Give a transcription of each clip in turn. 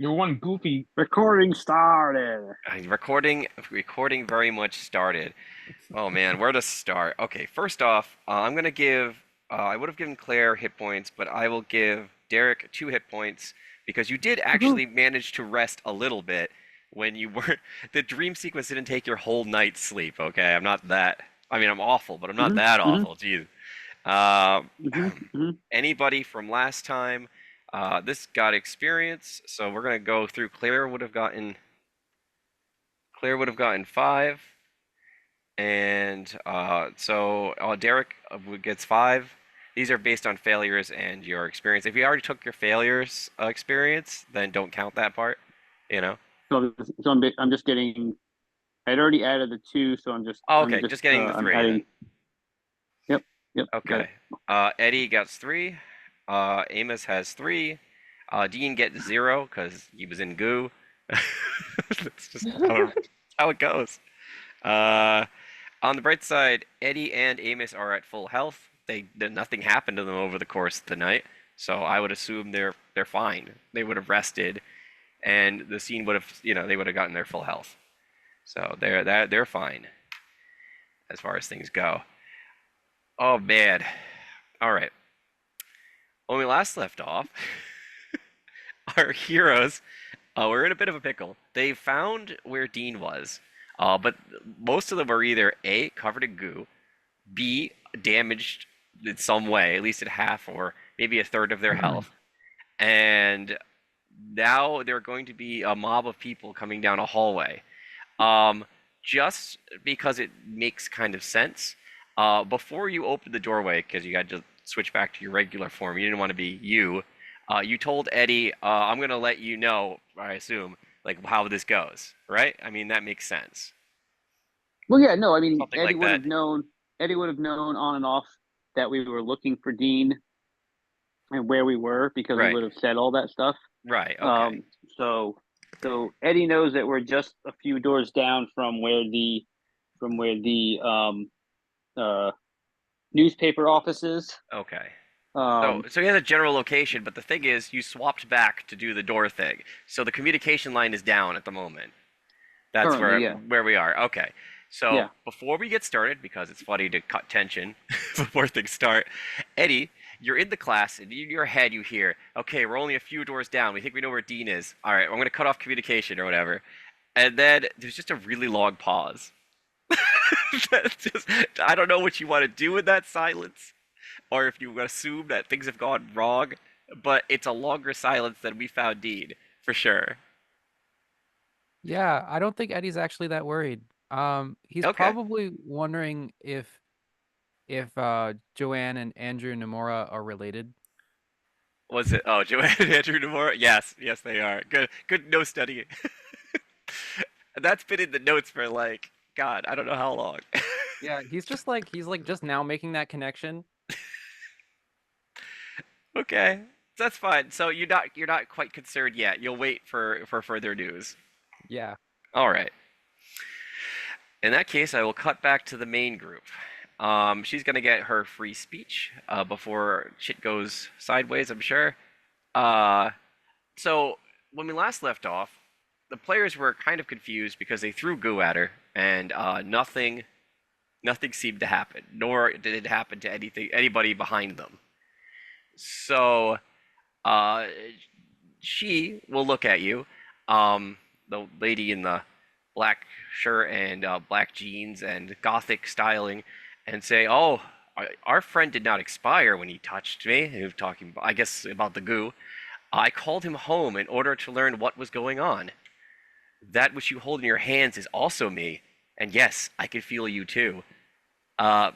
You're one goofy. Recording started. Recording very much started. Oh man, where to start? Okay, first off, I'm gonna give. I would have given Claire hit points, but I will give Derek 2 hit points because you did Woohoo. actually manage to rest a little bit when you were. The dream sequence didn't take your whole night's sleep. Okay, I'm not that. I mean, I'm awful, but I'm not hmm that hmm awful. Jeez. Um, hmm hmm Anybody from last time? This got experience, so we're gonna go through. Claire would have gotten 5. And Derek gets 5. These are based on failures and your experience. If you already took your failures experience, then don't count that part. You know. I'm just getting. I'd already added the two, so Oh, okay, just getting the I'm 3 then. adding. Yep, yep, got it. Okay. Eddie gets 3. Amos has 3. Dean gets 0 because he was in goo. That's just how it goes. Uh, on the bright side, Eddie and Amos are at full health. Nothing happened to them over the course of the night, so I would assume they're fine. They would have rested, and the scene would have, they would have gotten their full health. So they're fine as far as things go. Oh man. All right. When we last left off, our heroes were in a bit of a pickle. They found where Dean was, but most of them were either A, covered in goo, B, damaged in some way, at least at half or maybe a third of their health. And now there are going to be a mob of people coming down a hallway. Um, just because it makes kind of sense, before you opened the doorway, because you got to switch back to your regular form, you didn't want to be you. You told Eddie, "I'm gonna let you know," I assume, like how this goes, right? I mean, that makes sense. Well, yeah, no, I mean, Something like that. Eddie would have known on and off that we were looking for Dean and where we were because we Right. would have said all that stuff. Right. Okay. Um, so, so Eddie knows that we're just a few doors down from where the uh newspaper office is. Okay. So, Um, so he has a general location, but the thing is, you swapped back to do the door thing. So the communication line is down at the moment. That's Currently, where yeah, where we are. Okay. So yeah. before we get started, because it's funny to cut tension before things start, Eddie, you're in the class, and in your head you hear, "Okay, we're only a few doors down. We think we know where Dean is. All right, I'm gonna cut off communication or whatever." And then there's just a really long pause. That's just, I don't know what you want to do with that silence, or if you assume that things have gone wrong, but it's a longer silence than we found Dean, for sure. Yeah, I don't think Eddie's actually that worried. He's Okay. probably wondering if Joanne and Andrew Nomura are related. Was it? Oh, Joanne and Andrew Nomura? Yes, yes, they are. Good no studying. That's been in the notes for like, God, I don't know how long. Yeah, he's like just now making that connection. Okay, that's fine. So you're not quite concerned yet. You'll wait for further news. Yeah. All right. In that case, I will cut back to the main group. She's gonna get her free speech before shit goes sideways, I'm sure. Uh, so when we last left off, the players were kind of confused because they threw goo at her, and nothing seemed to happen, nor did it happen to anybody behind them. So uh, she will look at you, the lady in the black shirt and black jeans and gothic styling, and say, "Oh, our friend did not expire when he touched me." He was talking, I guess, about the goo. "I called him home in order to learn what was going on. That which you hold in your hands is also me, and yes, I can feel you too. Uh,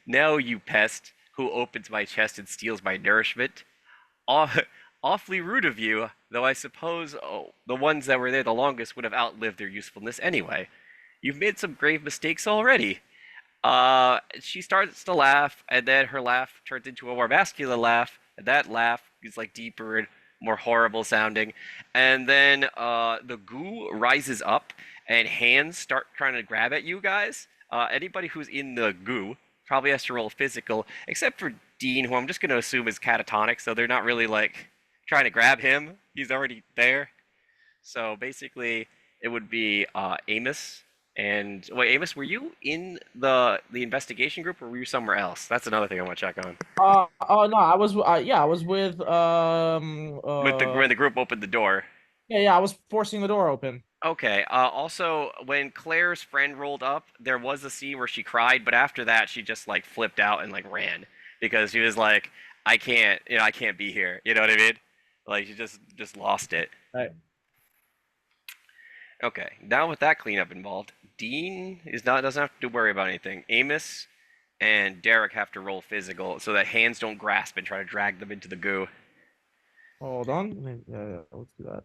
now, you pest who opens my chest and steals my nourishment. Aw- Awfully rude of you, though I suppose the ones that were there the longest would have outlived their usefulness anyway. You've made some grave mistakes already." She starts to laugh, and then her laugh turns into a more masculine laugh, and that laugh is like deeper and more horrible sounding. And then the goo rises up, and hands start trying to grab at you guys. Anybody who's in the goo probably has to roll physical, except for Dean, who I'm just going to assume is catatonic, so they're not really like trying to grab him. He's already there. So basically, it would be Amos. And wait, Amos, were you in the investigation group, or were you somewhere else? That's another thing I want to check on. Oh no, I was yeah, I was with With the when the group opened the door. yeah, I was forcing the door open. Okay. Also, when Claire's friend rolled up, there was a scene where she cried, but after that, she just like flipped out and like ran because she was like, "I can't, I can't be here." You know what I mean? Like she just lost it. Right. Okay. Now with that cleanup involved, Dean is not doesn't have to worry about anything. Amos and Derek have to roll physical so that hands don't grasp and try to drag them into the goo. Hold on. Yeah, let's do that.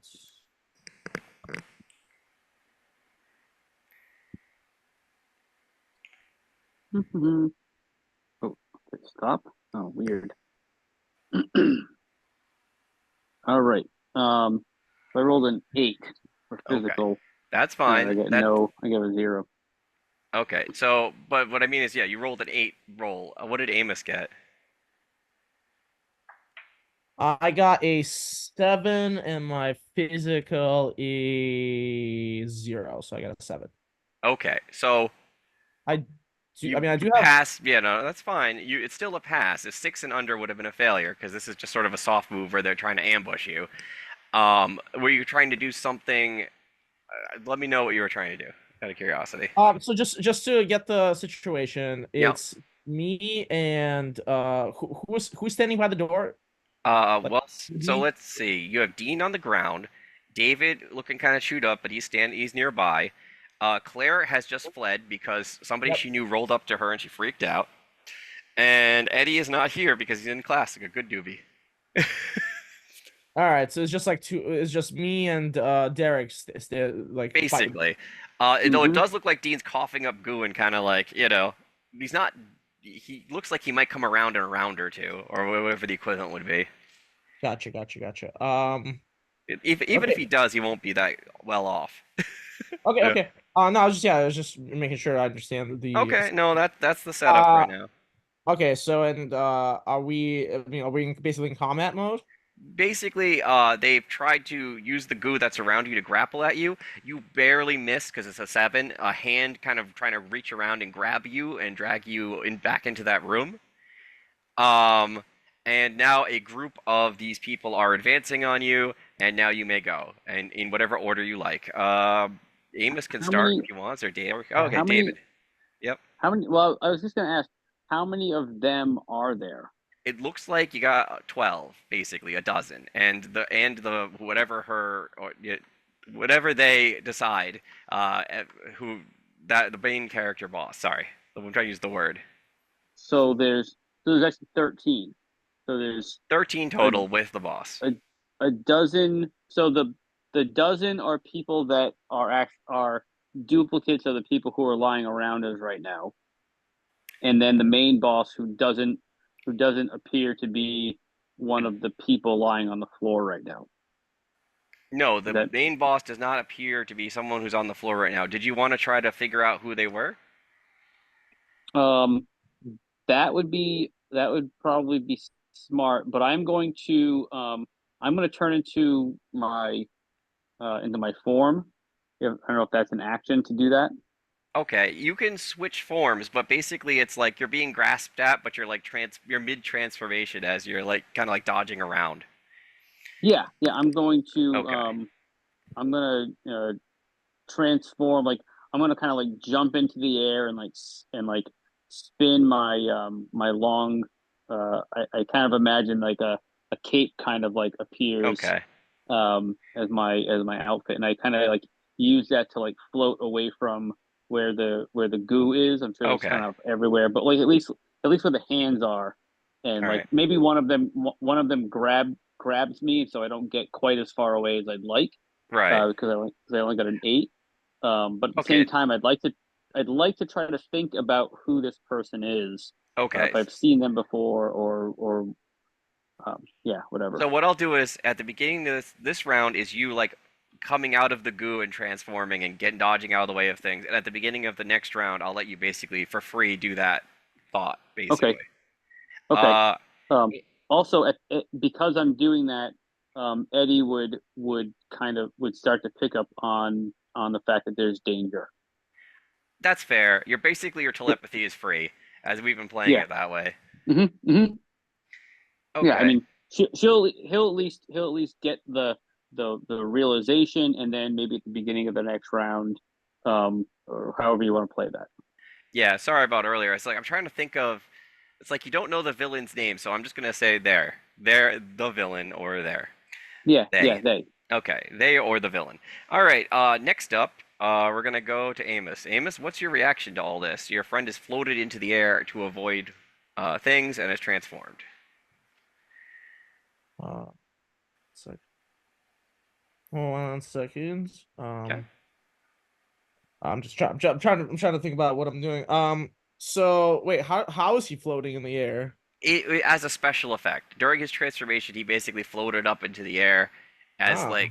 Oh, okay, stop. Oh, weird. All right. I rolled an 8 for Okay. physical. That's I fine. got That I got a 0. Okay. So, but what I mean is, yeah, you rolled an 8 roll. What did Amos get? I got a 7 and my physical is 0, so I got a 7. Okay. So I do you I do have pass. Yeah, no, that's fine. It's still a pass. If 6 and under would have been a failure because this is just sort of a soft move where they're trying to ambush you. Were you trying to do something? Let me know what you were trying to do. Out of curiosity. so just to get the situation, Yep. it's me and who's standing by the door? Like Well, so me? let's see. You have Dean on the ground, David looking kind of chewed up, but he's nearby. Claire has just fled because somebody Yep. she knew rolled up to her and she freaked out. And Eddie is not here because he's in class like a good doobie. All right, so it's just like it's just me and Derek like fighting. Basically. Though it does look like Dean's coughing up goo and kind of like, he's not. He looks like he might come around in a round or two, or whatever the equivalent would be. Gotcha. Even if Okay. he does, he won't be that well off. Okay, Yeah. okay. No, I was just making sure I understand the. Okay, no, that's the setup Uh, right now. okay. So, and are we? Are we basically in combat mode? Basically, they've tried to use the goo that's around you to grapple at you. You barely miss because it's a 7. A hand kind of trying to reach around and grab you and drag you back into that room. Um, and now a group of these people are advancing on you, and now you may go, and in whatever order you like. Amos can How start many? if you want, or David. Oh, okay, How many? David. Yep. How many? Well, I was just gonna ask, how many of them are there? It looks like you got 12, basically a dozen, and the whatever her or whatever they decide, who that the main character boss. Sorry, I'm trying to use the word. So there's actually 13. So there's 13 a total with the boss. a dozen. So the dozen are people that are duplicates of the people who are lying around us right now, and then the main boss who doesn't appear to be one of the people lying on the floor right now. No, Is the that main boss does not appear to be someone who's on the floor right now. Did you want to try to figure out who they were? um that would probably be smart, but I'm going to turn into my form. I don't know if that's an action to do that. Okay, you can switch forms, but basically it's like you're being grasped at, but you're like you're mid transformation as you're like kind of like dodging around. Yeah, Okay. I'm going to transform, like I'm going to kind of like jump into the air and like spin my long I kind of imagine like a cape kind of like appears Okay. as my outfit, and I kind of like use that to like float away from where the goo is. I'm sure it's Okay. kind of everywhere, but like at least where the hands are, and All like right. maybe one of them grabs me so I don't get quite as far away as I'd like, Right. because I only got an 8. But at the same Okay. time, I'd like to try to think about who this person is, Okay. if I've seen them before, or yeah, So whatever. what I'll do is at the beginning of this round is you like coming out of the goo and transforming and getting dodging out of the way of things. And at the beginning of the next round, I'll let you basically for free do that thought Okay, basically. okay. Uh Um, Also, because I'm doing that, Eddie would start to pick up on the fact that there's danger. That's fair. You're basically your telepathy is free, as we've been playing Yeah. it that way. Yeah, I Okay. mean, he'll at least get the realization, and then maybe at the beginning of the next round, or however you want to play that. Yeah, sorry about earlier. It's like I'm trying to think of. It's like you don't know the villain's name, so I'm just gonna say there. They're the villain or there. Yeah, They. they. Okay, they or the villain. All right. Next up, we're gonna go to Amos. Amos, what's your reaction to all this? Your friend is floated into the air to avoid things and is transformed. So hold on 1 second. Okay. I'm trying to think about what I'm doing. So wait, how is he floating in the air? As a special effect. During his transformation, he basically floated up into the air as Ah.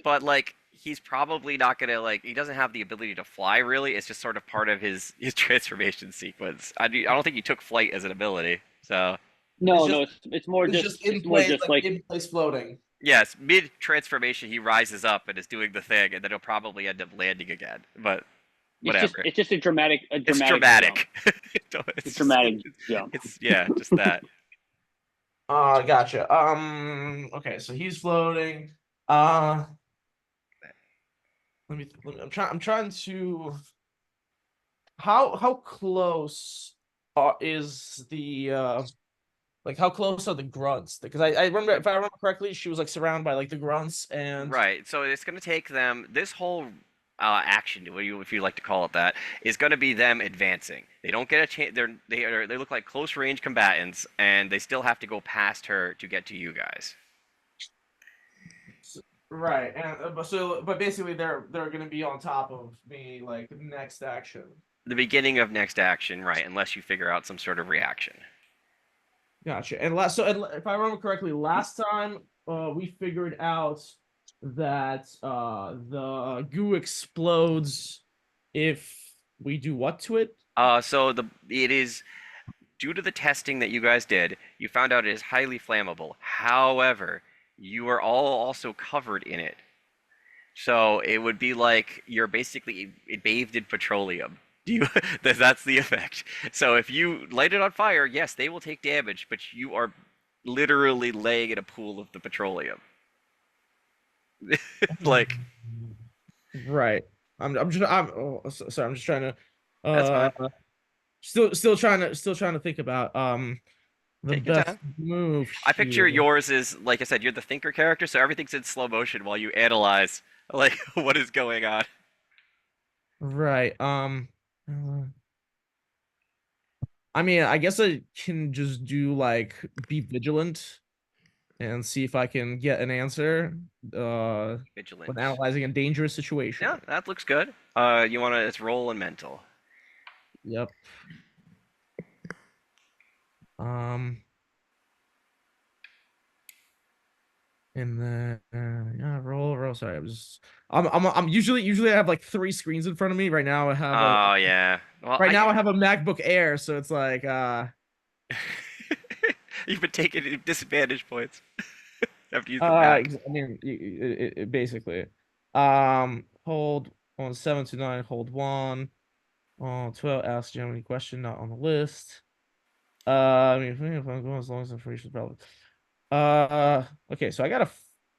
but he's probably not gonna he doesn't have the ability to fly really. It's just sort of part of his transformation sequence. I don't think he took flight as an ability. So It's more in place floating. yes, mid transformation he rises up and is doing the thing, and then he'll probably end up landing again. But whatever. It's just a dramatic. It's dramatic. It's dramatic jump. It's just that. Gotcha. Okay, so he's floating. I'm trying to. How close is the how close are the grunts? Because I remember, if I remember correctly, she was like surrounded by like the grunts and Right. So it's going to take them this whole action, if you like to call it that, is going to be them advancing. They don't get a chance. They look like close range combatants, and they still have to go past her to get to you guys. right. And but basically they're going to be on top of me like next action. The beginning of next action, right? Unless you figure out some sort of reaction. Gotcha. And if I remember correctly, last time we figured out that the goo explodes if we do what to it? It is due to the testing that you guys did, you found out it is highly flammable. However, you are all also covered in it. So it would be like you're basically bathed in petroleum. That's the effect. So if you light it on fire, yes, they will take damage, but you are literally laying in a pool of the petroleum. Like, right. Sorry, I'm just trying to that's fine. still trying to think about the Take your best time. move I picture here. yours is, like I said, you're the thinker character, so everything's in slow motion while you analyze like what is going on. Right. I mean, I guess I can just do like be vigilant and see if I can get an answer Vigilant. when analyzing a dangerous situation. Yeah, that looks good. You want to? It's roll and mental. Yep. And then yeah, roll. Sorry, I'm usually I have like 3 screens in front of me. Right now I have Oh yeah. Well, now I have a MacBook Air, so it's like you've been taking disadvantage points after using the Mac. I mean basically hold on 7 to 9, hold 1 on 12, ask Germany question not on the list. I mean if I'm going as long as information is relevant. Okay, so I got a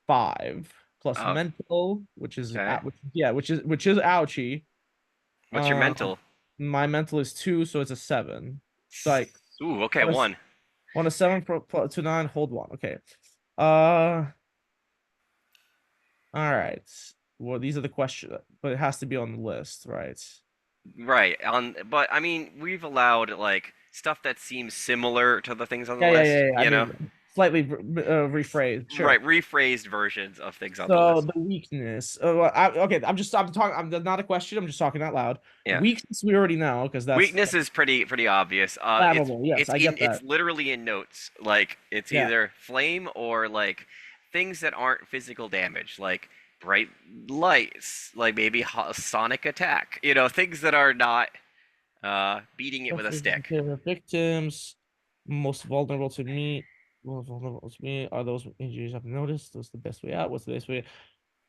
5 plus Oh, mental, which is okay. which is ouchie. What's your mental? My mental is 2, so it's a 7. So I Ooh, okay, 1. on a 7 to 9, hold 1. Okay. All right. Well, these are the questions, but it has to be on the list, right? Right. But I mean, we've allowed like stuff that seems similar to the things on the Yeah, list. yeah. I know. mean, slightly rephrased. Sure. Right, rephrased versions of things on the So list. the weakness. okay, I'm talking. I'm not a question. I'm just talking out loud. Yeah. Weakness we already know because that's Weakness is pretty obvious. flammable. Yes, I get that. It's literally in notes. Like it's either flame or like things that aren't physical damage, like bright lights, like maybe sonic attack. Things that are not beating it with a stick. Victims most vulnerable to meat. vulnerable to me. Are those injuries I've noticed? What's the best way out? What's the best way?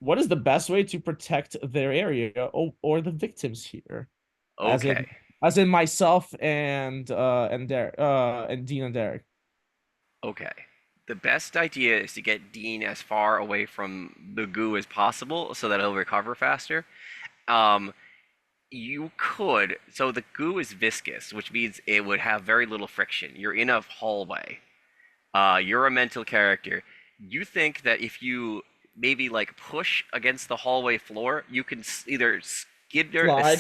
What is the best way to protect their area or the victims here? As in, Okay. myself and Derek and Dean and Derek. Okay. The best idea is to get Dean as far away from the goo as possible so that he'll recover faster. Um, you could. So the goo is viscous, which means it would have very little friction. You're in a hallway. You're a mental character. You think that if you maybe like push against the hallway floor, you can either Slide.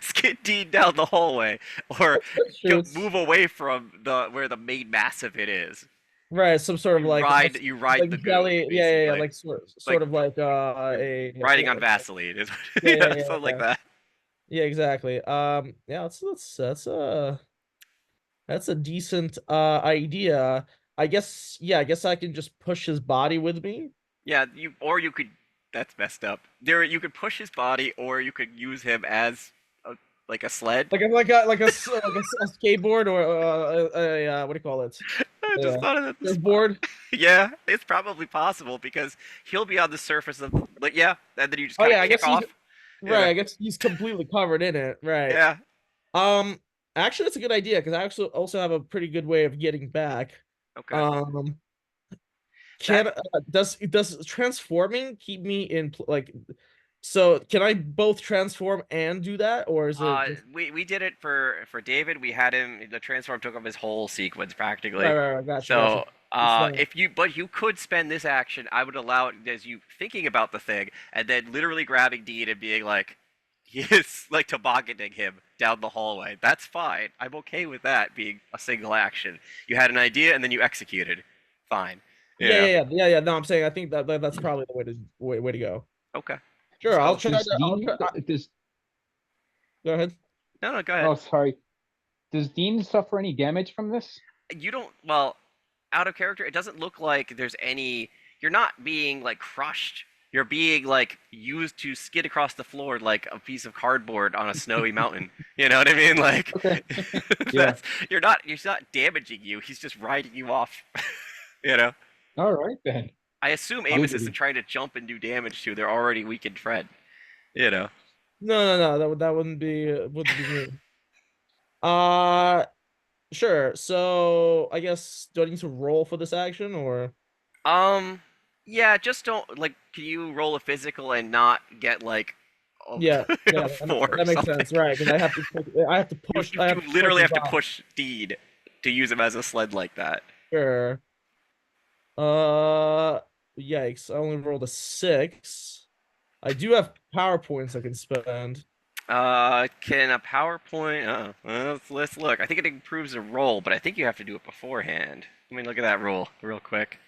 skid Dean down the hallway, or True. move away from the where the main mass of it is. Right, some sort of like You ride the goo, jelly, yeah, basically. like sort Like of like a riding on Vaseline is something like yeah. that. Yeah, exactly. Yeah, that's a decent idea. I guess, yeah, I guess I can just push his body with me. Yeah, you could. That's messed up. You could push his body, or you could use him as like a sled. Like a skateboard or what do you call it? I just thought of that. Surfboard. Yeah, it's probably possible because he'll be on the surface of like yeah, and then you just Oh kind yeah, of I kick guess off. right. Yeah. I guess he's completely covered in it. Right. Yeah. Um, actually, that's a good idea because I actually also have a pretty good way of getting back. Okay. Um, That does transforming keep me in like? So can I both transform and do that, or is it just we did it for David. We had him. The transform took up his whole sequence practically. right? Gotcha. So It's not- if you but you could spend this action, I would allow it as you thinking about the thing and then literally grabbing Dean and being like, he is like tobogganing him down the hallway. That's fine. I'm okay with that being a single action. You had an idea and then you executed. Fine. You know? yeah. No, I'm saying I think that's probably the way to go. Okay. Sure, I'll So- try Does to. Dean, does, Go ahead. No, go ahead. oh, sorry. Does Dean suffer any damage from this? You don't. Well, out of character, it doesn't look like there's any. You're not being like crushed. You're being like used to skid across the floor like a piece of cardboard on a snowy mountain. You know what I mean? Like, Okay. Yeah. you're not. He's not damaging you. He's just riding you off. You know. All right, then. I assume Amos Maybe. isn't trying to jump and do damage to their already weakened friend. You know. No. That wouldn't be me. Uh, sure. So I guess do I need to roll for this action or? Yeah. Just don't like. Can you roll a physical and not get like? Yeah, a four that makes something? sense, right? Because I have to push. You literally have to his push Deed to use him as a sled like that. Sure. Yikes! I only rolled a 6. I do have power points I can spend. Can a PowerPoint? Let's look. I think it improves the roll, but I think you have to do it beforehand. Let me look at that roll real quick.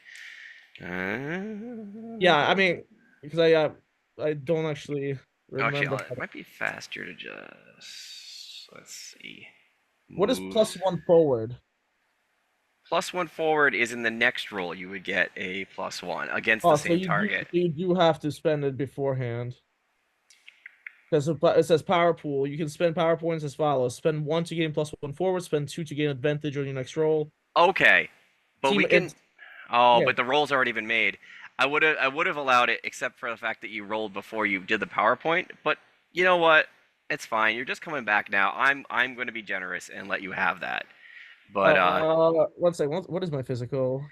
Yeah, I mean, because I don't actually remember. Actually, it might be faster to just let's see. What is Move. +1 forward? +1 forward is in the next roll. You would get a +1 against Oh, the so same target. you do have to spend it beforehand. Because it says power pool. You can spend power points as follows: spend 1 to gain +1 forward, spend 2 to gain advantage on your next roll. Okay, but Team- we can. it's- Oh, yeah. but the roll's already been made. I would have allowed it, except for the fact that you rolled before you did the PowerPoint. But you know what? It's fine. You're just coming back now. I'm going to be generous and let you have that. But 1 second. What is my physical?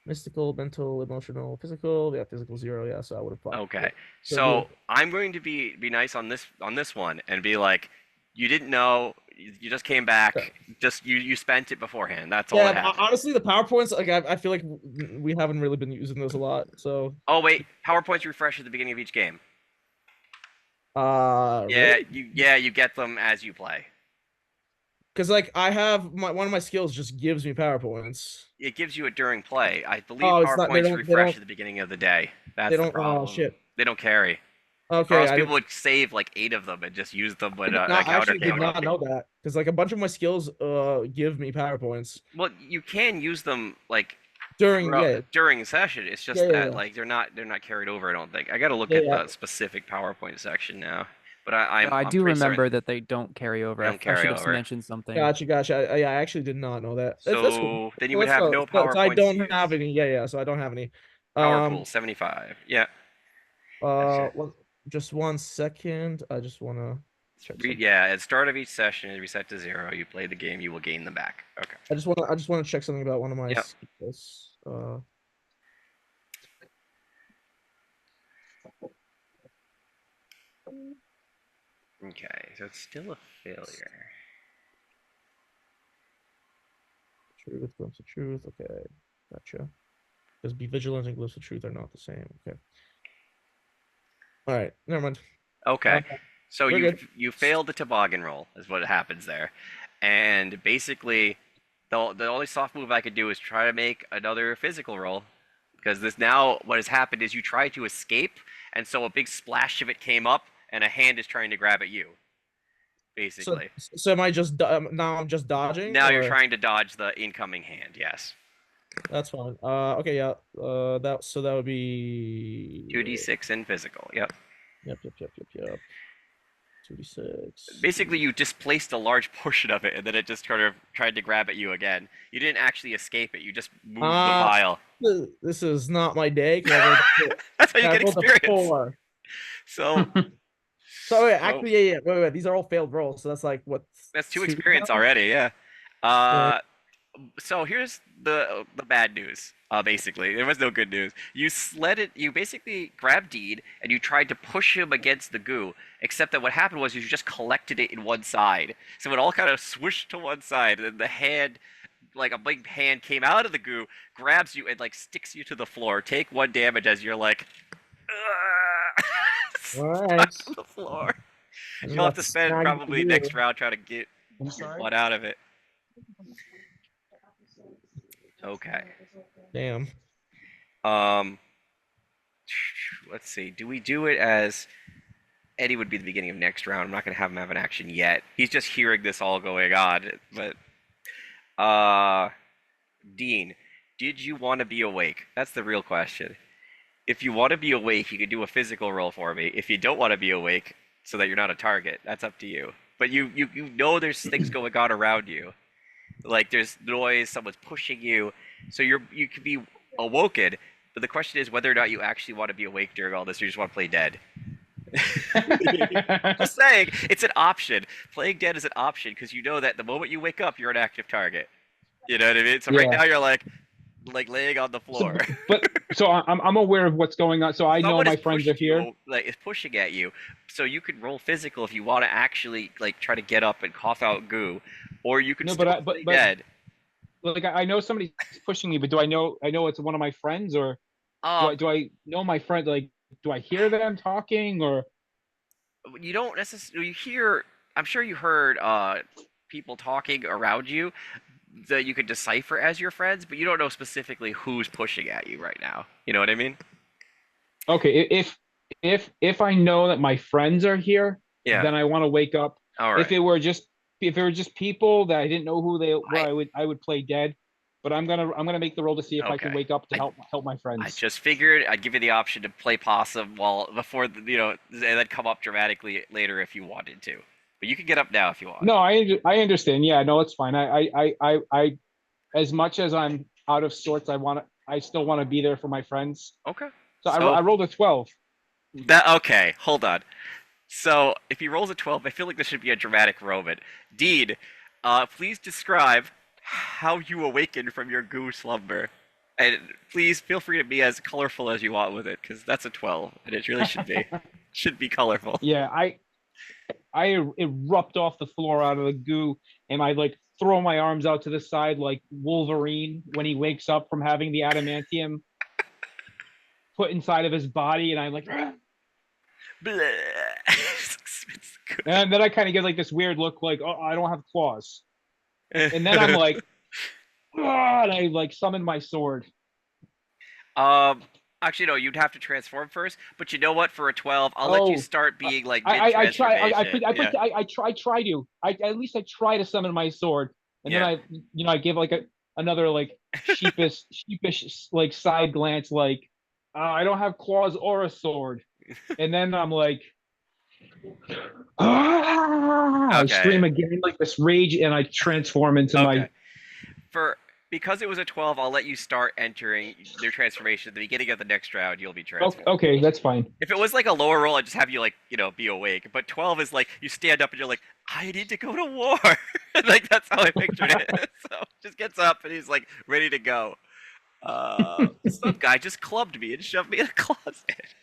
Mystical, mental, emotional, physical. Yeah, physical 0. Yeah, so I would have thought. okay. So So I'm going to be nice on this one and be like, you didn't know. You just came back. Okay. Just you spent it beforehand. That's all that Yeah, happened. honestly, the PowerPoints, like I feel like we haven't really been using those a lot. So Oh wait, PowerPoints refresh at the beginning of each game. yeah, Yeah, you get them as you play. because like I have one of my skills just gives me PowerPoints. It gives you it during play. I believe Oh, it's not- they PowerPoints don't- they refresh don't- at the beginning of the day. That's They the don't. problem. Oh shit. They don't carry. Okay, Or else I people would save like 8 of them and just use them when I like actually did came not up. know that because like a bunch of my skills give me PowerPoints Well, you can use them like during during session. It's just Yeah, that yeah. like they're not carried over. I don't think. I got to look Yeah, at yeah. the specific PowerPoint section now. But I I I'm do pretty certain remember that they don't carry over. they don't I carry should have over. mentioned something. Gotcha. Yeah, I actually did not know that. That's cool. So then you So would let's have go. no So, power so I points to don't have use. any. Yeah. So I don't have any. Power pool 75. Yeah. Gotcha. Just 1 second. I just want to check something. Yeah, at the start of each session, it reset to 0. You play the game, you will gain them back. Okay. I just want to check something about one of my Yep. skills. Okay, so it's still a failure. Truth, glimpse of truth. Okay, gotcha. Because be vigilant and glimpse of truth are not the same. Okay. All right, never mind. Okay. So we're good. you failed the toboggan roll, is what happens there. And basically, the only soft move I could do is try to make another physical roll. Because this now, what has happened is you try to escape, and so a big splash of it came up, and a hand is trying to grab at you. Basically. So am I just now? I'm just dodging. Now you're or- trying to dodge the incoming hand. Yes. That's fine. Okay, yeah. That would be 2d6 in physical. Yep. Yep. 2d6. Basically, you displaced a large portion of it, and then it just sort of tried to grab at you again. You didn't actually escape it. You just moved the pile. This is not my day. That's how you get experience. 4. So, So wait, actually, yeah. Wait. These are all failed rolls. So that's like what? that's 2 experience already. Yeah. So here's the bad news. Basically, there was no good news. You basically grabbed Dean and you tried to push him against the goo. Except that what happened was you just collected it in one side. So it all kind of swooshed to one side, and the hand, like a big hand, came out of the goo, grabs you, and like sticks you to the floor. Take 1 damage as you're like, All right. stuck on the floor. You'll have to spend probably next round trying to get one out of it. Okay. Damn. Let's see. Do we do it as Eddie would be the beginning of next round? I'm not gonna have him have an action yet. He's just hearing this all going on. But Dean, did you want to be awake? That's the real question. If you want to be awake, you can do a physical roll for me. If you don't want to be awake, so that you're not a target, that's up to you. But you know there's things going on around you. Like there's noise, someone's pushing you, so you can be awoken. But the question is whether or not you actually want to be awake during all this, or you just want to play dead. Just saying, it's an option. Playing dead is an option because you know that the moment you wake up, you're an active target. You know what I mean? So right now you're like laying on the floor. So I'm aware of what's going on. So I know my friends are here. Like it's pushing at you, so you can roll physical if you want to actually like try to get up and cough out goo, or you can play dead. Like I know somebody's pushing me, but do I know it's one of my friends, or do I know my friend? Like, do I hear them talking, or you don't necessarily hear? I'm sure you heard people talking around you that you could decipher as your friends, but you don't know specifically who's pushing at you right now. You know what I mean? Okay, if I know that my friends are here, then I want to wake up. All right. If it were just people that I didn't know who they were, I would play dead. But I'm gonna make the roll to see if I can wake up to help my friends. I just figured I'd give you the option to play possum before and then come up dramatically later if you wanted to. But you can get up now if you want. No, I understand. Yeah, no, it's fine. I as much as I'm out of sorts, I still want to be there for my friends. Okay. So I rolled a 12. Okay, hold on. So if he rolls a 12, I feel like this should be a dramatic moment. Dean, please describe how you awakened from your goo slumber. And please feel free to be as colorful as you want with it, because that's a 12, and it really should be. Should be colorful. Yeah, I erupt off the floor out of the goo, and I like throw my arms out to the side like Wolverine when he wakes up from having the adamantium put inside of his body, and I'm like, and then I kind of get like this weird look, like, oh, I don't have claws, and then I'm like, and I like summon my sword. Actually, no, you'd have to transform first. But you know what? For a 12, I'll let you start being like I try to. At least I try to summon my sword, and then I give like another like sheepish like side glance, like I don't have claws or a sword, and then I'm like, I Okay. scream again like this rage, and I transform into Okay. my. For because it was a 12, I'll let you start entering their transformation at the beginning of the next round. You'll be transformed. Okay, that's fine. If it was like a lower roll, I'd just have you like be awake. But 12 is like you stand up and you're like, I need to go to war. Like that's how I pictured it. So just gets up and he's like ready to go. Some guy just clubbed me and shoved me in a closet.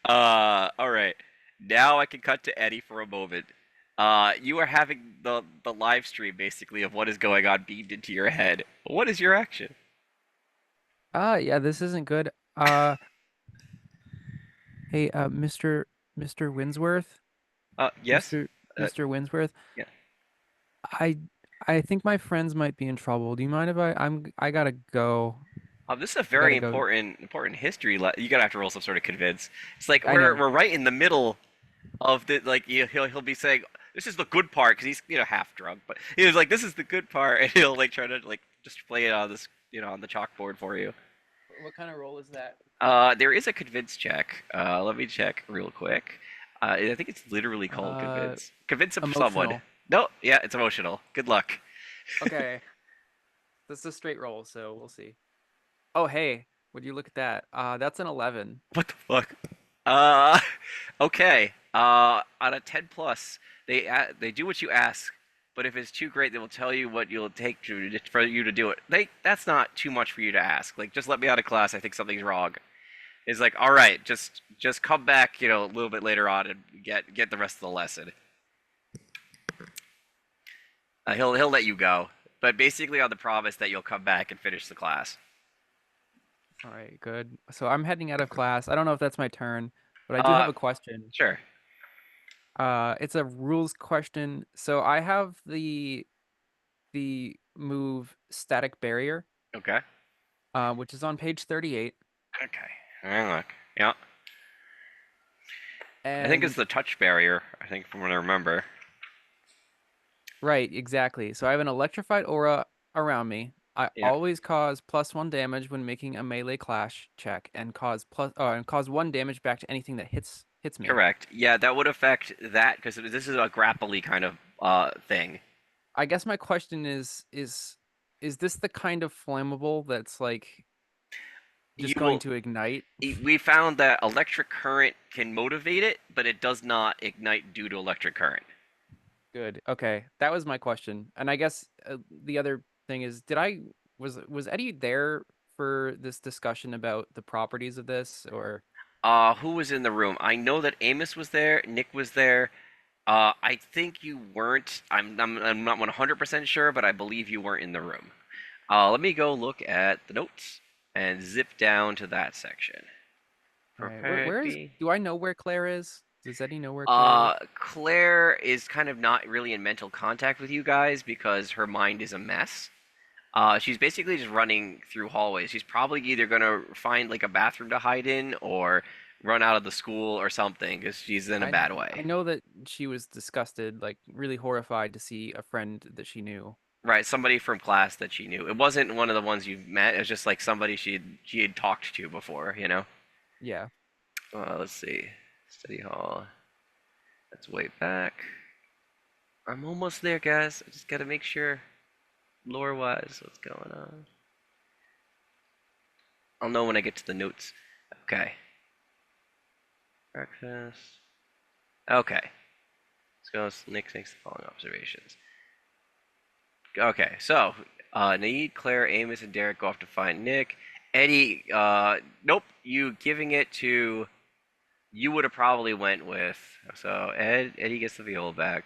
All right. Now I can cut to Eddie for a moment. You are having the live stream basically of what is going on beamed into your head. What is your action? Yeah, this isn't good. Hey, Mr. Winsworth, Yes. Uh, Mr. Winsworth, yeah. I I think my friends might be in trouble. Do you mind if I gotta go. This is a I very gotta go. important history. You gotta have to roll some sort of convince. It's like I know. we're right in the middle of the like he'll be saying this is the good part because he's half drunk, but he was like this is the good part, and he'll like try to like just play it on this on the chalkboard for you. What kind of role is that? There is a convince check. Let me check real quick. I think it's literally called convince. Convince of someone. Emotional. No, yeah, it's emotional. Good luck. Okay, this is a straight roll, so we'll see. Oh, hey, would you look at that? That's an 11. What the fuck? Uh, okay. On a 10 plus, they do what you ask, but if it's too great, they will tell you what you'll take for you to do it. That's not too much for you to ask. Like, just let me out of class. I think something's wrong. It's like, all right, just come back, a little bit later on and get the rest of the lesson. He'll let you go, but basically on the promise that you'll come back and finish the class. All right, good. So I'm heading out of class. I don't know if that's my turn, but I do have a question. Sure. It's a rules question. So I have the move Static Barrier, Okay. which is on page 38. Okay. All right, look. Yeah. I think it's And the touch barrier. I think from what I remember. right, exactly. So I have an electrified aura around me. I Yeah. always cause +1 damage when making a melee clash check, and cause 1 damage back to anything that hits me. Correct. Yeah, that would affect that because this is a grapple-y kind of thing. I guess my question is this the kind of flammable that's like just You going will. to ignite? We found that electric current can motivate it, but it does not ignite due to electric current. Good. Okay, that was my question. And I guess the other thing is, was Eddie there for this discussion about the properties of this, or? Who was in the room? I know that Amos was there. Nick was there. I think you weren't. I'm not 100% sure, but I believe you weren't in the room. Let me go look at the notes and zip down to that section. All right, where is? Perfect. Do I know where Claire is? Does Eddie know where Claire is? Claire is kind of not really in mental contact with you guys because her mind is a mess. She's basically just running through hallways. She's probably either gonna find like a bathroom to hide in or run out of the school or something because she's in a bad I way. know that she was disgusted, like really horrified to see a friend that she knew. Right, somebody from class that she knew. It wasn't one of the ones you met. It was just like somebody she had talked to before. Yeah. Let's see, study hall. That's way back. I'm almost there, guys. I just gotta make sure, lore-wise, what's going on. I'll know when I get to the notes. Okay. Breakfast. Okay. Let's go. Nick makes the following observations. Okay, so Naeed, Claire, Amos, and Derek go off to find Nick. Eddie, nope. You giving it to. You would have probably went with. So Eddie gets the viola back.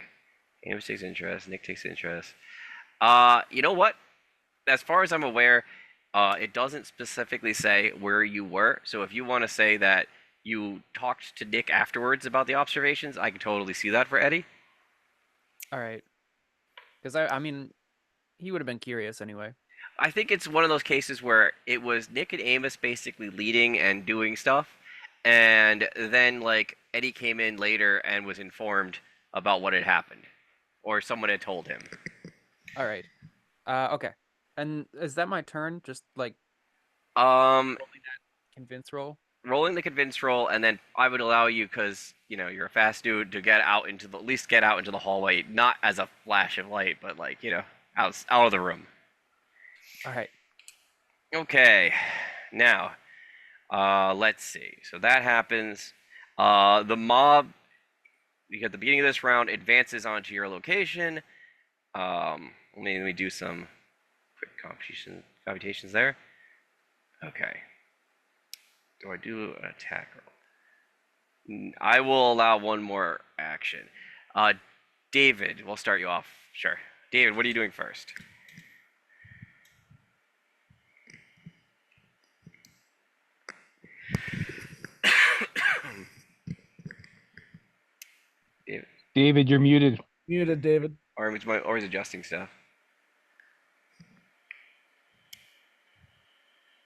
Amos takes interest. Nick takes interest. You know what? As far as I'm aware, it doesn't specifically say where you were. So if you want to say that you talked to Nick afterwards about the observations, I can totally see that for Eddie. All right. Because I mean, he would have been curious anyway. I think it's one of those cases where it was Nick and Amos basically leading and doing stuff, and then like Eddie came in later and was informed about what had happened, or someone had told him. All right. Okay. And is that my turn? Just like Um, rolling that convince roll? rolling the convince roll, and then I would allow you, because you're a fast dude, to get out into at least get out into the hallway, not as a flash of light, but like out of the room. All right. Okay, now let's see. So that happens. The mob, at the beginning of this round, advances onto your location. Let me do some quick computations there. Okay. Do I do an attack roll? I will allow one more action. David, we'll start you off. Sure. David, what are you doing first? David. David, you're muted. Muted, David. Or he's adjusting stuff.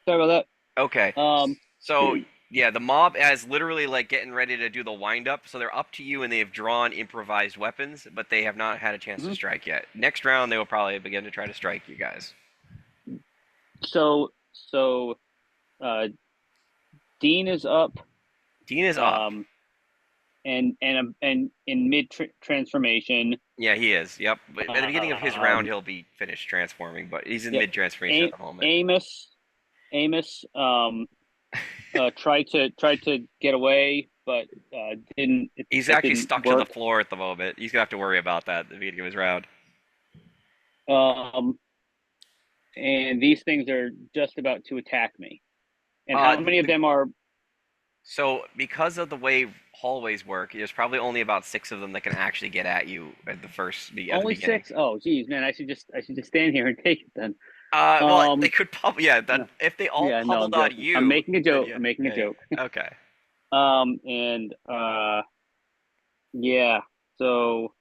Sorry about Okay. that. So yeah, the mob is literally like getting ready to do the wind up. So they're up to you, and they have drawn improvised weapons, but they have not had a chance to strike yet. Next round, they will probably begin to try to strike you guys. So Dean is up. Dean is up. And in mid transformation. Yeah, he is. Yep. But at the beginning of his round, he'll be finished transforming, but he's in mid transformation at the moment. Amos tried to get away, but didn't. He's actually stuck to the floor at the moment. He's gonna have to worry about that at the beginning of his round. And these things are just about to attack me. And how many of them are? So, because of the way hallways work, there's probably only about 6 of them that can actually get at you at the Only 6? Oh, geez, man! I should just stand here and take it then. Well, they could probably, if they all pummeled on you. I'm making a joke. I'm making a joke. Okay. Yeah. So,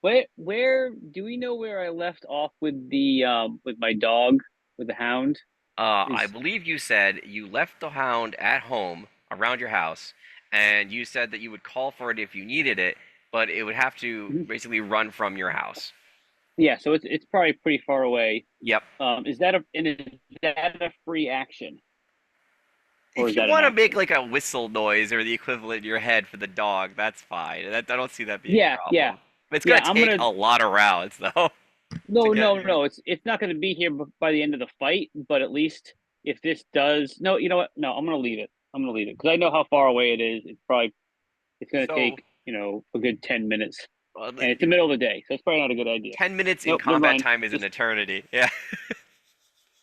where do we know where I left off with the with my dog, with the hound? I believe you said you left the hound at home around your house, and you said that you would call for it if you needed it, but it would have to basically run from your house. Yeah, so it's probably pretty far away. Yep. Is that a free action? If you want to make like a whistle noise or the equivalent in your head for the dog, that's fine. I don't see that being a problem. Yeah. But it's gonna take a lot of rounds, though. No. It's not going to be here by the end of the fight. But at least if this does, no, you know what? No, I'm going to leave it. Because I know how far away it is. It's going to take a good 10 minutes. And it's the middle of the day, so it's probably not a good idea. 10 minutes in combat time is an eternity. Yeah.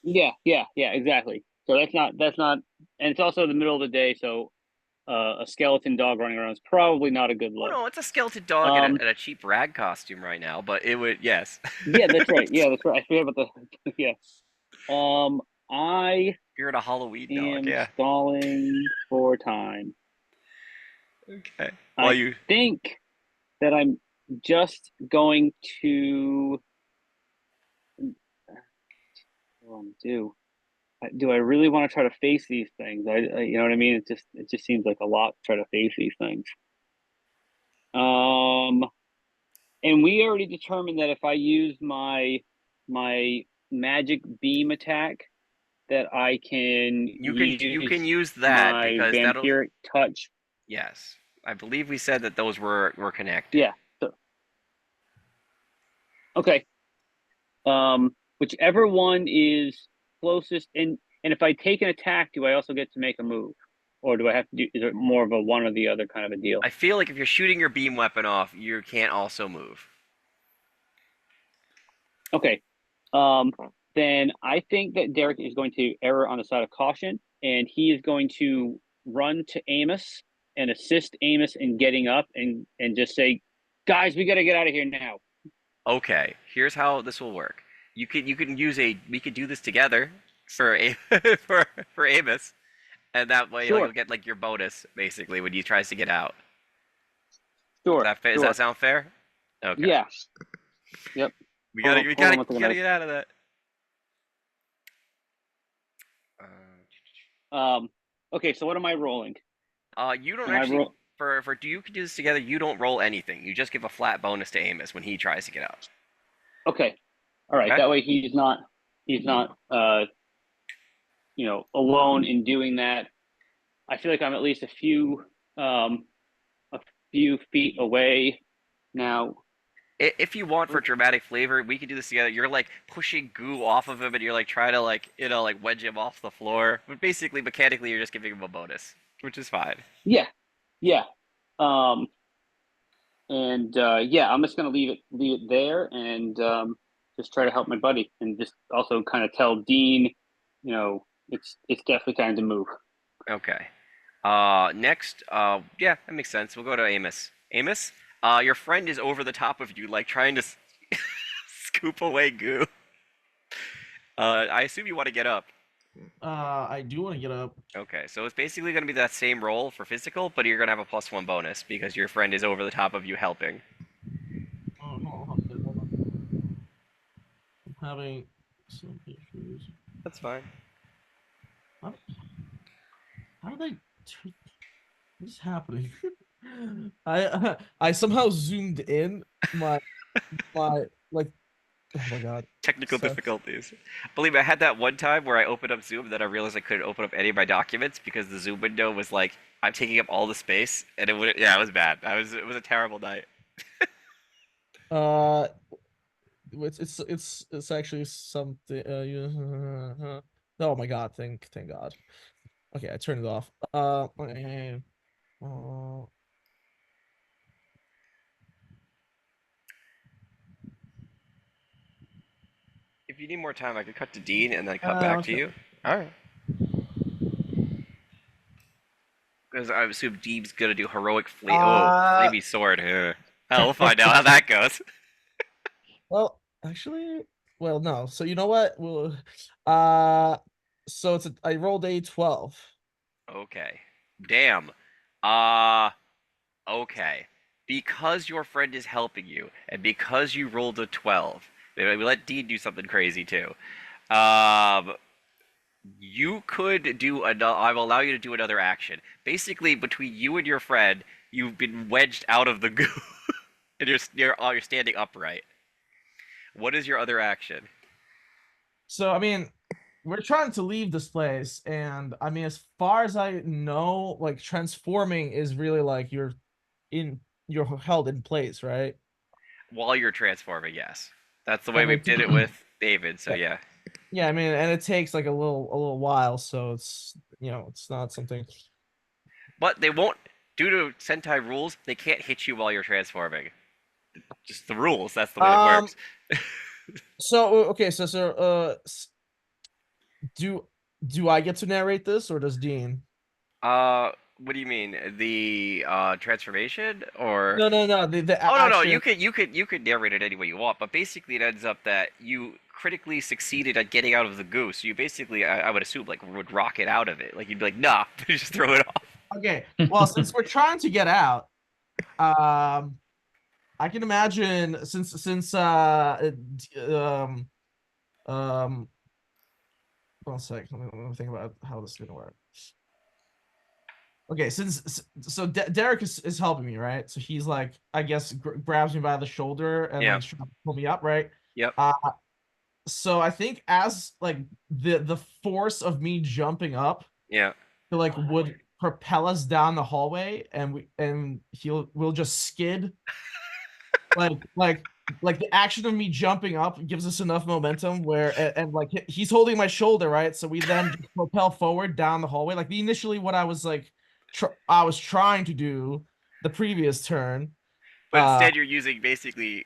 Yeah, exactly. So that's not, and it's also the middle of the day, so a skeleton dog running around is probably not a good look. Oh, no, it's a skeleton dog in a cheap rag costume right now, but it would, yes. Yeah, that's right. I forget about the, yeah. You're in a Halloween dog, yeah. Stalling for time. Okay. I think that I'm just going to do I really want to try to face these things? I you know what I mean? It just seems like a lot to try to face these things. And we already determined that if I use my magic beam attack, that I can you can use that because vampiric touch. Yes, I believe we said that those were connected. Yeah. Okay. Whichever one is closest, and if I take an attack, do I also get to make a move, or do I have to do? Is it more of a one or the other kind of a deal? I feel like if you're shooting your beam weapon off, you can't also move. Okay. Then I think that Derek is going to err on the side of caution, and he is going to run to Amos and assist Amos in getting up and just say, "Guys, we got to get out of here now." Okay, here's how this will work. We could do this together for for Amos, and that way you'll get like your bonus basically when he tries to get out. Sure. Does that sound fair? Okay. Yeah. Yep. We gotta get out of that. Okay, so what am I rolling? You don't actually you can do this together. You don't roll anything. You just give a flat bonus to Amos when he tries to get out. Okay. All right. Okay. That way he's not alone in doing that. I feel like I'm at least a few feet away now. If you want for dramatic flavor, we can do this together. You're like pushing goo off of him, and you're like trying to like wedge him off the floor. But basically, mechanically, you're just giving him a bonus, which is fine. Yeah, yeah. And yeah, I'm just gonna leave it there, and just try to help my buddy, and just also kind of tell Dean, it's definitely time to move. Okay. Next, yeah, that makes sense. We'll go to Amos. Amos, your friend is over the top of you, like trying to scoop away goo. I assume you want to get up. I do want to get up. Okay, so it's basically going to be that same roll for physical, but you're going to have a +1 bonus because your friend is over the top of you helping. Oh, hold on. I'm having some issues. That's fine. How did I? What is happening? I somehow zoomed in my like. Oh my god. Technical difficulties. Believe me, I had that one time where I opened up Zoom, then I realized I couldn't open up any of my documents because the Zoom window was like, I'm taking up all the space, and it would. Yeah, it was bad. It was a terrible night. It's actually something. Oh my god! Thank God. Okay, I turned it off. Okay. If you need more time, I could cut to Dean and then cut back to okay. you. All right. Because I assume Dean's gonna do heroic flamey sword. We'll find out how that goes. Well, actually, well, no. So you know what? We'll, so I rolled a 12. Okay. Damn. Okay. Because your friend is helping you, and because you rolled a 12, maybe we let Dean do something crazy too. You could do another. I will allow you to do another action. Basically, between you and your friend, you've been wedged out of the goo, and you're standing upright. What is your other action? So I mean, we're trying to leave this place, and I mean, as far as I know, like transforming is really like you're held in place, right? While you're transforming, yes. That's the way And we it- did it with David. So yeah. Yeah, I mean, and it takes like a little while, so it's it's not something. But they won't, due to Sentai rules, they can't hit you while you're transforming. Just the rules. That's the way it works. So okay, do I get to narrate this or does Dean? What do you mean? The transformation or? No. The Oh no, action. you could narrate it any way you want, but basically it ends up that you critically succeeded at getting out of the goo. So you basically, I would assume, like would rocket out of it. Like you'd be like, nah, just throw it off. Okay. Well, since we're trying to get out, I can imagine since one sec. Let me think about how this is gonna work. Okay, so Derek is helping me, right? So he's like, I guess, grabs me by the shoulder and Yeah. like trying to pull me up, right? Yep. So I think as like the force of me jumping up, Yeah. like would propel us down the hallway, and we'll just skid. like the action of me jumping up gives us enough momentum where and like he's holding my shoulder, right? So we then just propel forward down the hallway. Like initially what I was like I was trying to do the previous turn. But instead, you're using basically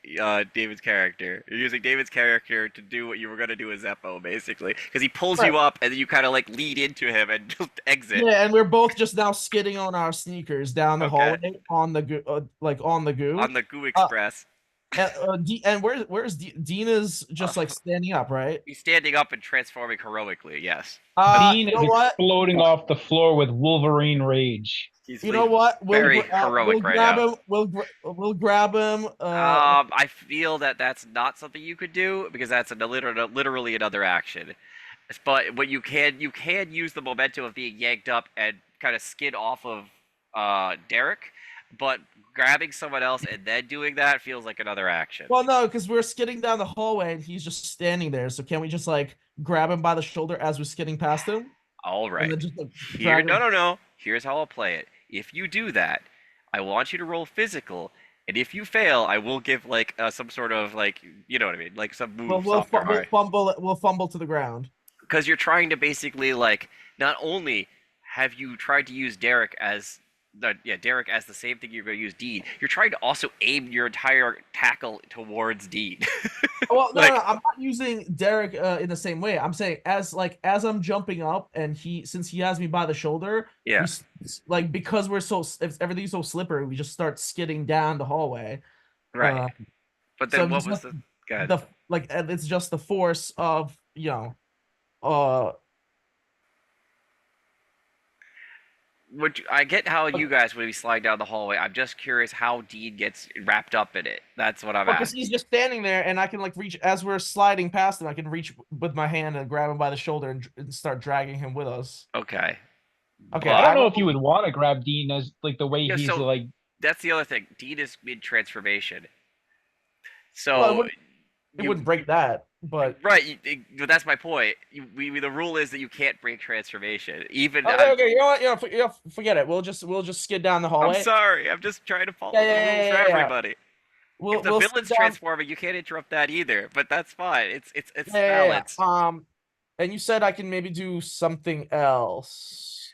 David's character. You're using David's character to do what you were gonna do as Zeppo, basically, because he pulls you up and then you kind of like lead into him and just exit. Yeah, and we're both just now skidding on our sneakers down the hallway on the goo, on the goo. On the Goo Express. And where's Dina's just like standing up, right? He's standing up and transforming heroically. Yes. Dean You know is what? exploding off the floor with Wolverine rage. He's You know what? very heroic right now. We'll grab him. I feel that that's not something you could do because that's literally another action. But what you can use the momentum of being yanked up and kind of skid off of Derek, but grabbing someone else and then doing that feels like another action. Well, no, because we're skidding down the hallway and he's just standing there. So can we just like grab him by the shoulder as we're skidding past him? All And right. then just like Here, drag no, him. no, no. Here's how I'll play it. If you do that, I want you to roll physical, and if you fail, I will give like some sort of like, you know what I mean, like some move, soft or hard. We'll fumble to the ground. Because you're trying to basically like not only have you tried to use Derek as the same thing you're going to use Deed, you're trying to also aim your entire tackle towards Deed. Well, no, Like, no, I'm not using Derek in the same way. I'm saying as I'm jumping up, and since he has me by the shoulder, yeah, like because if everything's so slippery, we just start skidding down the hallway. right. But So then what was God? it's just the force of uh I get how you guys would be sliding down the hallway. I'm just curious how Deed gets wrapped up in it. That's what I'm because asking. he's just standing there, and I can like reach as we're sliding past him. I can reach with my hand and grab him by the shoulder and start dragging him with us. Okay. Okay, I But don't know if you would want to grab Dean as like the way yeah, he's so like. that's the other thing. Deed is mid transformation. well, So it wouldn't break that, but right, that's my point. The rule is that you can't break transformation. Even okay. You know what? Forget it. We'll just skid down the I'm hallway. sorry. I'm just trying to follow Yeah, the yeah, rules yeah, for yeah, yeah. everybody. If the We'll skid villain's down. transforming, you can't interrupt that either. But that's fine. It's Yeah, yeah, yeah. balanced. And you said I can maybe do something else.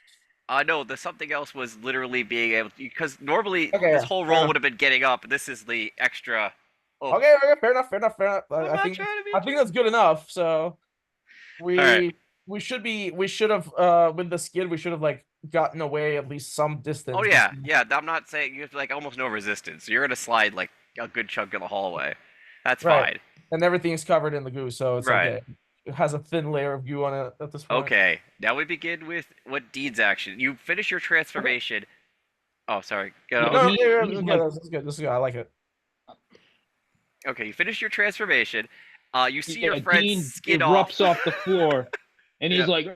No, the something else was literally being able to, because normally Okay, this yeah, whole fair roll enough. would have been getting up. This is the extra. Oh, Okay, fair enough, fair enough. I'm I not think trying to be. I think that's good enough. So All right. we should have with the skid we should have like gotten away at least some distance. Oh yeah, yeah. I'm not saying you have like almost no resistance. You're gonna slide like a good chunk of the hallway. That's Right. fine. And everything's covered in the goo, so it's Right. okay. It has a thin layer of goo on it at this point. Okay. Now we begin with what Deed's action. You finish your transformation. Oh, sorry. Go. Yeah, No, he's like, this is good. This is good. I like it. Okay, you finish your transformation. You see your yeah, friend Dean skid off. erupts off the floor, and he's Yeah. like,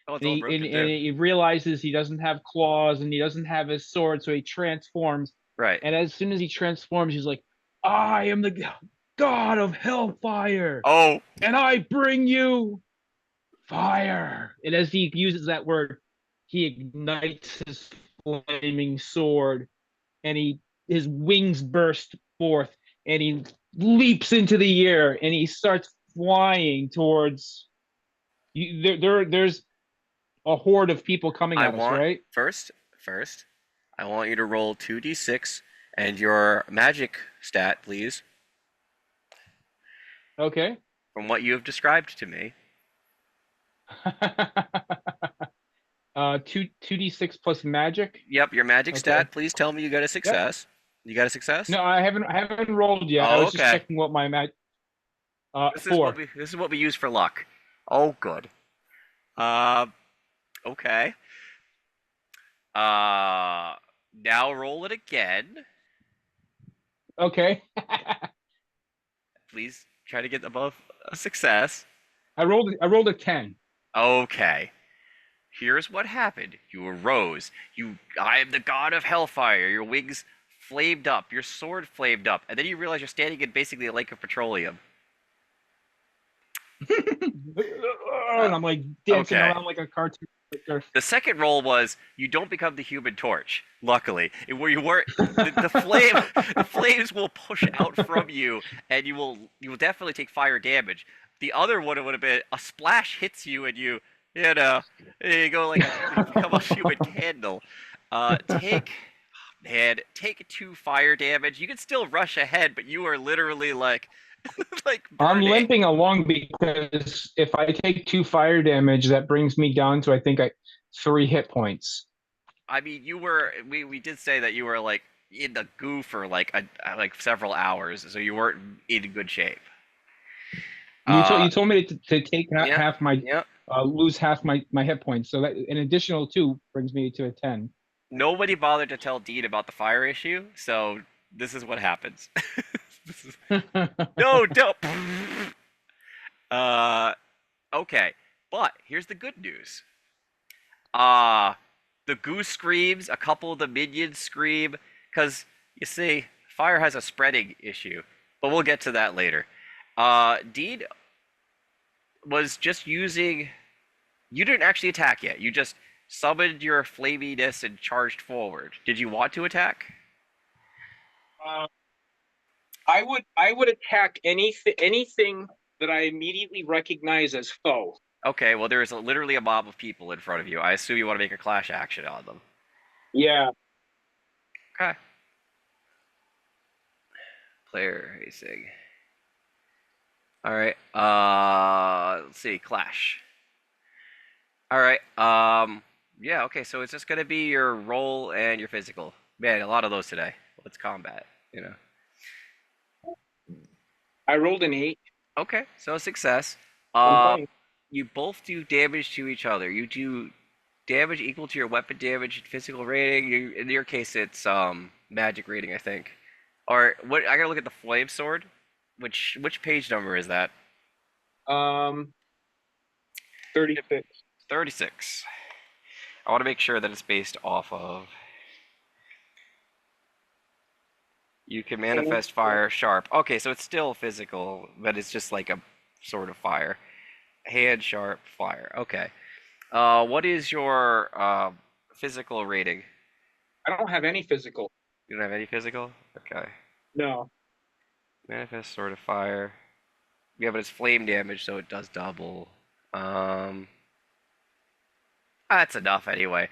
Oh, it's and all he, broken and too. he realizes he doesn't have claws and he doesn't have his sword, so he transforms. Right. And as soon as he transforms, he's like, I am the god of hellfire, Oh, and I bring you fire. And as he uses that word, he ignites his flaming sword, and his wings burst forth, and he leaps into the air, and he starts flying towards you. There's a horde of people coming I at us, want right? first. I want you to roll 2d6 and your magic stat, please, Okay. from what you have described to me. 2d6 plus magic. Yep, your magic Okay. stat. Please tell me you got a success. You got a success? No, I haven't rolled yet. I Oh, was just okay. checking what my This is 4. this is what we use for luck. Oh, good. Okay. Now roll it again. Okay. Please try to get above a success. I rolled a 10. Okay. Here's what happened. You arose. I am the god of hellfire. Your wings flamed up. Your sword flamed up. And then you realize you're standing in basically a lake of petroleum. And I'm like dancing Okay. around like a cartoon character. The second roll was you don't become the Human Torch. Luckily, where you were, the flames will push out from you, and you will definitely take fire damage. The other one would have been a splash hits you, and you go like you become a human candle. Take 2 fire damage. You can still rush ahead, but you are literally like I'm burning. limping along because if I take 2 fire damage, that brings me down to I think 3 hit points. I mean, we did say that you were like in the goo for like several hours, so you weren't in good shape. You told me to take half my Yeah. lose half my hit points, so that an additional 2 brings me to a 10. Nobody bothered to tell Dean about the fire issue, so this is what happens. No, don't. Okay, but here's the good news. The goose screams, a couple of the minions scream, because, you see, fire has a spreading issue, but we'll get to that later. Dean, was just using. You didn't actually attack yet. You just summoned your flaminess and charged forward. Did you want to attack? I would attack anything that I immediately recognize as foe. Okay, well, there is literally a mob of people in front of you. I assume you want to make a clash action on them. Yeah. Okay. Player racing. All right. Let's see. Clash. All right. Yeah. Okay. So it's just gonna be your roll and your physical. Man, a lot of those today. Let's combat. You know. I rolled an 8. Okay. So success. I'm fine. You both do damage to each other. You do damage equal to your weapon damage and physical rating. In your case, it's magic rating, I think. Or what? I gotta look at the flame sword. Which page number is that? 36. 36. I want to make sure that it's based off of. You can manifest fire sharp. Okay, so it's still physical, but it's just like a sort of fire. Hand sharp fire. Okay. What is your physical rating? I don't have any physical. You don't have any physical? Okay. No. Manifest sort of fire. Yeah, but it's flame damage, so it does double. That's enough anyway.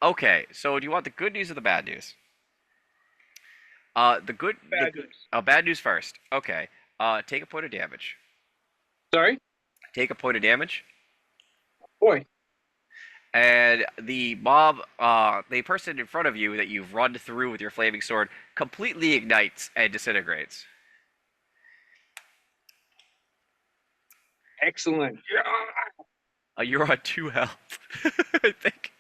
Okay, so do you want the good news or the bad news? Bad news. Bad news first. Okay. Take a point of damage. Sorry? Take a point of damage. Boy. And the mob, the person in front of you that you've run through with your flaming sword completely ignites and disintegrates. Excellent. You're on 2 health, I think.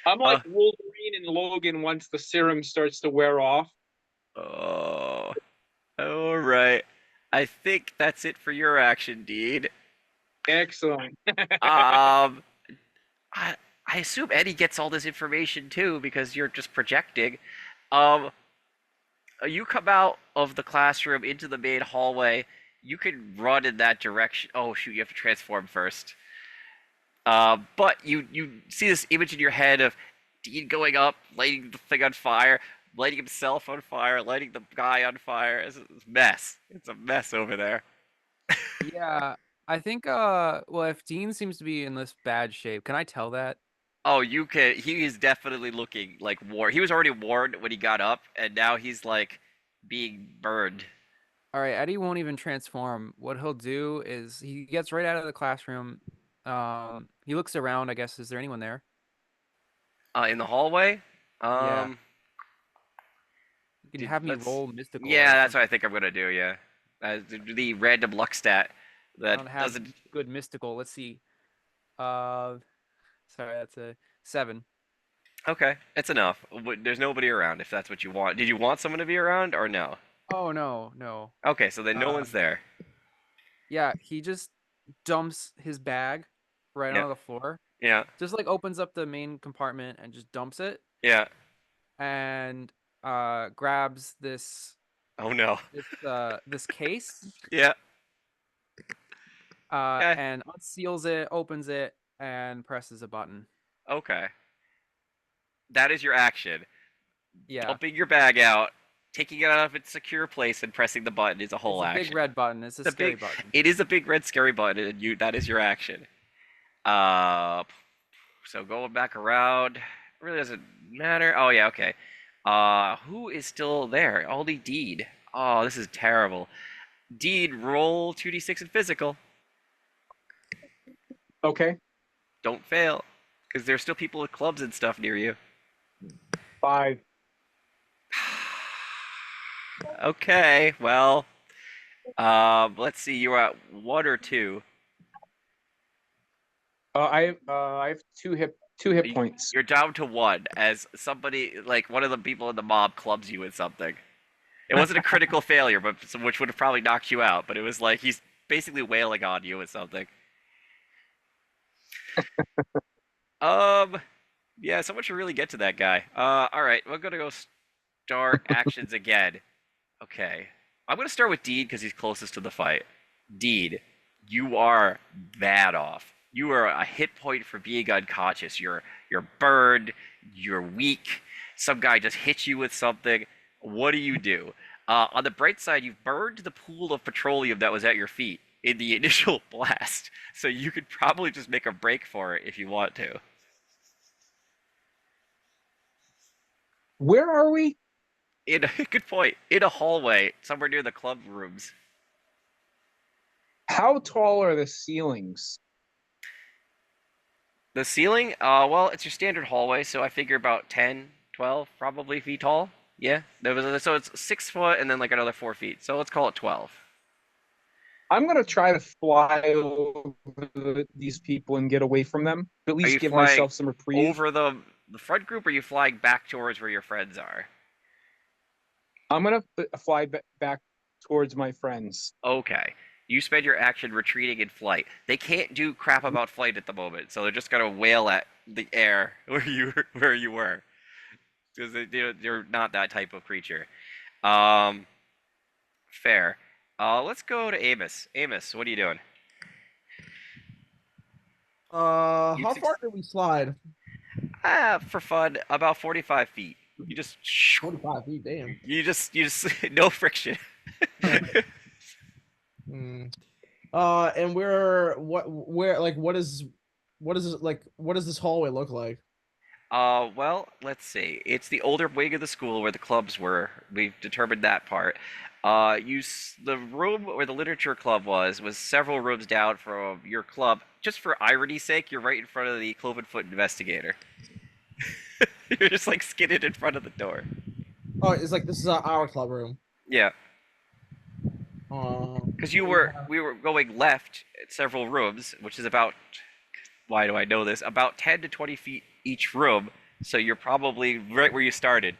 I'm like Wolverine and Logan once the serum starts to wear off. Oh, all right. I think that's it for your action, Deed. Excellent. Um, I assume Eddie gets all this information too because you're just projecting. You come out of the classroom into the main hallway. You can run in that direction. Oh shoot, you have to transform first. But you see this image in your head of Dean going up, lighting the thing on fire, lighting himself on fire, lighting the guy on fire. It's a mess. It's a mess over there. Yeah, I think well, if Dean seems to be in this bad shape, can I tell that? Oh, you can. He is definitely looking like war. He was already warned when he got up, and now he's like being burned. All right, Eddie won't even transform. What he'll do is he gets right out of the classroom. He looks around, I guess. Is there anyone there? In the hallway. Yeah. You can Dude, have me let's- roll mystical. Yeah, or that's something. what I think I'm gonna do. Yeah, the random luck stat I that don't have doesn't. good mystical. Let's see. Sorry, that's a 7. Okay, it's enough. There's nobody around if that's what you want. Did you want someone to be around or no? Oh no, no. Okay, so then no one's there. Yeah, he just dumps his bag right Yeah. on the floor. Yeah, Just like opens up the main compartment and just dumps it yeah. and grabs this Oh no. this case Yeah. Okay. and unseals it, opens it, and presses a button. Okay. That is your action. Yeah. Dumping your bag out, taking it out of its secure place, and pressing the button is a whole It's a action. big red button. It's a It's a scary big- button. It is a big red scary button, and that is your action. So going back around, really doesn't matter. Oh yeah, okay. Who is still there? Only Deed. Oh, this is terrible. Deed, roll 2d6 in physical. Okay. Don't fail, because there's still people with clubs and stuff near you. 5. Okay, well, let's see. You're at 1 or 2. I have 2 hit points. You're down to 1 as somebody, like one of the people in the mob, clubs you with something. It wasn't a critical failure, but which would have probably knocked you out. But it was like he's basically wailing on you with something. Yeah, someone should really get to that guy. All right, we're gonna go start actions again. Okay, I'm gonna start with Deed because he's closest to the fight. Deed, you are bad off. You are a hit point for being unconscious. You're burned. You're weak. Some guy just hits you with something. What do? On the bright side, you've burned the pool of petroleum that was at your feet in the initial blast, so you could probably just make a break for it if you want to. Where are we? In a good point, in a hallway somewhere near the club rooms. How tall are the ceilings? The ceiling, well, it's your standard hallway, so I figure about 10, 12 probably feet tall. Yeah, so it's 6 foot and then like another 4 feet. So let's call it 12. I'm gonna try to fly over these people and get away from them. At Are least you give flying myself some reprieve. over the front group, or are you flying back towards where your friends are? I'm gonna fly back towards my friends. Okay. You spend your action retreating in flight. They can't do crap about flight at the moment, so they're just gonna wail at the air where you were, because they're not that type of creature. Um, fair. Let's go to Amos. Amos, what are you doing? You How suc- far did we slide? For fun, about 45 feet. You just 45 feet, damn. you just no friction. Hmm. And what is what does this hallway look like? Well, let's see. It's the older wing of the school where the clubs were. We've determined that part. The room where the literature club was several rooms down from your club. Just for irony's sake, you're right in front of the Clovenfoot investigator. You're just like skidded in front of the door. Oh, it's like this is our club room. Yeah, Um, because we were going left at several rooms, which is about, why do I know this? About 10 to 20 feet each room. So you're probably right where you started.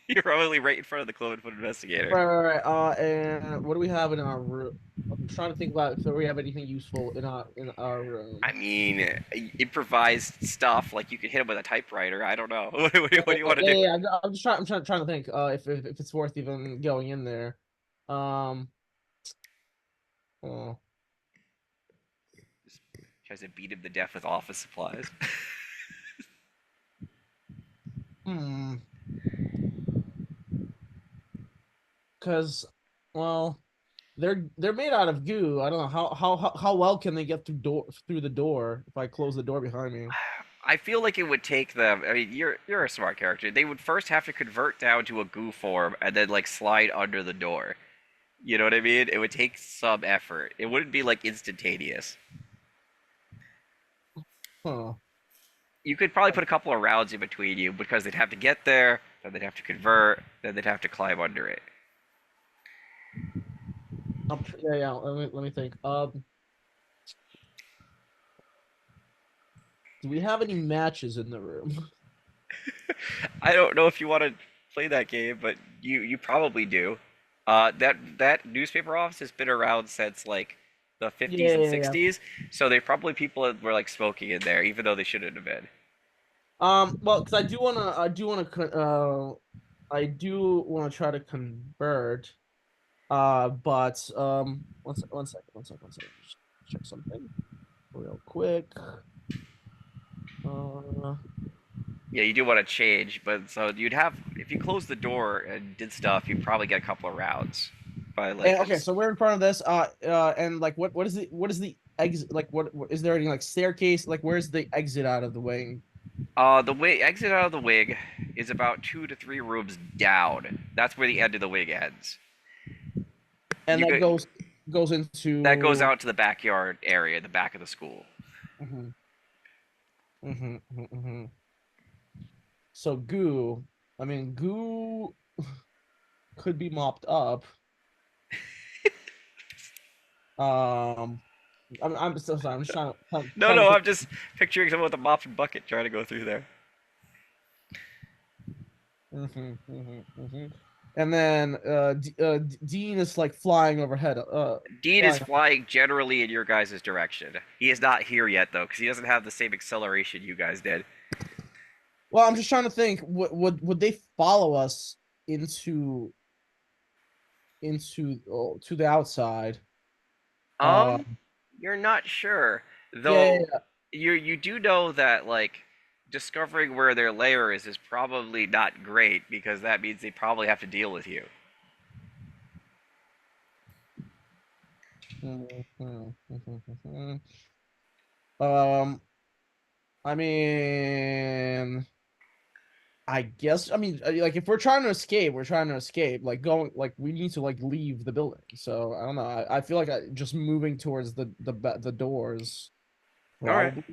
You're probably right in front of the Clovenfoot investigator. right. And what do we have in our room? I'm trying to think about if we have anything useful in our room. I mean, improvised stuff like you could hit him with a typewriter. I don't know. What do you want to do? Yeah. I'm just trying. I'm trying to think. If it's worth even going in there. Oh. Tries to beat him to death with office supplies. Hmm. Because, well, they're made out of goo. I don't know how well can they get through the door if I close the door behind me. I feel like it would take them. I mean, you're a smart character. They would first have to convert down to a goo form and then like slide under the door. You know what I mean? It would take some effort. It wouldn't be like instantaneous. Huh. You could probably put a couple of rounds in between you because they'd have to get there, then they'd have to convert, then they'd have to climb under it. Yeah. Let me think. Do we have any matches in the room? I don't know if you want to play that game, but you probably do. That newspaper office has been around since like the 50s and Yeah. 60s, so they probably people that were like smoking in there, even though they shouldn't have been. Well, because I do want to try to convert. But one second. Just check something real quick. Yeah, you do want to change, but so you'd have if you closed the door and did stuff, you'd probably get a couple of rounds. By like Okay, so we're in front of this. And like, what is the exit? Like, what is there any like staircase? Like, where's the exit out of the wing? The way exit out of the wing is about 2 to 3 rooms down. That's where the end of the wing ends. And You that could- goes into That goes out to the backyard area, the back of the school. So goo. I mean, goo could be mopped up. I'm so sorry. I'm just trying to. No, I'm just picturing someone with a mop and bucket trying to go through there. And then Dean is like flying overhead. Dean is flying generally in your guys' direction. He is not here yet though, because he doesn't have the same acceleration you guys did. Well, I'm just trying to think. Would they follow us into to the outside? You're not sure, Yeah, though. yeah, You do know that like discovering where their lair is probably not great because that means they probably have to deal with you. yeah. Um, I mean, I guess like if we're trying to escape, we're trying to escape. Like going, like we need to like leave the building. So I don't know. I feel like just moving towards the doors All right.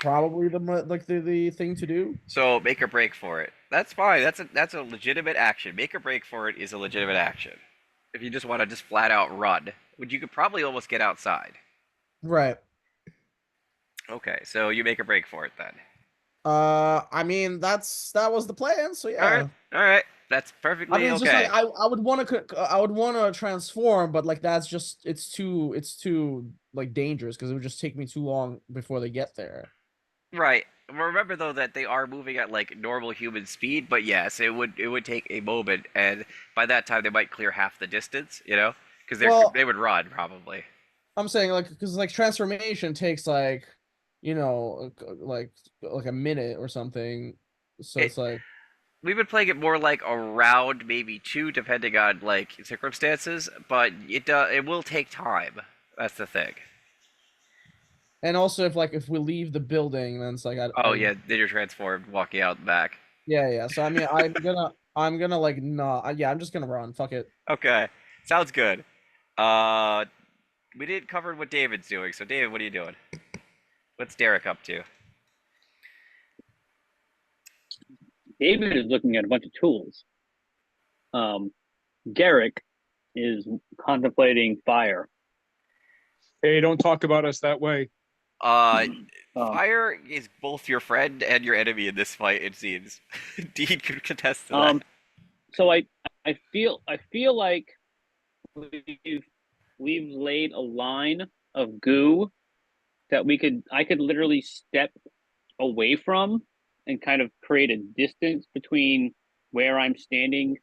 probably the thing to do. So make or break for it. That's fine. That's a legitimate action. Make or break for it is a legitimate action. If you just want to just flat out run, which you could probably almost get outside. Right. Okay, so you make a break for it then. I mean that was the plan. So yeah. All right. That's I perfectly mean, it's okay. just like I would want to transform, but like that's just it's too like dangerous because it would just take me too long before they get there. Right. Remember though that they are moving at like normal human speed, but yes, it would take a moment, and by that time they might clear half the distance. You know, because Well, they would run probably. I'm saying like because like transformation takes like like a minute or something. So It it's like we've been playing it more like around maybe two, depending on like circumstances, but it will take time. That's the thing. and also if we leave the building, then it's like Oh yeah, then you're transformed, walking out the back. yeah. So I mean I'm gonna like no yeah I'm just gonna run. Fuck it. Okay, sounds good. Uh, we didn't cover what David's doing, so David, what are you doing? What's Derek up to? David is looking at a bunch of tools. Derek is contemplating fire. Hey, don't talk about us that way. Fire is both your friend and your enemy in this fight. It seems. Dean can contest to that. So I feel like we've laid a line of goo that I could literally step away from and kind of create a distance between where I'm standing.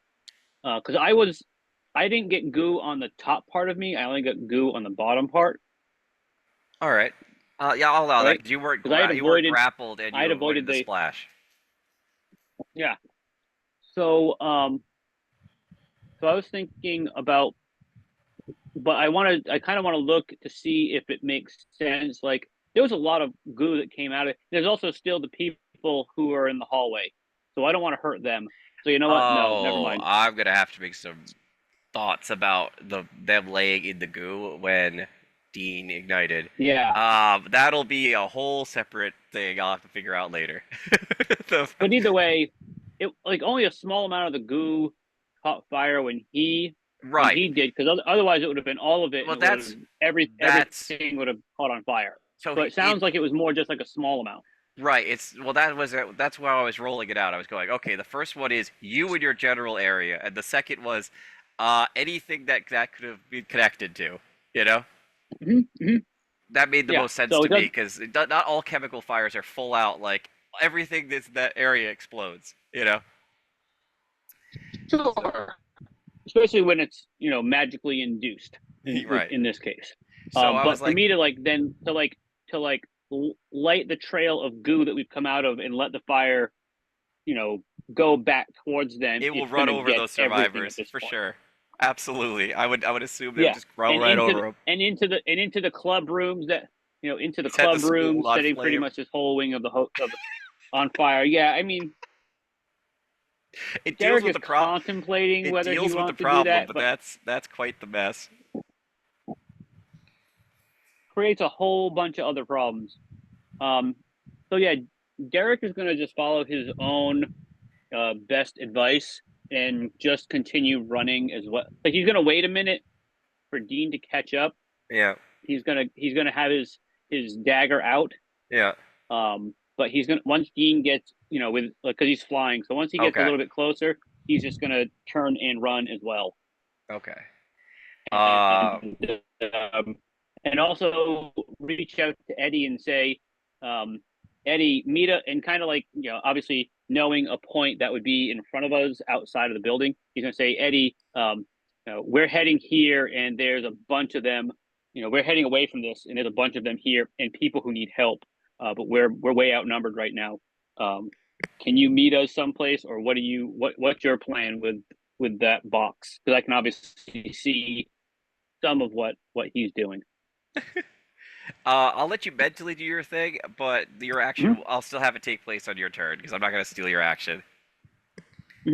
Because I didn't get goo on the top part of me. I only got goo on the bottom part. All right. Yeah, I'll allow that Right? because you weren't 'Cause I had you weren't avoided- grappled and I had you avoided avoided the the- splash. Yeah. So so I was thinking about, but I kind of want to look to see if it makes sense. Like there was a lot of goo that came out of it. There's also still the people who are in the hallway, so I don't want to hurt them. So you know what? No, never mind. I'm gonna have to make some thoughts about them laying in the goo when Dean ignited. Yeah. That'll be a whole separate thing I'll have to figure out later. But either way, it like only a small amount of the goo caught fire when he right. did, because otherwise it would have been all of it. Well, and it that's- would've- everything would have caught on fire. So it sounds like it was more just like a small amount. right. That's why I was rolling it out. I was going, okay, the first one is you and your general area, and the second was anything that could have been connected to. You know. Mm-hmm. That made the Yeah, most sense so to it me does- because not all chemical fires are full out. Like everything that's in that area explodes. You know. Sure. Especially when it's magically induced. Right. In this case. So I but was for like, me to light the trail of goo that we've come out of and let the fire, go back towards them. it will it's run gonna over get those everything at survivors this for point. sure. Absolutely, I would assume they would Yeah. just run And right into over the, them. and into the club rooms that into the Set the club school rooms, on setting pretty flame. much this whole wing of on fire. Yeah, I mean, It deals Derek with is the problem. contemplating It whether he deals with wants the to problem, do that, but that's quite the mess. creates a whole bunch of other problems. So yeah, Derek is going to just follow his own best advice and just continue running as well. Like he's going to wait a minute for Dean to catch up. Yeah, He's gonna have his dagger out. yeah. But he's gonna, once Dean gets with because he's flying, so once he gets Okay. a little bit closer, he's just gonna turn and run as well. Okay. And, and also reach out to Eddie and say, Eddie, meet up, and kind of like obviously knowing a point that would be in front of us outside of the building. He's gonna say, Eddie, we're heading here, and there's a bunch of them, we're heading away from this, and there's a bunch of them here and people who need help, but we're way outnumbered right now. Can you meet us someplace, or what's your plan with that box? Because I can obviously see some of what he's doing. I'll let you mentally do your thing, but your action, I'll still have it take place on your turn because I'm not going to steal your action. I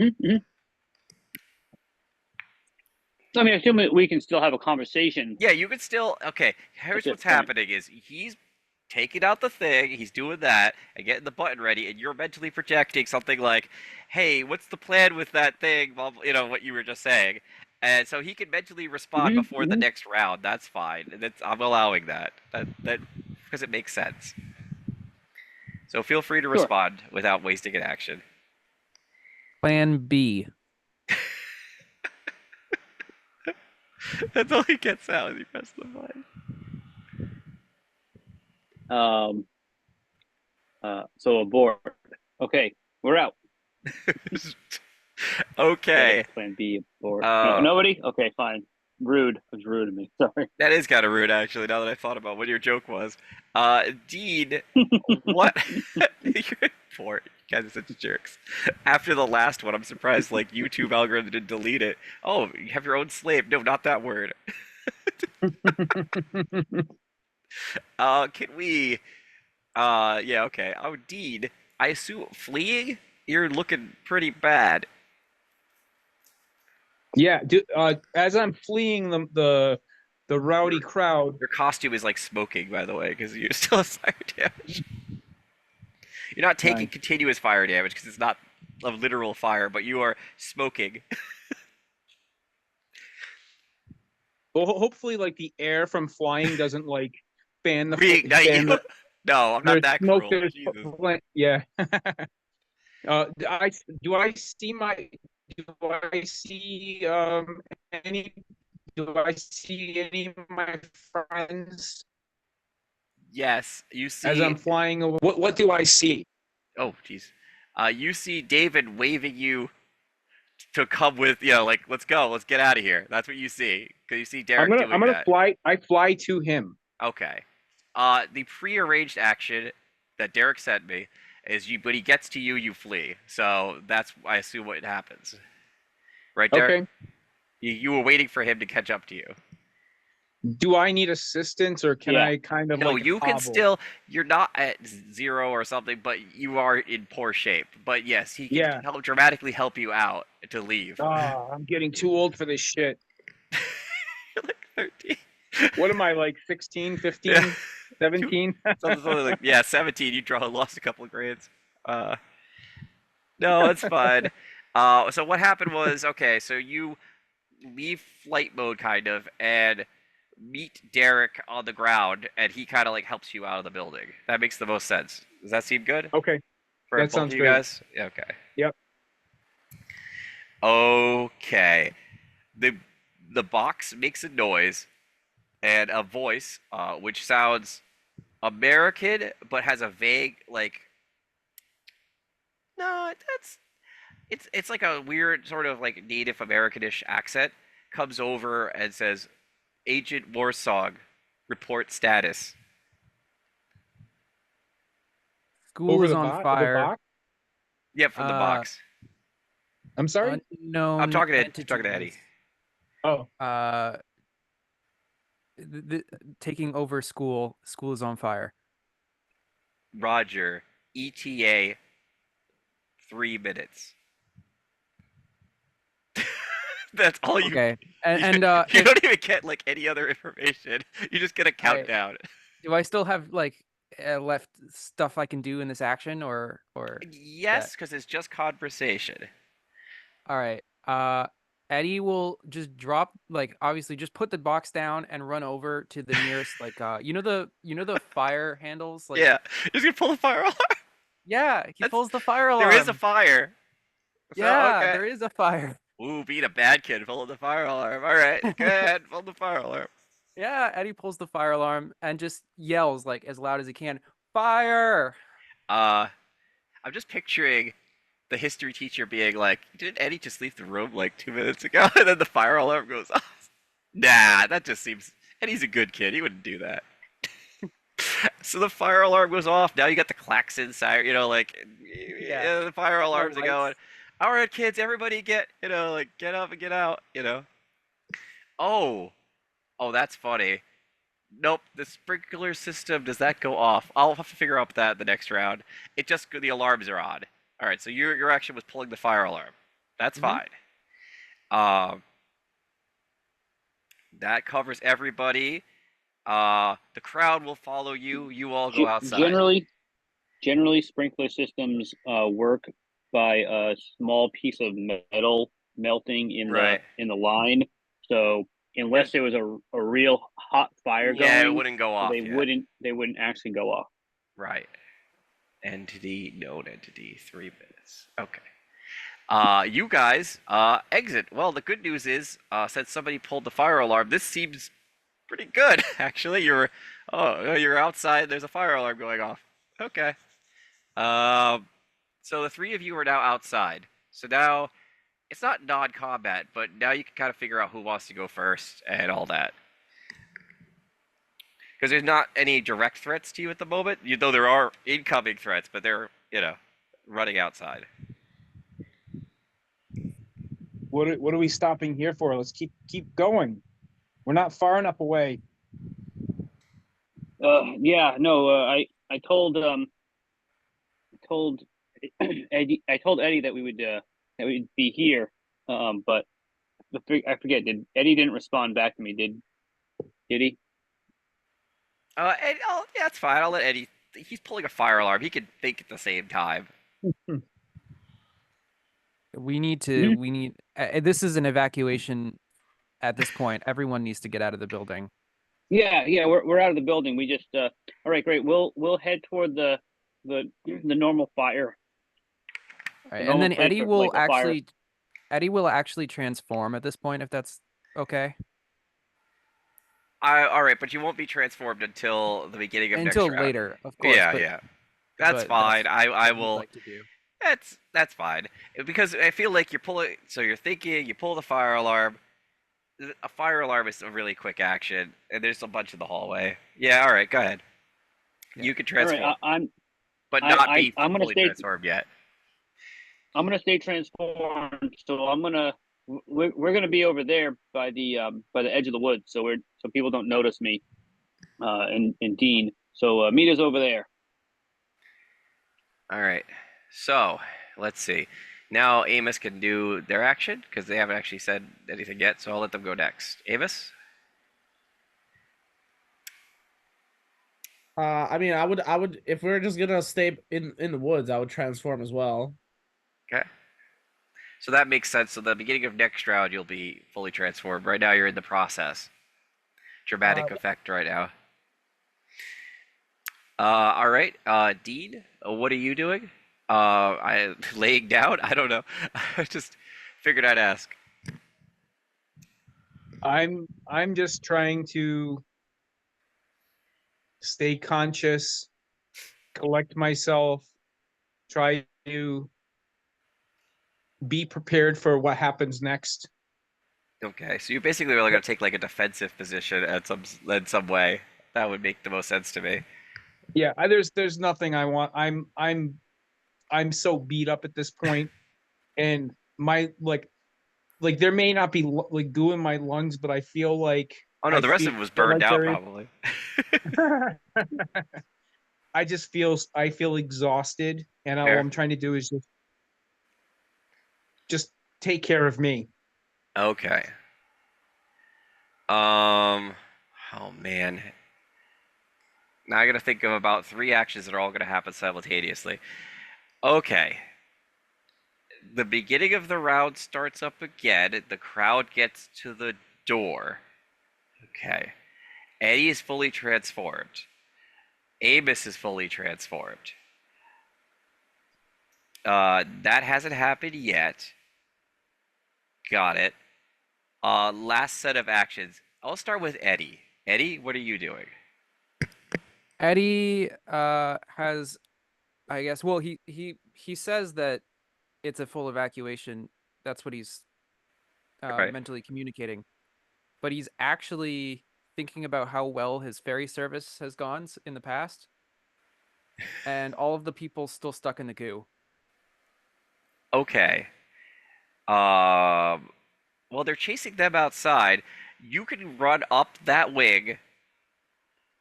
mean, I assume that we can still have a conversation. Yeah, you can still. Okay, here's what's happening: is he's taking out the thing, he's doing that, and getting the button ready, and you're mentally projecting something like, "Hey, what's the plan with that thing?" Well, what you were just saying, and so he can mentally respond before the next round. That's fine. I'm allowing that. That because it makes sense. So feel free to respond without wasting an action. Plan B. That's all he gets out when you press the button. So abort. Okay, we're out. Okay. Plan B abort. Nobody? Okay, fine. Rude. It was rude of me. Sorry. That is kind of rude, actually, now that I thought about what your joke was. Dean, what? Poor, you guys are such jerks. After the last one, I'm surprised, YouTube algorithm didn't delete it. Oh, you have your own slave. No, not that word. Can we... yeah, okay. Oh, Dean, I assume fleeing? You're looking pretty bad. Yeah, as I'm fleeing the rowdy crowd. Your costume is like smoking, by the way, because you still have fire damage. You're not taking continuous fire damage because it's not a literal fire, but you are smoking. Well, hopefully, the air from flying doesn't fan the Reignite you. No, I'm not that cruel. Yeah. Do I see any of my friends? Yes, you see. As I'm flying away, what do I see? Oh, jeez. You see David waving you to come with, let's go, let's get out of here. That's what you see, because you see Derek doing that. I'm gonna fly. I fly to him. Okay. The prearranged action that Derek sent me is when he gets to you, you flee. So that's, I assume, what happens. Right, Derek? Okay. You were waiting for him to catch up to you. Do I need assistance, or can I kind of No, you can hobble? still. You're not at 0 or something, but you are in poor shape. But yes, he can dramatically help you out to leave. Oh, I'm getting too old for this shit. You're like 13. What am I, 16, 15, 17? Something like 17. You lost a couple of grades. No, it's fine. So what happened was, okay, so you leave flight mode kind of and meet Derek on the ground, and he kind of helps you out of the building. That makes the most sense. Does that seem good? Okay. For that both sounds of you good. guys? Okay. Yep. Okay. The box makes a noise and a voice, which sounds American, but has a vague no, it's like a weird sort of Native Americanish accent. Comes over and says, "Agent Warsong, report status." School is on fire. Yeah, from the box. I'm sorry? Unknown I'm talking to entities. Eddie. Oh. Taking over school. School is on fire. Roger. ETA 3 minutes. That's all you. Okay. And you don't even get any other information. You just get a countdown. Do I still have left stuff I can do in this action, or? Yes, because it's just conversation. All right. Eddie will just drop, obviously just put the box down and run over to the nearest, the fire handles. Yeah, he's gonna pull the fire alarm. Yeah, he pulls the fire alarm. There is a fire. Yeah, there is a fire. Ooh, being a bad kid, pulling the fire alarm. All right, go ahead, pull the fire alarm. Yeah, Eddie pulls the fire alarm and just yells as loud as he can, "Fire!" I'm just picturing the history teacher being like, "Didn't Eddie just leave the room 2 minutes ago?" And then the fire alarm goes off. Nah, that just seems Eddie's a good kid. He wouldn't do that. So the fire alarm goes off. Now you got the klaxon siren. The fire alarms are going. lights. All right, kids, everybody get get up and get out. Oh, that's funny. Nope, the sprinkler system does that go off? I'll have to figure out that the next round. The alarms are on. All right, so your action was pulling the fire alarm. That's fine. That covers everybody. The crowd will follow you. You all go outside. Generally, sprinkler systems work by a small piece of metal melting in the line. So unless there was a real hot fire going, it wouldn't go off. They wouldn't actually go off. Right. Known entity, 3 minutes. Okay. You guys exit. Well, the good news is, since somebody pulled the fire alarm, this seems pretty good, actually. You're outside. There's a fire alarm going off. Okay. So the 3 of you are now outside. So now it's not non-combat, but now you can kind of figure out who wants to go first and all that. Because there's not any direct threats to you at the moment, though there are incoming threats, but they're, running outside. What are we stopping here for? Let's keep going. We're not far enough away. I told Eddie that we'd be here, but I forget. Eddie didn't respond back to me? Did he? That's fine. I'll let Eddie. He's pulling a fire alarm. He can think at the same time. We need to. We need. This is an evacuation. At this point, everyone needs to get out of the building. Yeah. We're out of the building. We just. All right, great. We'll head toward the normal fire. All right, and then Eddie will actually transform at this point, if that's okay. All right, but you won't be transformed until the beginning of next round. Until later, of course. Yeah. That's fine. I will. Like to do. That's fine, because I feel like you're pulling. So you're thinking, you pull the fire alarm. A fire alarm is a really quick action, and there's a bunch in the hallway. Yeah, all right, go ahead. Yeah. You can transform, right, I'm fully transformed yet. I'm gonna stay transformed, so we're gonna be over there by the edge of the woods, so people don't notice me, and Dean. So meet us over there. All right. So let's see. Now Amos can do their action because they haven't actually said anything yet. So I'll let them go next. Amos. I mean, I would, if we're just gonna stay in the woods, I would transform as well. Okay. So that makes sense. So the beginning of next round, you'll be fully transformed. Right now, you're in the process. Dramatic effect right now. All right, Dean, what are you doing? I laying down. I don't know. I just figured I'd ask. I'm just trying to stay conscious, collect myself, try to be prepared for what happens next. Okay, so you basically are going to take like a defensive position in some way. That would make the most sense to me. Yeah, there's nothing I want. I'm so beat up at this point, and my like there may not be like goo in my lungs, but I feel like the rest of it was burned out probably. I feel exhausted, and all I'm trying to do is just take care of me. Okay. Oh man. Now I gotta think of about 3 actions that are all gonna happen simultaneously. Okay. The beginning of the round starts up again. The crowd gets to the door. Okay. Eddie is fully transformed. Amos is fully transformed. That hasn't happened yet. Got it. Last set of actions. I'll start with Eddie. Eddie, what are you doing? Eddie has, I guess. Well, he says that it's a full evacuation. That's what he's mentally communicating. But he's actually thinking about how well his ferry service has gone in the past, and all of the people still stuck in the goo. Okay. Well, they're chasing them outside. You can run up that wing.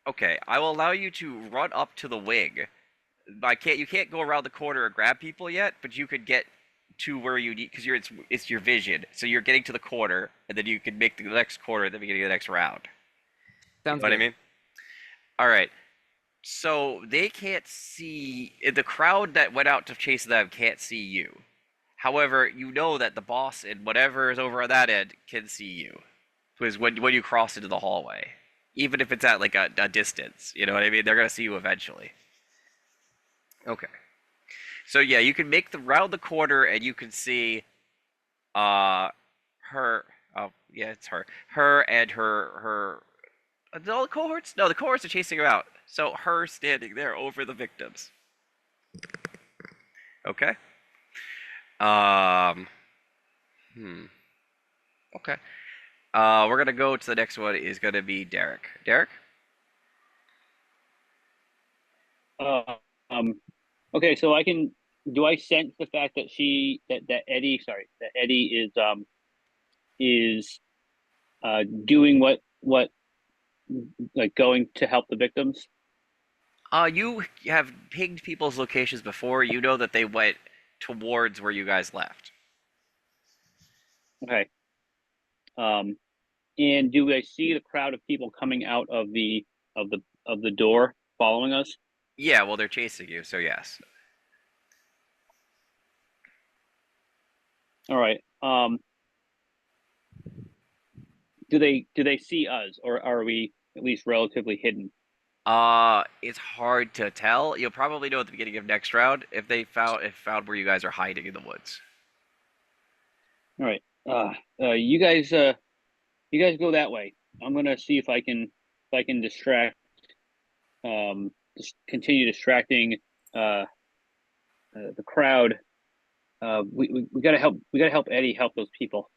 Okay, I will allow you to run up to the wing. You can't go around the corner and grab people yet, but you could get to where you need because it's your vision. So you're getting to the corner, and then you can make the next corner at the beginning of the next round. You Sounds know what I good. mean? All right. So they can't see the crowd that went out to chase them can't see you. However, you know that the boss and whatever is over on that end can see you. Because when you cross into the hallway, even if it's at like a distance, you know what I mean? They're gonna see you eventually. Okay. So yeah, you can make the round the corner and you can see her oh yeah, it's her. Her and her all the cohorts? No, the cohorts are chasing her out. So her standing there over the victims. Okay. Um Okay. We're gonna go to the next one is gonna be Derek. Derek? Uh, um, okay, so do I sense the fact that that Eddie is doing what like going to help the victims? You have pinged people's locations before. You know that they went towards where you guys left. Okay. And do I see the crowd of people coming out of the door following us? Yeah, well, they're chasing you, so yes. All right. Do they see us, or are we at least relatively hidden? It's hard to tell. You'll probably know at the beginning of next round if they found where you guys are hiding in the woods. All right. You guys go that way. I'm gonna see if I can distract, just continue distracting the crowd. We gotta help. We gotta help Eddie help those people.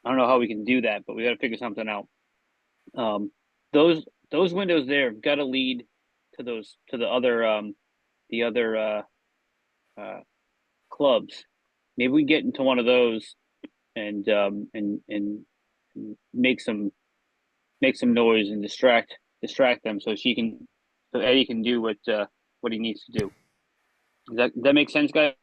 I don't know how we can do that, but we gotta figure something out. Um, those windows there have got to lead to the other clubs. Maybe we get into one of those and make some noise and distract them so Eddie can do what he needs to do. Does that make sense, guys?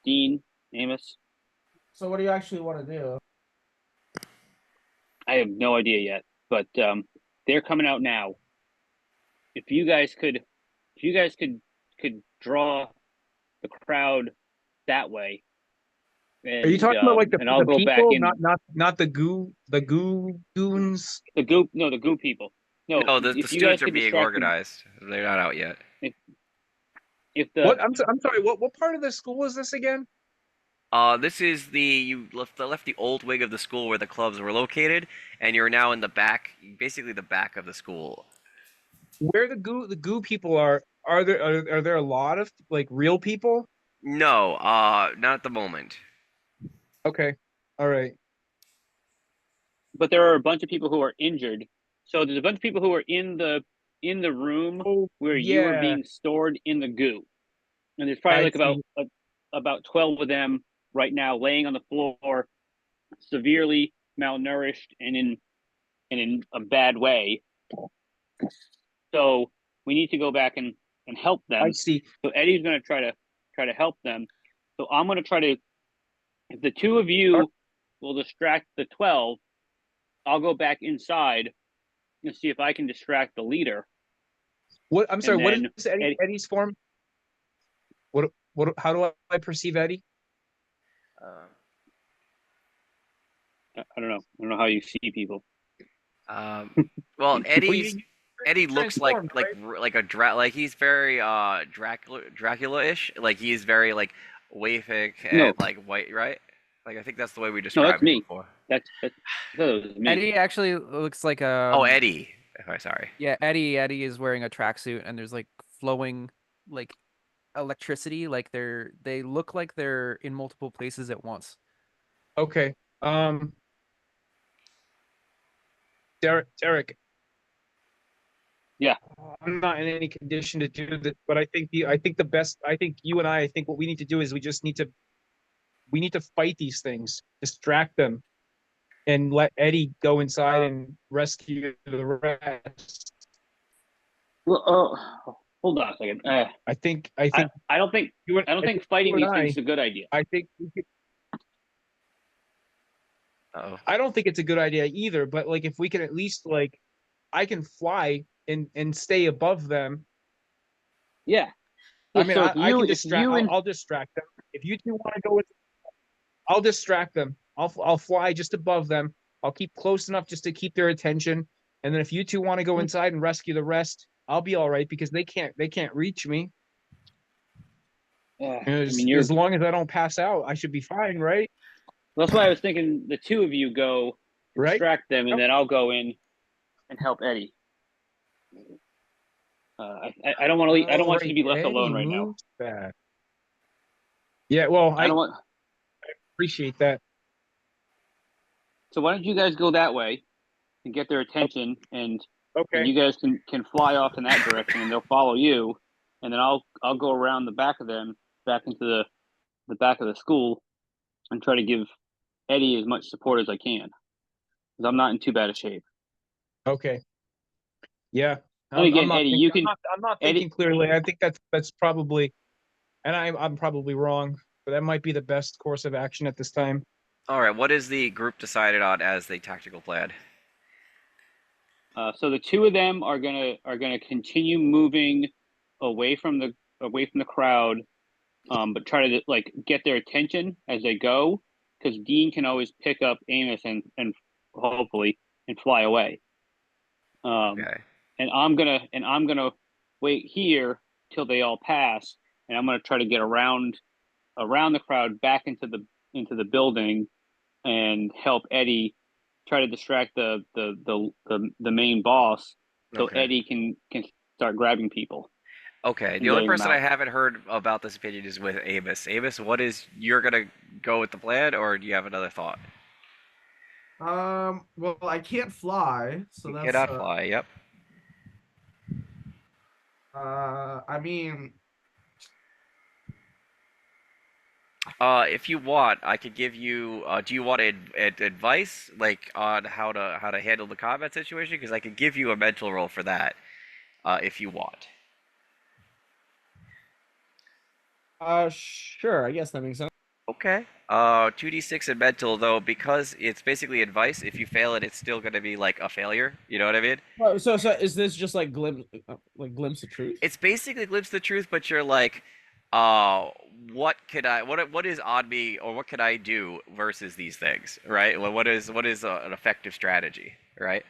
Dean, Amos? So what do you actually want to do? I have no idea yet, but they're coming out now. If you guys could draw the crowd that way, Are you talking about like and I'll the go back people, in not the goo goons? the goop. No, the goop people. No, No, the if you guys students are could being distract organized. They're not out yet. if the What? I'm sorry. What part of the school is this again? This is you left the old wing of the school where the clubs were located, and you're now in the back, basically the back of the school. Where the goo people are? Are there a lot of like real people? No, not at the moment. Okay, all right. but there are a bunch of people who are injured. So there's a bunch of people who are in the room Oh where you are yeah, being stored in the goo, and there's probably I like see. about 12 of them right now laying on the floor, severely malnourished and in a bad way. So we need to go back and help I them. see. So Eddie's going to try to help them. So I'm going to try to, if the two of you will distract the 12, I'll go back inside and see if I can distract the leader. What? I'm sorry. And What then is Eddie's form? What? How do I perceive Eddie? I don't know. I don't know how you see people. Well, Well, Eddie looks transformed, right? like like he's very Dracula-ish. Like he's very like wafik and No, like white, right? Like I think that's the way we no, that's described him me. before. That's I thought it was me. Eddie actually looks like Oh, Eddie. Oh, sorry. yeah, Eddie is wearing a tracksuit and there's like flowing like electricity. Like they look like they're in multiple places at once. Okay. Derek. Yeah. I'm not in any condition to do that, but I think the best. I think you and I think what we need to do is we need to fight these things, distract them, and let Eddie go inside and rescue the rest. Well, hold on a second. I think I don't think you and I don't I think think fighting you and these things I is a good idea. I think we could, Uh-oh. I don't think it's a good idea either. But like, if we can at least like, I can fly and stay above them. Yeah. I Yeah, mean, so I can if distract. you and I'll distract them. If you two want to go with, I'll distract them. I'll fly just above them. I'll keep close enough just to keep their attention. And then if you two want to go inside and rescue the rest, I'll be all right because they can't reach me. I As, mean, as long as I don't pass out, I should be fine, right? that's why I was thinking the two of you go Right? distract them, and Yep. then I'll go in and help Eddie. I don't want to. I don't want you to be left Eddie alone right now. moves fast. Yeah, well, I I don't want. appreciate that. So why don't you guys go that way and get their attention, and Okay. you guys can fly off in that direction, and they'll follow you, and then I'll go around the back of them, back into the back of the school, and try to give Eddie as much support as I can, because I'm not in too bad a shape. Okay. Yeah. And again, Eddie, you can. I'm not Eddie, thinking clearly. I think that's probably, and I'm probably wrong, but that might be the best course of action at this time. All right, what is the group decided on as the tactical plan? so the two of them are gonna continue moving away from the crowd, but try to like get their attention as they go, because Dean can always pick up Amos and hopefully and fly away. Okay. And I'm gonna wait here till they all pass, and I'm gonna try to get around the crowd back into the building and help Eddie try to distract the main boss, so Okay. Eddie can start grabbing people. Okay, the only person I haven't heard about this opinion is with Amos. Amos, you're gonna go with the plan, or do you have another thought? Well, I can't fly, so You that's cannot fly, yep. I mean, If you want, I could give you. Do you want advice, like on how to handle the combat situation? Because I could give you a mental roll for that, if you want. sure, I guess that makes sense. Okay. 2d6 in mental though, because it's basically advice. If you fail it, it's still gonna be like a failure. You know what I mean? Well, so is this just like glimpse of truth? It's basically glimpse the truth, but you're like, what is on me, or what can I do versus these things, right? Well, what is an effective strategy, right?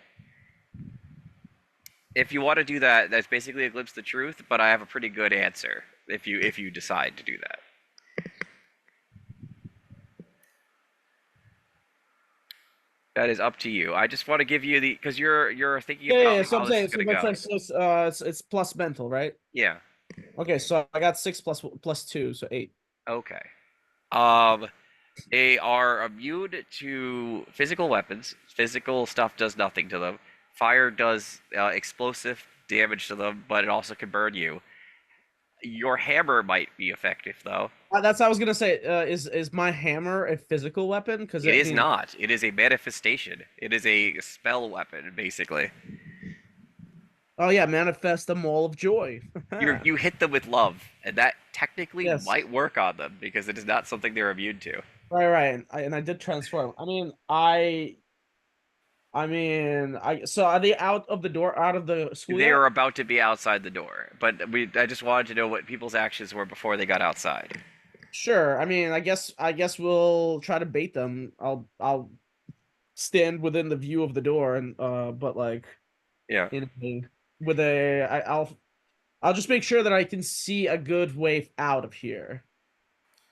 If you want to do that, that's basically a glimpse the truth, but I have a pretty good answer if you decide to do that. That is up to you. I just want to give you because you're thinking about Yeah. So how I'm this saying is gonna go. it's plus mental, right? Yeah. Okay, so I got 6 plus 2, so 8. Okay. They are immune to physical weapons. Physical stuff does nothing to them. Fire does explosive damage to them, but it also can burn you. Your hammer might be effective, though. That's what I was gonna say. Is my hammer a physical weapon? Because It is not. It is a manifestation. It is a spell weapon, basically. Oh yeah, manifest a mole of joy. You hit them with love, and that technically Yes. might work on them because it is not something they're immune to. Right. And I did transform. So are they out of the door, out of the school? They are about to be outside the door, but I just wanted to know what people's actions were before they got outside. Sure. I mean, I guess we'll try to bait them. I'll stand within the view of the door and but like Yeah. I'll just make sure that I can see a good way out of here.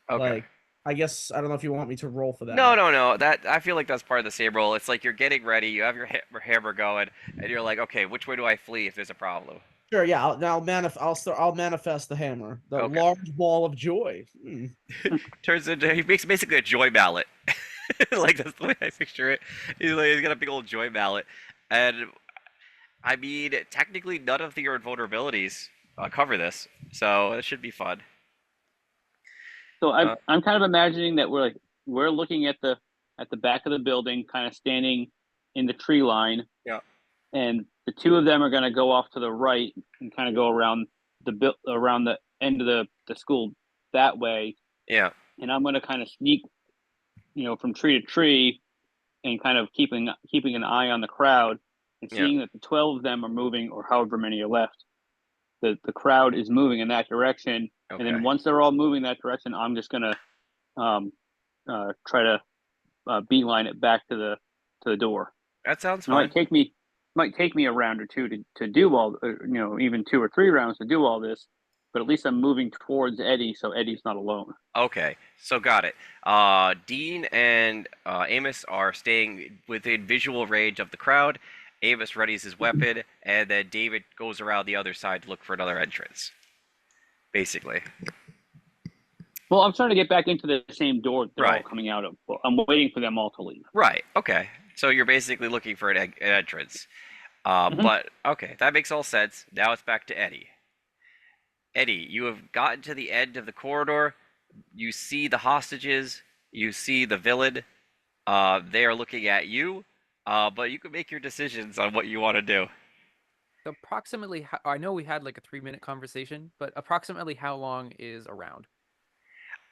Okay. Like, I guess I don't know if you want me to roll for that. No. That I feel like that's part of the same roll. It's like you're getting ready, you have your hammer going, and you're like, okay, which way do I flee if there's a problem? Sure, yeah. I'll manifest the hammer, the Okay. large ball of joy. Turns into he makes basically a joy mallet. Like that's the way I picture it. He's got a big old joy mallet, and I mean technically none of your vulnerabilities cover this, so it should be fun. So Uh, I'm kind of imagining that we're looking at the back of the building, kind of standing in the tree line. Yeah. And the two of them are going to go off to the right and kind of go around around the end of the school that way. Yeah. And I'm going to kind of sneak, from tree to tree, and kind of keeping an eye on the crowd and Yeah. seeing that the 12 of them are moving, or however many are left. The crowd is moving in that direction, and Okay. then once they're all moving that direction, I'm just going to try to beeline it back to the door. That sounds It might fun. take me a round or two to do all, even 2 or 3 rounds to do all this, but at least I'm moving towards Eddie, so Eddie's not alone. Okay, so got it. Dean and Amos are staying within visual range of the crowd. Amos readies his weapon, and then David goes around the other side to look for another entrance. Basically. Well, I'm trying to get back into the same door that they're Right. all coming out of. Well, I'm waiting for them all to leave. Right, okay. So you're basically looking for an entrance. Mhm. But, okay, that makes all sense. Now it's back to Eddie. Eddie, you have gotten to the end of the corridor. You see the hostages. You see the villain. They are looking at you. But you can make your decisions on what you want to do. So approximately, I know we had like a 3-minute conversation, but approximately how long is around?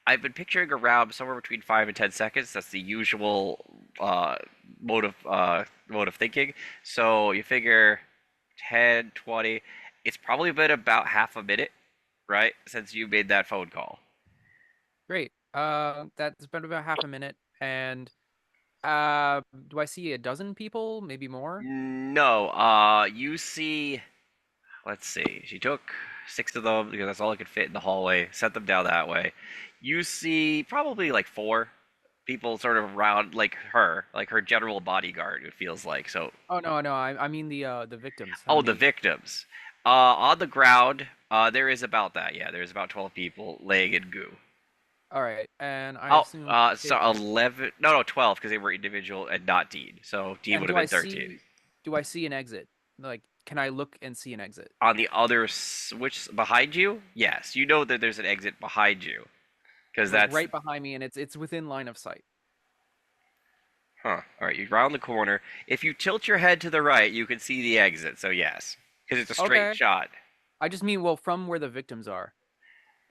I've been picturing around somewhere between 5 and 10 seconds. That's the usual mode of thinking. So you figure 10, 20. It's probably been about half a minute, right, since you made that phone call. Great. That's been about half a minute, and do I see a dozen people, maybe more? No, you see. Let's see. She took 6 of them because that's all I could fit in the hallway. Set them down that way. You see probably like 4 people sort of around, like her general bodyguard. It feels like so. Oh no, I mean the victims. How Oh, the many? victims. On the ground, there is about that. Yeah, there's about 12 people laying in goo. All right, and I Oh, assume. so 11. No, 12 because they were individual and not Dean. So Dean And would do have I been 13. see? Do I see an exit? Like, can I look and see an exit? On the other switch behind you, yes, you know that there's an exit behind you because Like that's right behind me, and it's within line of sight. huh. All right, you round the corner. If you tilt your head to the right, you can see the exit. So yes, because it's a straight Okay. shot. I just mean, well, from where the victims are.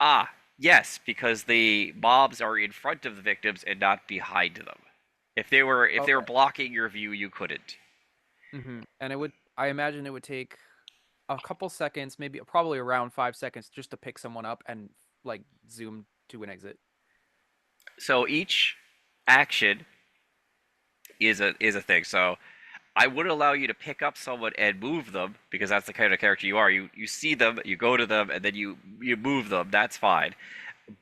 Ah, yes, because the mobs are in front of the victims and not behind them. If they were Okay. blocking your view, you couldn't. And I imagine it would take a couple seconds, maybe probably around 5 seconds, just to pick someone up and like zoom to an exit. So each action is a thing. So I would allow you to pick up someone and move them because that's the kind of character you are. You see them, you go to them, and then you move them. That's fine.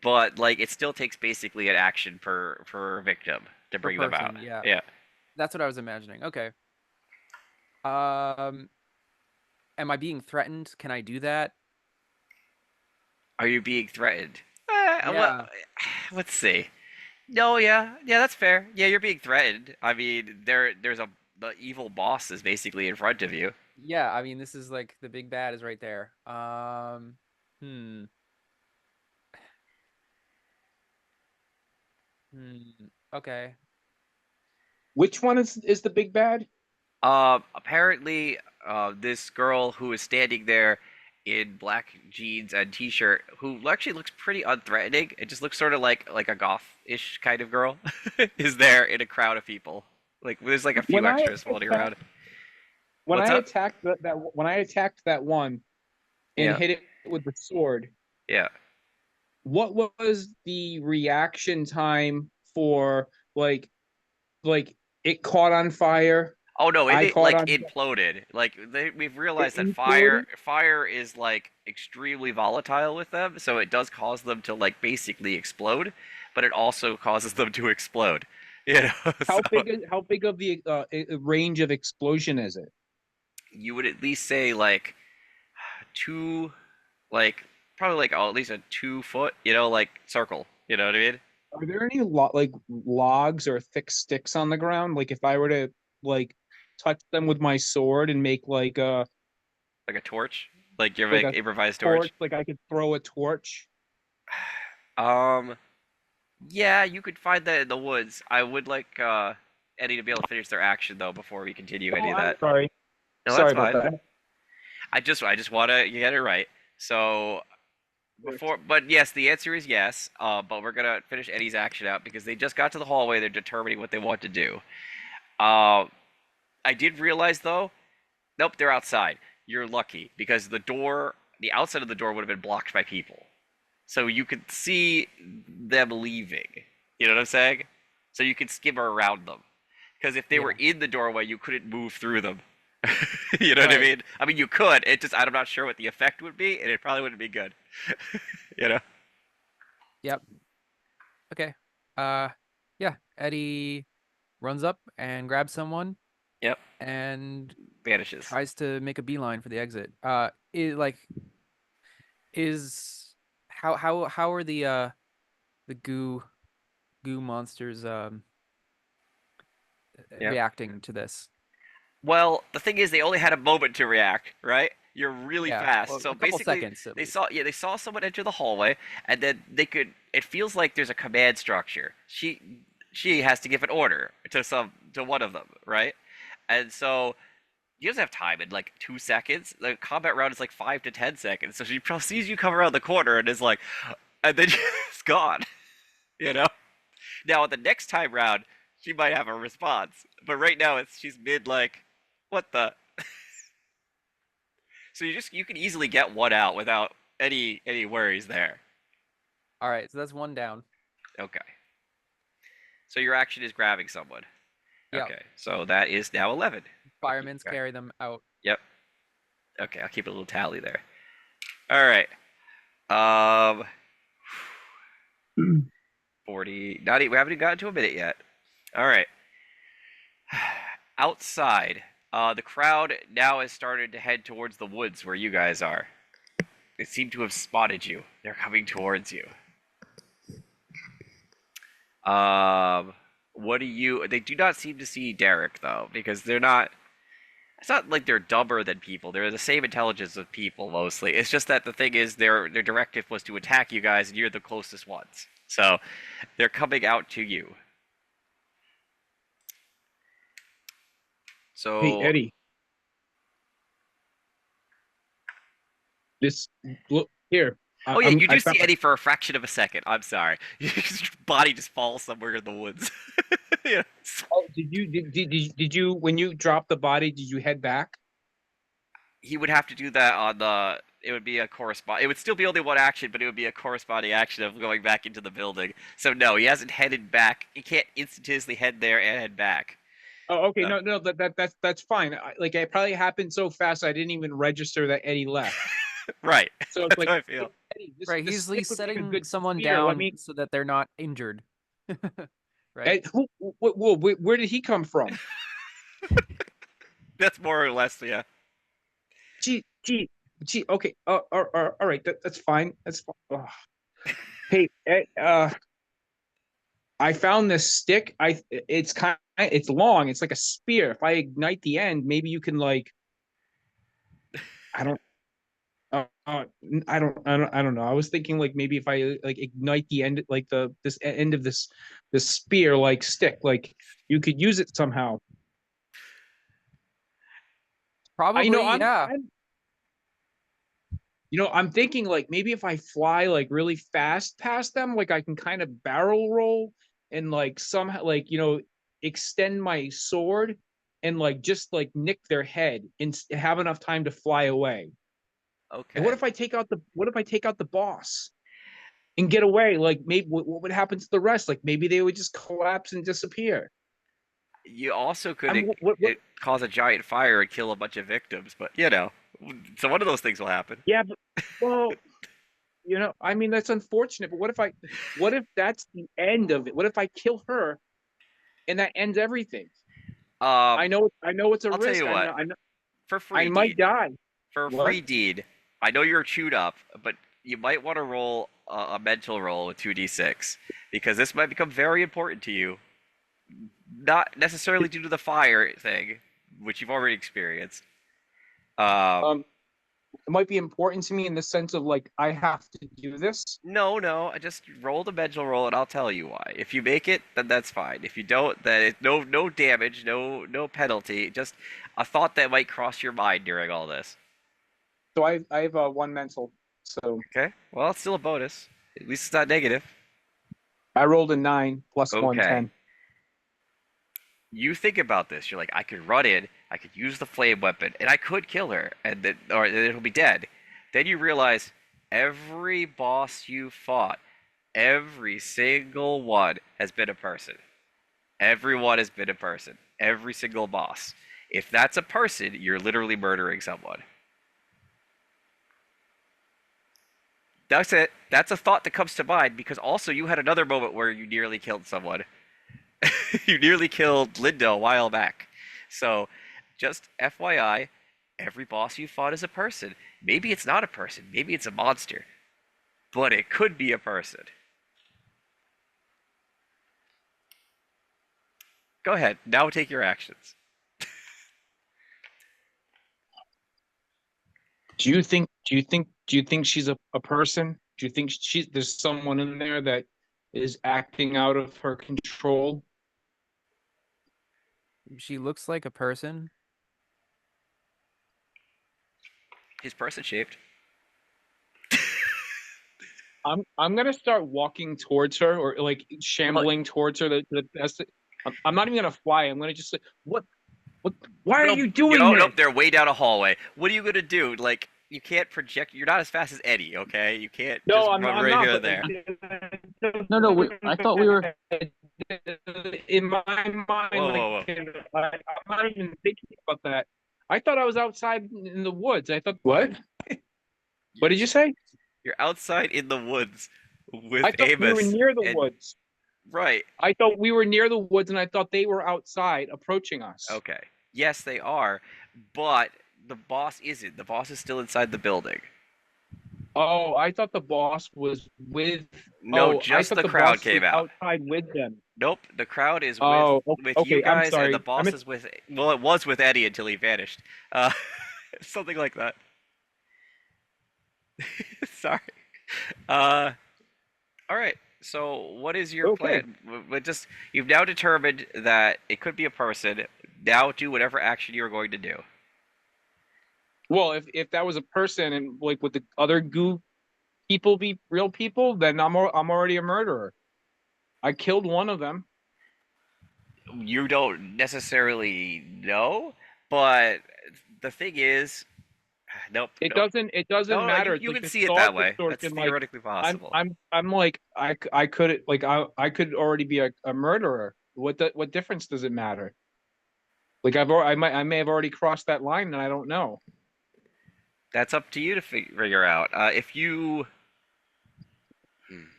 But like it still takes basically an action per victim to Per bring them out. person, yeah. Yeah. That's what I was imagining. Okay. Am I being threatened? Can I do that? Are you being threatened? Yeah. Let's see. No, yeah, that's fair. Yeah, you're being threatened. I mean, there's the evil boss is basically in front of you. Yeah, I mean, this is like the big bad is right there. Hmm. Okay. Which one is the big bad? Apparently, this girl who is standing there in black jeans and t-shirt, who actually looks pretty unthreatening, it just looks sort of like a goth-ish kind of girl, is there in a crowd of people. Like there's like a few When I extras floating around. when What's I up? attacked when I attacked that one and Yeah, hit it with the sword, yeah. what was the reaction time for like it caught on fire? Oh no, I it caught like on imploded. Like we've it realized that imploded. fire is like extremely volatile with them, so it does cause them to like basically explode, but it also causes them to explode. You know, so How big of the range of explosion is it? you would at least say like probably like at least a 2 foot, like circle. You know what I mean? Are there any logs or thick sticks on the ground? Like if I were to like touch them with my sword and make like Like a torch, like you're like like a improvised torch, torch. like I could throw a torch. Um, yeah, you could find that in the woods. I would like Eddie to be able to finish their action though before we continue any Oh, of I'm that. sorry. No, that's Sorry about fine. that. I just want to get it right. So but yes, the answer is yes. But we're gonna finish Eddie's action out because they just got to the hallway. They're determining what they want to do. Uh, I did realize though, nope, they're outside. You're lucky because the outside of the door would have been blocked by people, so you could see them leaving. You know what I'm saying? So you could skimmer around them. Because if they were in the doorway, you couldn't move through them. You know what I mean? I mean, you could. I'm not sure what the effect would be, and it probably wouldn't be good. You know? Yep. Okay. Yeah. Eddie runs up and grabs someone Yep. and Vanishes. tries to make a beeline for the exit. How are the goo monsters reacting to this? Well, the thing is, they only had a moment to react, right? You're really Yeah, fast. well, So a couple basically, seconds at they least. saw someone enter the hallway, and then they could. It feels like there's a command structure. She has to give an order to one of them, right? And so he doesn't have time in like 2 seconds. The combat round is like 5 to 10 seconds. So she sees you come around the corner and is like, and then it's gone. You know. Now, the next time round, she might have a response, but right now she's mid like, what the? So you can easily get one out without any worries there. All right, so that's one down. Okay. So your action is grabbing someone. Yep. Okay. So that is now 11. Firemen's carry them out. Yep. Okay, I'll keep a little tally there. All right. 40. Not even, we haven't even gotten to a minute yet. All right. Outside, the crowd now has started to head towards the woods where you guys are. They seem to have spotted you. They're coming towards you. What do you? They do not seem to see Derek though, because they're not. It's not like they're dumber than people. They're the same intelligence of people mostly. It's just that the thing is, their directive was to attack you guys, and you're the closest ones. So they're coming out to you. So Hey, Eddie. This look here. Oh yeah, you I do see found, Eddie for a fraction of a second. I'm sorry. His body just falls somewhere in the woods. Yeah. oh, did you when you dropped the body? Did you head back? He would have to do that on the. It would be a correspond. It would still be only one action, but it would be a corresponding action of going back into the building. So no, he hasn't headed back. He can't instantaneously head there and head back. Oh, okay. No, that's fine. Like it probably happened so fast I didn't even register that Eddie left. Right. So it's That's like, how I feel. Eddie, Right, this he's stick would make a setting good someone spear. down so that they're not injured. Right. Where did he come from? That's more or less, yeah. Gee. Okay. All right. That's fine. That's fine. Oh. Hey, I found this stick. It's long. It's like a spear. If I ignite the end, maybe you can like. I don't. I don't know. I was thinking like maybe if I like ignite the end, like this end of this spear like stick, like you could use it somehow. Probably, yeah. I'm thinking like maybe if I fly like really fast past them, like I can kind of barrel roll and like somehow like extend my sword and like just like nick their head and have enough time to fly away. Okay. And what if I take out the boss and get away? Like maybe what would happen to the rest? Like maybe they would just collapse and disappear. You also could cause a giant fire and kill a bunch of victims, but so one of those things will happen. Yeah, but well, I mean that's unfortunate. But what if that's the end of it? What if I kill her, and that ends everything? I know it's a I'll risk. tell you what. I know For free I might deed. die. For a What? free deed, I know you're chewed up, but you might want to roll a mental roll with 2d6 because this might become very important to you. Not necessarily due to the fire thing, which you've already experienced. It might be important to me in the sense of like I have to do this. No, I just roll the mental roll and I'll tell you why. If you make it, then that's fine. If you don't, then no damage, no penalty. Just a thought that might cross your mind during all this. So I have one mental. So Okay, well, it's still a bonus. At least it's not negative. I rolled a 9 plus 1, Okay. 10. You think about this. You're like, I could run in, I could use the flame weapon, and I could kill her, and then, or it'll be dead. Then you realize every boss you fought, every single one has been a person. Everyone has been a person. Every single boss. If that's a person, you're literally murdering someone. That's it. That's a thought that comes to mind because also you had another moment where you nearly killed someone. You nearly killed Linda a while back. So, just FYI, every boss you fought is a person. Maybe it's not a person. Maybe it's a monster. But it could be a person. Go ahead. Now take your actions. Do you think she's a person? Do you think there's someone in there that is acting out of her control? She looks like a person. He's person shaped. I'm gonna start walking towards her or like shambling towards her. The best. I'm not even gonna fly. I'm gonna just say, what? Why are you doing No, this? nope, they're way down a hallway. What are you gonna do? Like, you can't project. You're not as fast as Eddie, okay? You can't No, just I'm run not. right I'm here not, and there. No, I thought we were. in my mind. Whoa. I'm not even thinking about that. I thought I was outside in the woods. I thought what? What did you say? You're outside in the woods with I thought we were Amos. near the and- woods. Right. I thought we were near the woods, and I thought they were outside approaching us. Okay. Yes, they are, but the boss isn't. The boss is still inside the building. Oh, I thought the boss was with. No, Oh, I just thought the crowd boss came was out. outside with them. Nope, the crowd is Oh, with okay. you I'm guys, sorry. and the boss is with. Well, it was with Eddie until he vanished. Something like that. Sorry. All right. So, what is your Okay. plan? Just you've now determined that it could be a person. Now, do whatever action you are going to do. Well, if that was a person and like would the other goo people be real people, then I'm already a murderer. I killed one of them. You don't necessarily know, but the thing is, nope. It nope. doesn't No, matter. you It's can like see it the that thought way. distortion, That's like, theoretically possible. I'm like I could like I could already be a murderer. What difference does it matter? Like I may have already crossed that line and I don't know. That's up to you to figure out. If you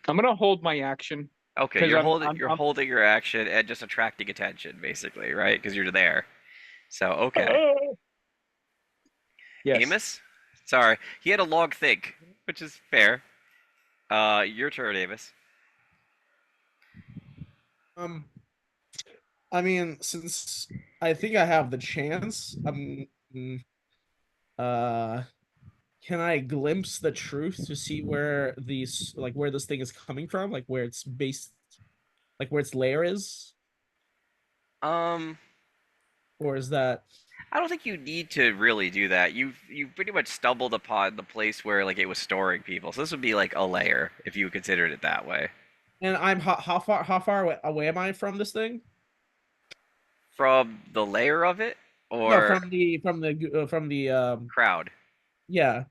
I'm gonna hold my action. okay, 'Cause you're I'm- holding your action and just attracting attention, basically, right? Because you're there. So okay, Yes. Amos. Sorry, he had a long think, which is fair. Your turn, Amos. I mean, since I think I have the chance, can I glimpse the truth to see where these where this thing is coming from, like where it's based, like where its lair is, Um, or is that? I don't think you need to really do that. You've pretty much stumbled upon the place where like it was storing people. So this would be like a layer if you considered it that way. And I'm how far away am I from this thing? From the layer of it No, or from the crowd. yeah.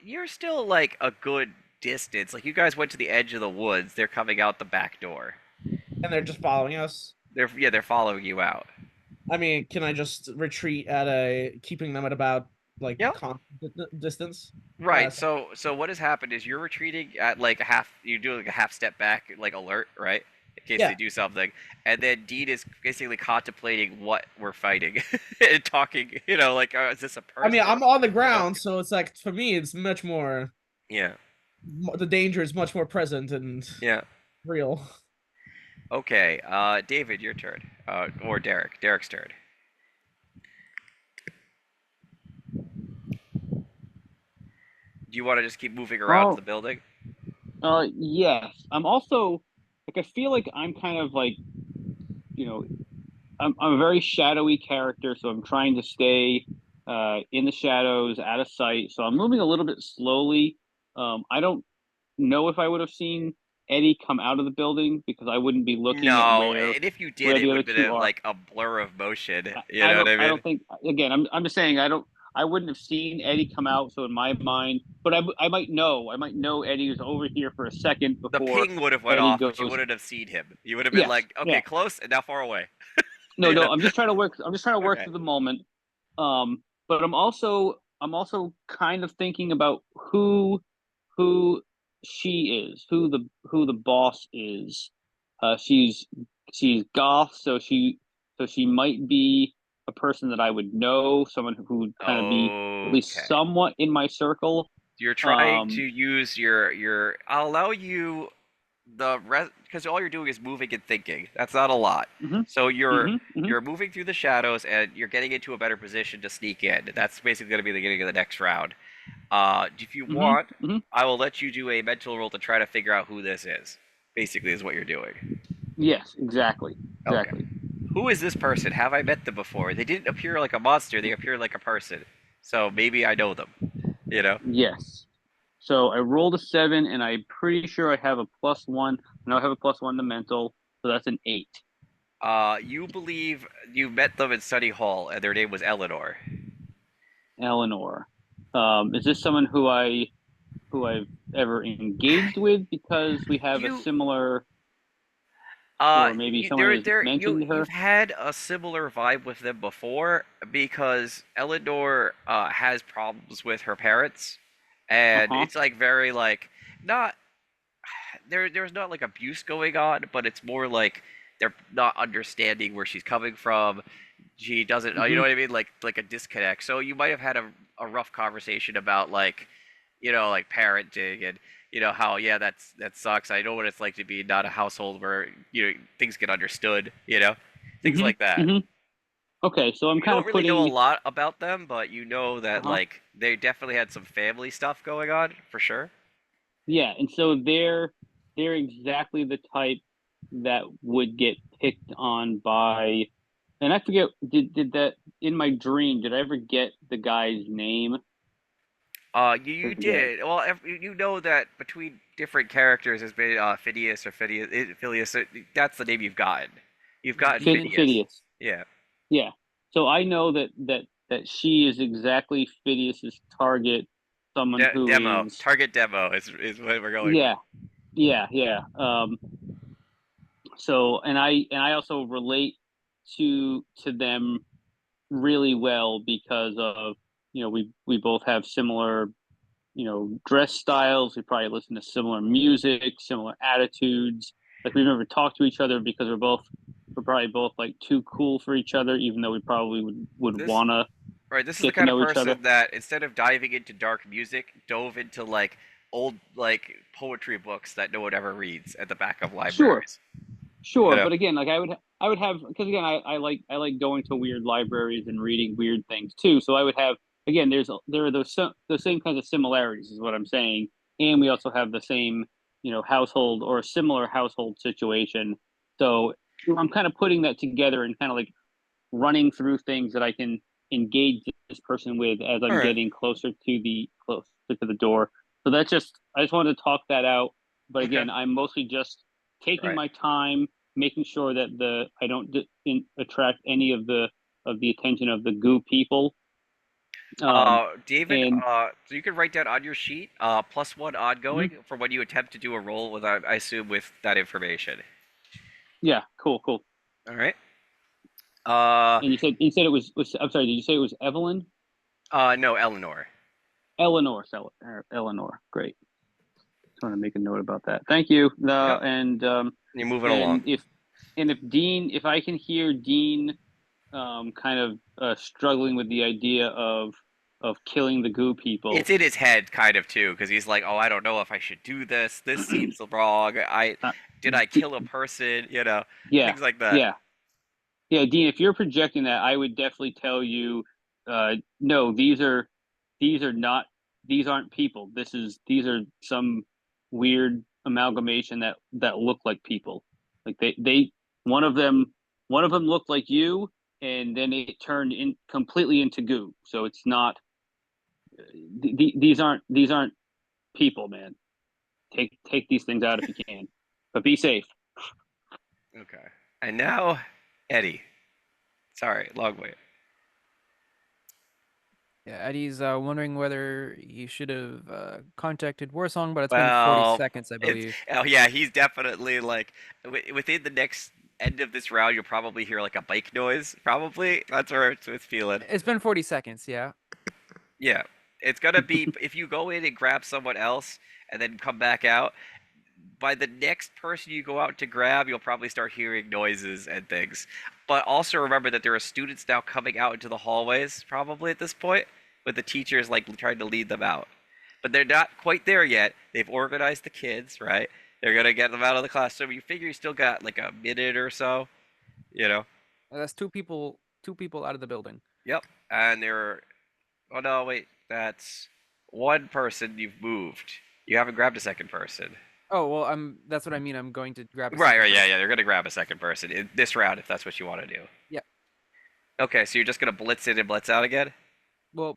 You're still like a good distance. Like you guys went to the edge of the woods. They're coming out the back door. And they're just following us. They're following you out. I mean, can I just retreat keeping them at about like Yep. distance? Right. Uh, So what has happened is you're retreating at like a half. You do like a half step back, like alert, right? in case Yeah. they do something. And then Dean is basically contemplating what we're fighting and talking. You know, like, is this a person? I mean, I'm on the ground, so it's like for me, it's much more. Yeah. The danger is much more present and Yeah. real. Okay. David, your turn. Or Derek. Derek's turn. Do you want to just keep moving around Oh, the building? yes. I'm also like I feel like I'm kind of like, you know, I'm a very shadowy character, so I'm trying to stay in the shadows, out of sight. So I'm moving a little bit slowly. I don't know if I would have seen Eddie come out of the building because I wouldn't be looking at No, and if you did, where it the would other have been two are. like a blur of motion. You I know what don't I I mean? don't think again I'm just saying I wouldn't have seen Eddie come out, so in my mind, but I might know Eddie was over here for a second The before ping would have went Eddie off, but you goes. wouldn't have seen him. You would have been Yes, like, okay, yeah. close and now far away. No, You know? no, I'm just trying to work. I'm just trying to work Okay. through the moment. But I'm also kind of thinking about who she is, who the boss is. She's goth, so she might be a person that I would know, someone who would kind of be at least Okay. somewhat in my circle. You're trying to Um, use your. I'll allow you the rest because all you're doing is moving and thinking. That's not a lot. mhm, So you're mhm, mhm, you're moving through the shadows and you're getting into a better position to sneak in. That's basically going to be the beginning of the next round. If you mhm, want, mhm. I will let you do a mental roll to try to figure out who this is. Basically, is what you're doing. Yes, exactly, Okay. exactly. Who is this person? Have I met them before? They didn't appear like a monster. They appear like a person. So maybe I know them. You know. Yes. So I rolled a 7, and I'm pretty sure I have a +1. I know I have a +1 to mental, so that's an 8. You believe you met them in study hall, and their name was Eleanor. Eleanor. Is this someone who I've ever engaged with because we have a You similar, or maybe someone has mentioned you've her? had a similar vibe with them before because Eleanor has problems with her parents, and Uh-huh. it's like very like not there's not like abuse going on, but it's more like they're not understanding where she's coming from. She doesn't, you know Mm-hmm. what I mean, like a disconnect. So you might have had a rough conversation about like, like parenting and how that sucks. I know what it's like to be not a household where things get understood. Things like Mm-hmm. that. Mm-hmm. Okay, so I'm You kind don't of really know a putting, lot about them, but you know that uh-huh. like they definitely had some family stuff going on for sure. Yeah, and so they're exactly the type that would get picked on by, and I forget, did that in my dream, did I ever get the guy's name? You Forget. did. Well, you know that between different characters has been Phineas or Phileas. That's the name you've gotten. You've gotten Demon. Phineas. Phineas. Yeah. Yeah. So I know that she is exactly Phineas's target, someone who Demo. is, Target demo is what we're going for. yeah, yeah, yeah. So and I also relate to them really well because of, we both have similar, dress styles. We probably listen to similar music, similar attitudes. Like we've never talked to each other because we're probably both like too cool for each other, even though we probably would This wanna right. This is the get to kind of know each other. person that instead of diving into dark music, dove into like old like poetry books that no one ever reads at the back of Sure, libraries. You sure. know. But again, like I would have, because again, I like going to weird libraries and reading weird things too. So I would have, again, there are those same kinds of similarities is what I'm saying, and we also have the same, household or a similar household situation. So I'm kind of putting that together and kind of like running through things that I can engage this person with as All I'm right. getting closer to the door. So I just wanted to talk that out. But Okay. again, I'm mostly just taking Right. my time, making sure that I don't attract any of the attention of the goo people. Um, David, and so you can write down on your sheet, +1 mhm. ongoing for when you attempt to do a roll with, I assume, with that information. Yeah, cool, cool. All right. Uh, And you said it was, I'm sorry, did you say it was Evelyn? no, Eleanor. Eleanor, Eleanor. Great. Just want to make a note about that. Thank you. Yep. And You're moving along. If I can hear Dean kind of struggling with the idea of killing the goo people. It's in his head, kind of too, because he's like, "Oh, I don't know if I should do this. This seems wrong. Did I kill a person? You know, Yeah, things like that." yeah, Dean. If you're projecting that, I would definitely tell you, no, these are not, these aren't people. These are some weird amalgamation that look like people. Like they one of them looked like you, and then it turned in completely into goo. So it's not. These aren't people, man. Take these things out if you can, but be safe. Okay. And now, Eddie. Sorry, long wait. Yeah, Eddie's wondering whether he should have contacted Warsong, but it's been Well, 40 seconds, I believe. Oh yeah, he's definitely like within the next end of this round, you'll probably hear like a bike noise. Probably that's where it's feeling. It's been 40 seconds, yeah. Yeah, it's gonna be if you go in and grab someone else and then come back out. By the next person you go out to grab, you'll probably start hearing noises and things. But also remember that there are students now coming out into the hallways, probably at this point, with the teachers like trying to lead them out. But they're not quite there yet. They've organized the kids, right? They're gonna get them out of the classroom. You figure you still got like a minute or so, you know? That's two people out of the building. Yep. And they're oh no, wait, that's one person you've moved. You haven't grabbed a second person. Oh, well, that's what I mean. I'm going to grab a Right, second right, yeah, person. yeah. They're gonna grab a second person in this round if that's what you want to do. Yeah. Okay, so you're just gonna blitz in and blitz out again? Well,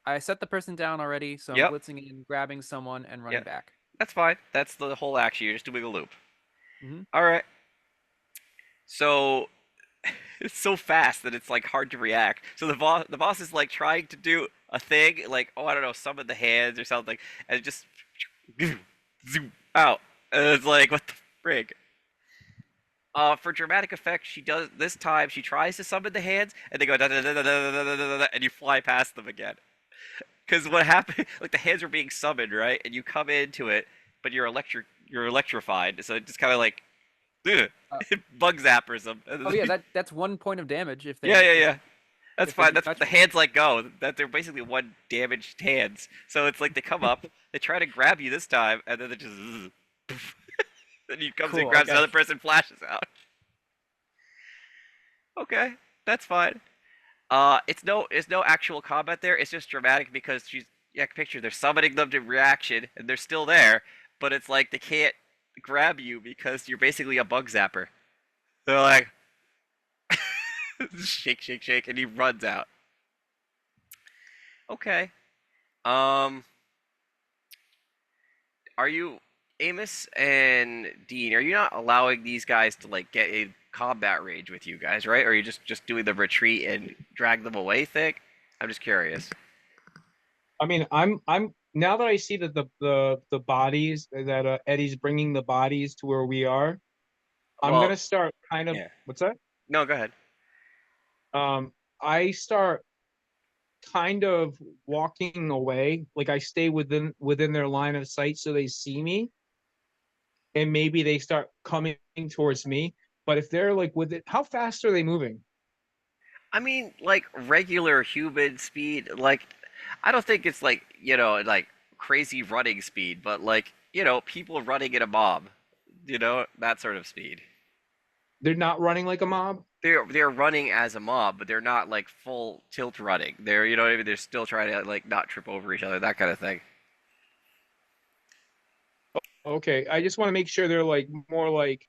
I set the person down already, so I'm Yep. blitzing in, grabbing someone, and running Yep. back. That's fine. That's the whole action. You're just doing a loop. Mhm. All right. So it's so fast that it's like hard to react. So the boss is like trying to do a thing, like oh I don't know, summon the hands or something, and it just zoom out. And it's like what the frig. For dramatic effect, she does this time. She tries to summon the hands, and they go da da da da da da da da da, and you fly past them again. Because what happened? Like the hands are being summoned, right? And you come into it, but you're electrified. So it just kind of like, ugh, it bug zappers them. Oh yeah, that's 1 point of damage if they. Yeah. That's if they fine. do That's touch the me. hands let go. That they're basically one damaged hands. So it's like they come up, they try to grab you this time, and then they just. Then you come Cool, and grabs okay. another person, flashes out. Okay, that's fine. It's no actual combat there. It's just dramatic because picture they're summoning them to reaction and they're still there, but it's like they can't grab you because you're basically a bug zapper. They're like shake, and he runs out. Okay. Are you Amos and Dean? Are you not allowing these guys to like get a combat range with you guys, right? Or are you just doing the retreat and drag them away thing? I'm just curious. I mean, I'm now that I see that the bodies that Eddie's bringing the bodies to where we are, I'm Well, gonna start kind of yeah. what's that? No, go ahead. I start kind of walking away, like I stay within their line of sight so they see me, and maybe they start coming towards me. But if they're like with it, how fast are they moving? I mean, like regular human speed, like I don't think it's like, like crazy running speed, but like, people running in a mob, that sort of speed. They're not running like a mob. They're running as a mob, but they're not like full tilt running. They're, what I mean, they're still trying to like not trip over each other, that kind of thing. Okay, I just want to make sure they're like more like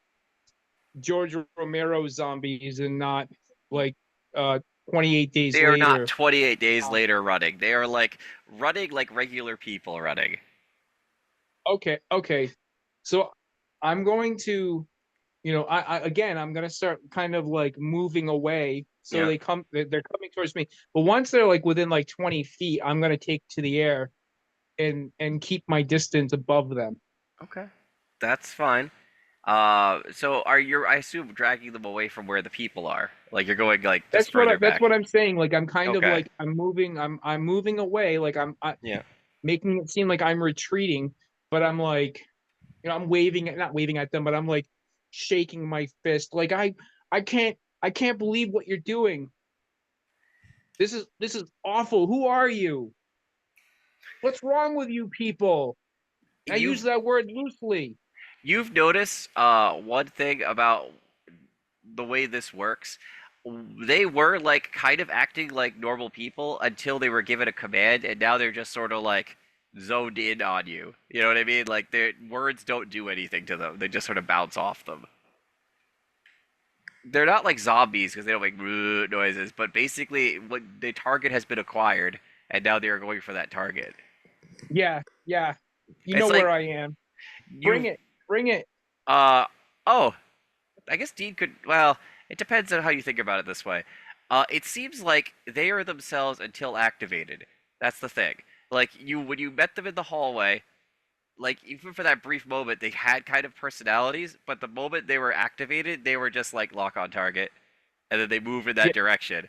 George Romero zombies and not like 28 days They are later. not 28 days later running. They are like running like regular people running. Okay. So I'm going to, I again, I'm gonna start kind of like moving away. So Yeah. they're coming towards me. But once they're like within like 20 feet, I'm gonna take to the air and keep my distance above them. Okay. That's fine. So I assume dragging them away from where the people are. Like you're going like just further That's back. what I'm saying. Like I'm kind of Okay. like I'm moving away. Like Yeah. making it seem like I'm retreating, but I'm like, I'm not waving at them, but I'm like shaking my fist. Like I can't believe what you're doing. This is awful. Who are you? What's wrong with you people? I use You've that word loosely. you've noticed one thing about the way this works. They were like kind of acting like normal people until they were given a command, and now they're just sort of like zoned in on you. You know what I mean? Like their words don't do anything to them; they just sort of bounce off them. They're not like zombies because they don't make noises, but basically, what the target has been acquired, and now they are going for that target. Yeah, yeah. You It's know like where I am. Bring you, it. Bring it. oh, I guess Dean could. Well, it depends on how you think about it this way. It seems like they are themselves until activated. That's the thing. Like when you met them in the hallway, like even for that brief moment, they had kind of personalities, but the moment they were activated, they were just like lock on target, and then they move in Yeah. that direction.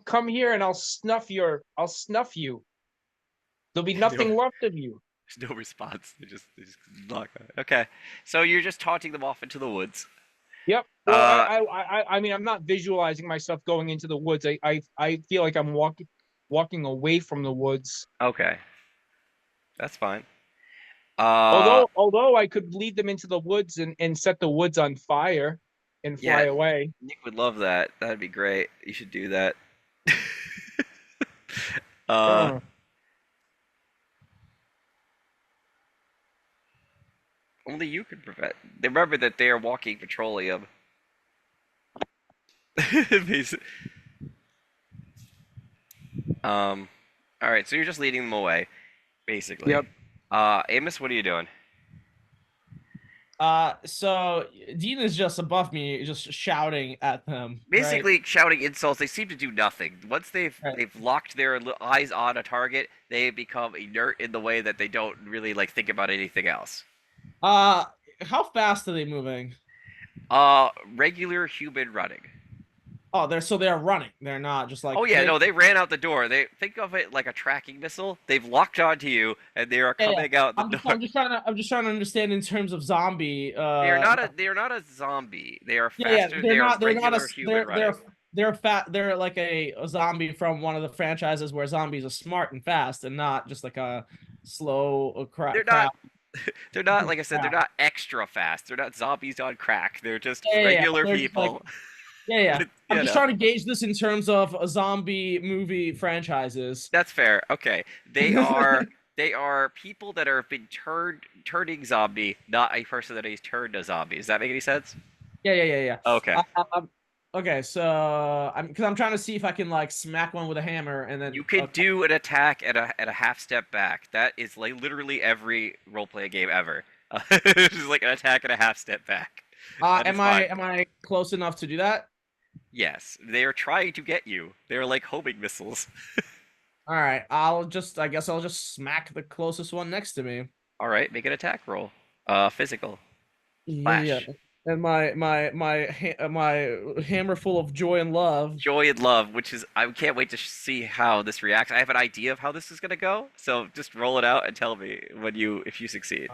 Come here and I'll snuff you. There'll be nothing left of you. There's no response. They just lock on. Okay, so you're just taunting them off into the woods. Yep. Well, Uh, I mean, I'm not visualizing myself going into the woods. I feel like I'm walking away from the woods. okay, that's fine. Although I could lead them into the woods and set the woods on fire and fly Yeah, away. Nick would love that. That'd be great. You should do that. uh, Uh, Only you can prevent. Remember that they are walking petroleum. Basi- um, all right. So you're just leading them away, basically. Yep. Amos, what are you doing? So Dean is just above me, just shouting at them. Basically, shouting insults. They seem to do nothing. Once they've locked their eyes on a target, they become inert in the way that they don't really like think about anything else. How fast are they moving? Regular human running. Oh, they're running. They're not just like. Oh yeah, no, they ran out the door. They think of it like a tracking missile. They've locked onto you, and they are coming out the door. I'm just trying to understand in terms of zombie. They are not a zombie. They are Yeah, faster. They are regular human running. They're fat. They're like a zombie from one of the franchises where zombies are smart and fast, and not just like a slow crap. They're not. They're not, like I said, they're not extra fast. They're not zombies on crack. They're just regular people. Yeah. I'm just know. trying to gauge this in terms of a zombie movie franchises. That's fair. Okay. They are people that are been turning zombie, not a person that is turned a zombie. Does that make any sense? Yeah. Okay. Okay, so because I'm trying to see if I can like smack one with a hammer and then You can do an attack at a half step back. That is like literally every role playing game ever. It's just like an attack and a half step back. Am I close enough to do that? Yes, they are trying to get you. They're like homing missiles. All right, I guess I'll just smack the closest one next to me. All right, make an attack roll. Physical. Flash. Yeah. And my hammer full of joy and love. Joy and love, which is I can't wait to see how this reacts. I have an idea of how this is gonna go, so just roll it out and tell me if you succeed.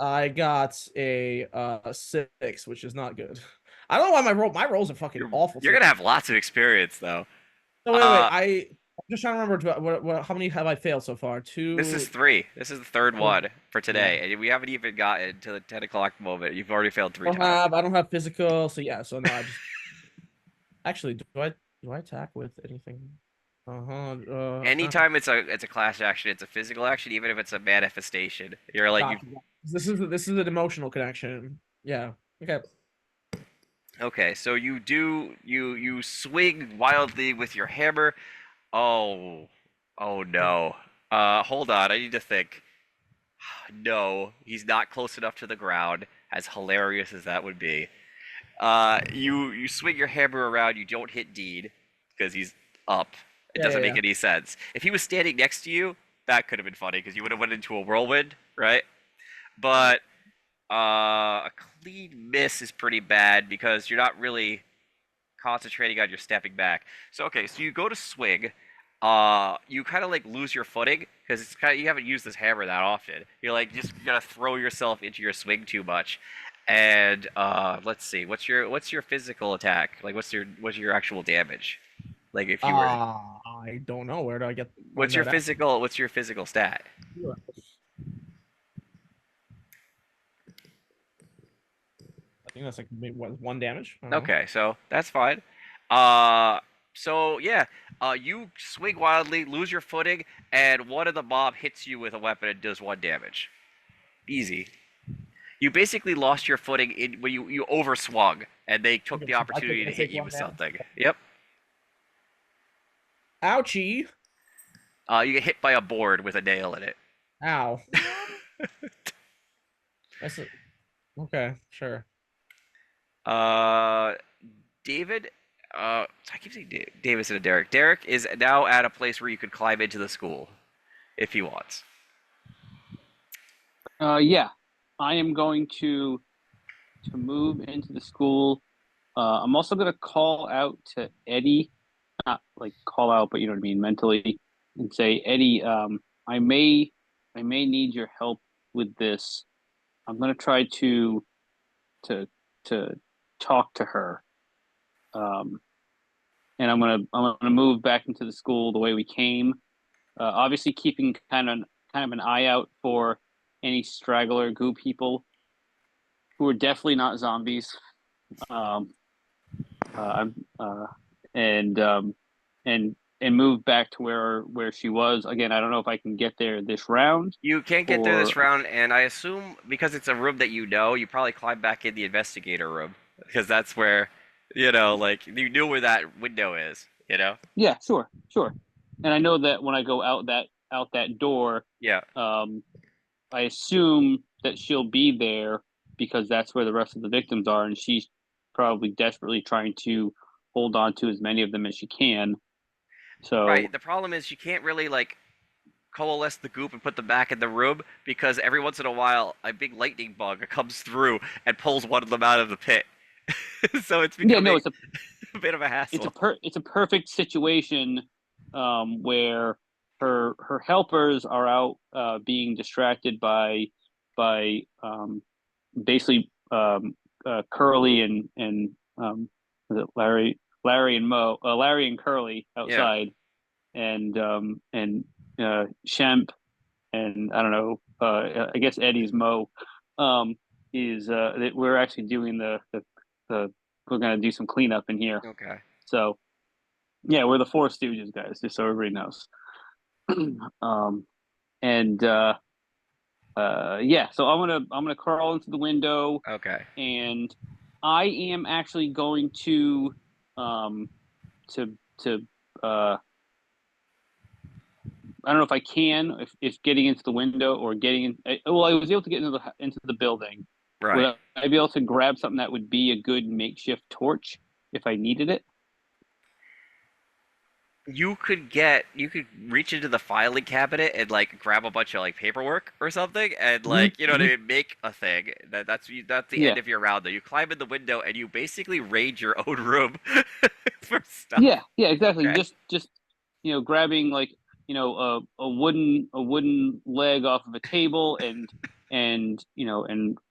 I got a 6, which is not good. I don't know why my rolls are fucking awful. You're gonna have lots of experience though. No, wait. I'm just trying to remember how many have I failed so far? 2. This is 3. This is the third one for today, and we haven't even gotten to the 10 o'clock moment. You've already failed 3 times. I don't have physical, so yeah. So no, I just actually do I attack with anything? Anytime it's a class action, it's a physical action, even if it's a manifestation. You're like This is an emotional connection. Yeah. Okay. Okay, so you swing wildly with your hammer. Oh no. Hold on, I need to think. No, he's not close enough to the ground, as hilarious as that would be. You swing your hammer around, you don't hit Dean, because he's up. It doesn't make any sense. If he was standing next to you, that could have been funny, because you would have went into a whirlwind, right? But a clean miss is pretty bad, because you're not really concentrating on your stepping back. So okay, so you go to swing. You kind of like lose your footing because it's kind of you haven't used this hammer that often. You're like just gonna throw yourself into your swing too much, And let's see, what's your physical attack? Like, what's your actual damage? Like, if you were, I don't know. Where do I find what's your that out? physical stat? I think that's like maybe what, 1 damage. I don't know. Okay, so that's fine. Uh, so yeah, you swing wildly, lose your footing, and one of the mob hits you with a weapon and does 1 damage. Easy. You basically lost your footing when you overswung, and they took Okay, the so opportunity to I hit take you 1 with damage. something. Yep. Ouchie! You get hit by a board with a nail in it. Ow. That's a, okay, sure. David. I keep saying David instead of Derek. Derek is now at a place where you could climb into the school, if he wants. Yeah, I am going to move into the school. I'm also going to call out to Eddie, not like call out, but you know what I mean, mentally, and say, Eddie, I may need your help with this. I'm going to try to to talk to her, and I'm gonna move back into the school the way we came. Obviously, keeping kind of an eye out for any straggler goo people who are definitely not zombies. Um, I'm and and move back to where she was again. I don't know if I can get there this round You can't get there or this round, and I assume because it's a room that you know, you probably climb back in the investigator room because that's where, like you knew where that window is. yeah, sure. And I know that when I go out that door, Yeah. I assume that she'll be there because that's where the rest of the victims are, and she's probably desperately trying to hold on to as many of them as she can. Right. So The problem is you can't really like coalesce the goop and put them back in the room because every once in a while a big lightning bug comes through and pulls one of them out of the pit. So it's yeah, no, becoming a bit of a hassle. it's a perfect situation where her helpers are out being distracted by basically Curly and was it Larry and Larry and Curly Yeah. outside and Shemp and I don't know I guess Eddie's Mo um, is that we're actually doing the we're gonna do some cleanup in here. Okay. So yeah, we're the Four Stooges guys, just so everybody knows. um, and yeah, so I'm gonna crawl into the window, Okay. and I am actually going um to I don't know if I can if getting into the window or getting in. Well, I was able to get into the building. Right. Would I be able to grab something that would be a good makeshift torch if I needed it? You could reach into the filing cabinet and like grab a bunch of like paperwork or something and like what I mean, make a thing. That's the Yeah, end of your round though. You climb in the window and you basically raid your own room for stuff. yeah, exactly. Okay. Just grabbing like a wooden leg off of a table and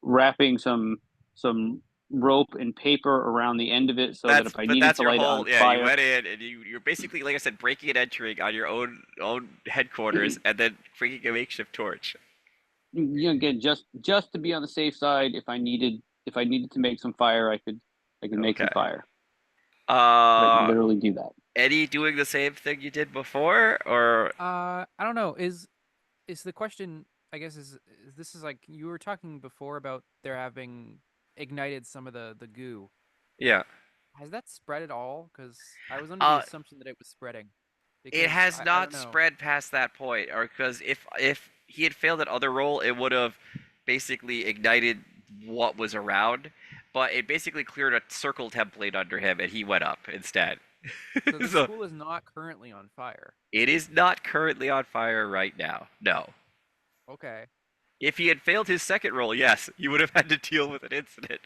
wrapping some rope and paper around the end of it so that if I needed That's to your light it on whole, yeah, you fire, went in and you're basically like I said breaking and entering on your own headquarters and then bringing a makeshift torch. again just to be on the safe side, if I needed to make some fire, I could make Okay. some fire. I could Uh literally do that. Eddie doing the same thing you did before or I don't know. Is the question? I guess is this is like you were talking before about there having ignited some of the goo. yeah. Has that spread at all? Because I was under the Uh assumption that it was spreading. It Because has I don't not know. spread past that point, or because if he had failed that other roll, it would have basically ignited what was around, but it basically cleared a circle template under him, and he went up instead. So the So school is not currently on fire. it is not currently on fire right now. No. Okay. If he had failed his second roll, yes, you would have had to deal with an incident.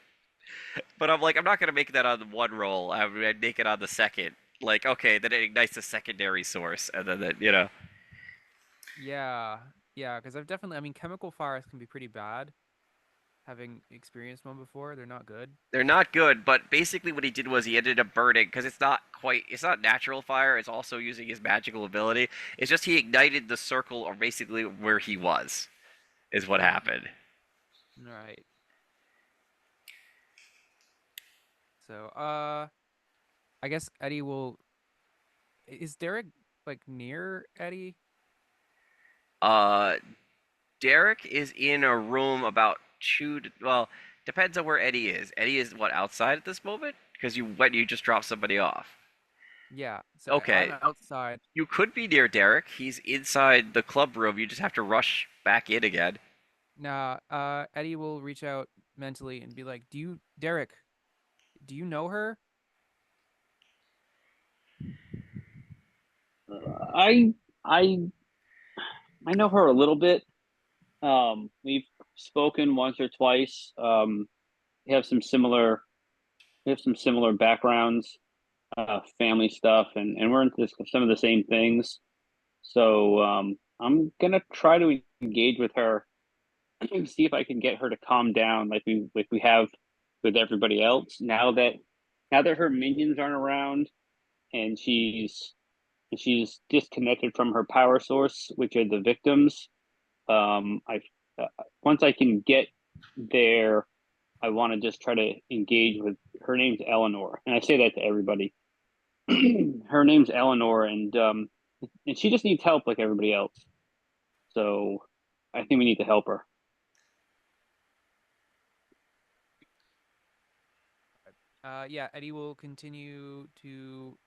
But I'm like, I'm not gonna make that on the one roll. I'd make it on the second. Like, okay, then it ignites a secondary source, and then. Yeah. Yeah. Because I've definitely. I mean, chemical fires can be pretty bad. having experienced one before, they're not good. They're not good, but basically what he did was he ended up burning because it's not natural fire. It's also using his magical ability. It's just he ignited the circle or basically where he was, is what happened. All right. So, I guess Eddie will. Is Derek like near Eddie? Uh, Derek is in a room about well, depends on where Eddie is. Eddie is what, outside at this moment? Because you just dropped somebody off. Yeah. So I'm Okay, outside. you could be near Derek. He's inside the club room. You just have to rush back in again. Nah. Eddie will reach out mentally and be like, Derek? Do you know her? I I I know her a little bit. We've spoken once or twice. We have some similar backgrounds, family stuff, and we're into some of the same things. So I'm gonna try to engage with her, see if I can get her to calm down, like we have with everybody else. Now that her minions aren't around, and she's disconnected from her power source, which are the victims. I Once I can get there, I want to just try to engage with her. Name's Eleanor, and I say that to everybody. Her name's Eleanor, and she just needs help like everybody else. So I think we need to help her. Yeah. Eddie will continue to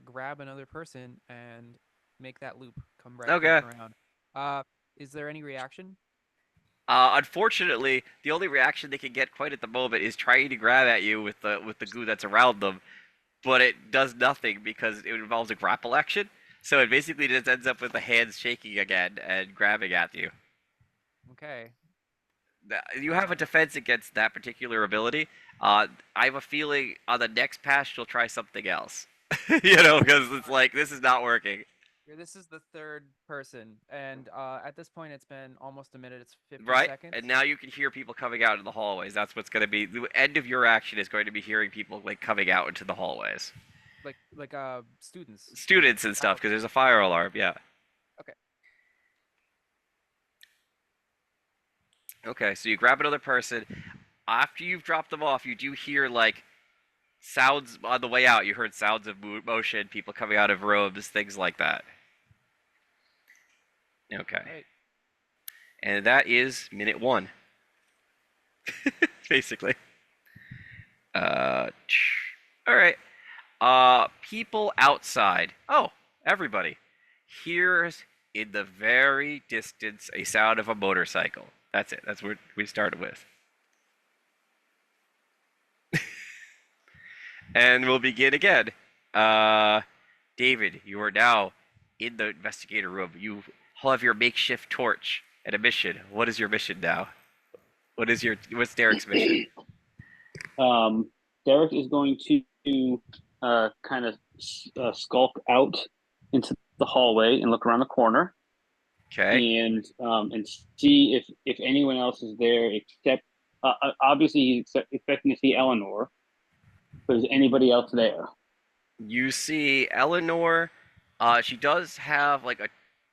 grab another person and make that loop come right Okay. back around. Is there any reaction? Unfortunately, the only reaction they can get quite at the moment is trying to grab at you with the goo that's around them, but it does nothing because it involves a grapple action. So it basically just ends up with the hands shaking again and grabbing at you. Okay. You have a defense against that particular ability. I have a feeling on the next pass she'll try something else. Because it's like this is not working. This is the third person, and at this point, it's been almost a minute. It's 50 Right? seconds. And now you can hear people coming out in the hallways. That's what's going to be the end of your action is going to be hearing people like coming out into the hallways. Like students. Students and stuff because there's a fire alarm. Yeah. Okay. Okay, so you grab another person. After you've dropped them off, you do hear like sounds on the way out. You heard sounds of motion, people coming out of rooms, things like that. Okay. Right. And that is minute 1. Basically. All right. People outside. Oh, everybody. Here's in the very distance a sound of a motorcycle. That's it. That's what we started with. And we'll begin again. David, you are now in the investigator room. You have your makeshift torch and a mission. What is your mission now? What's Derek's mission? Derek is going to kind of skulk out into the hallway and look around the corner. Okay. And see if anyone else is there except obviously he's expecting to see Eleanor. But is anybody else there? You see Eleanor. She does have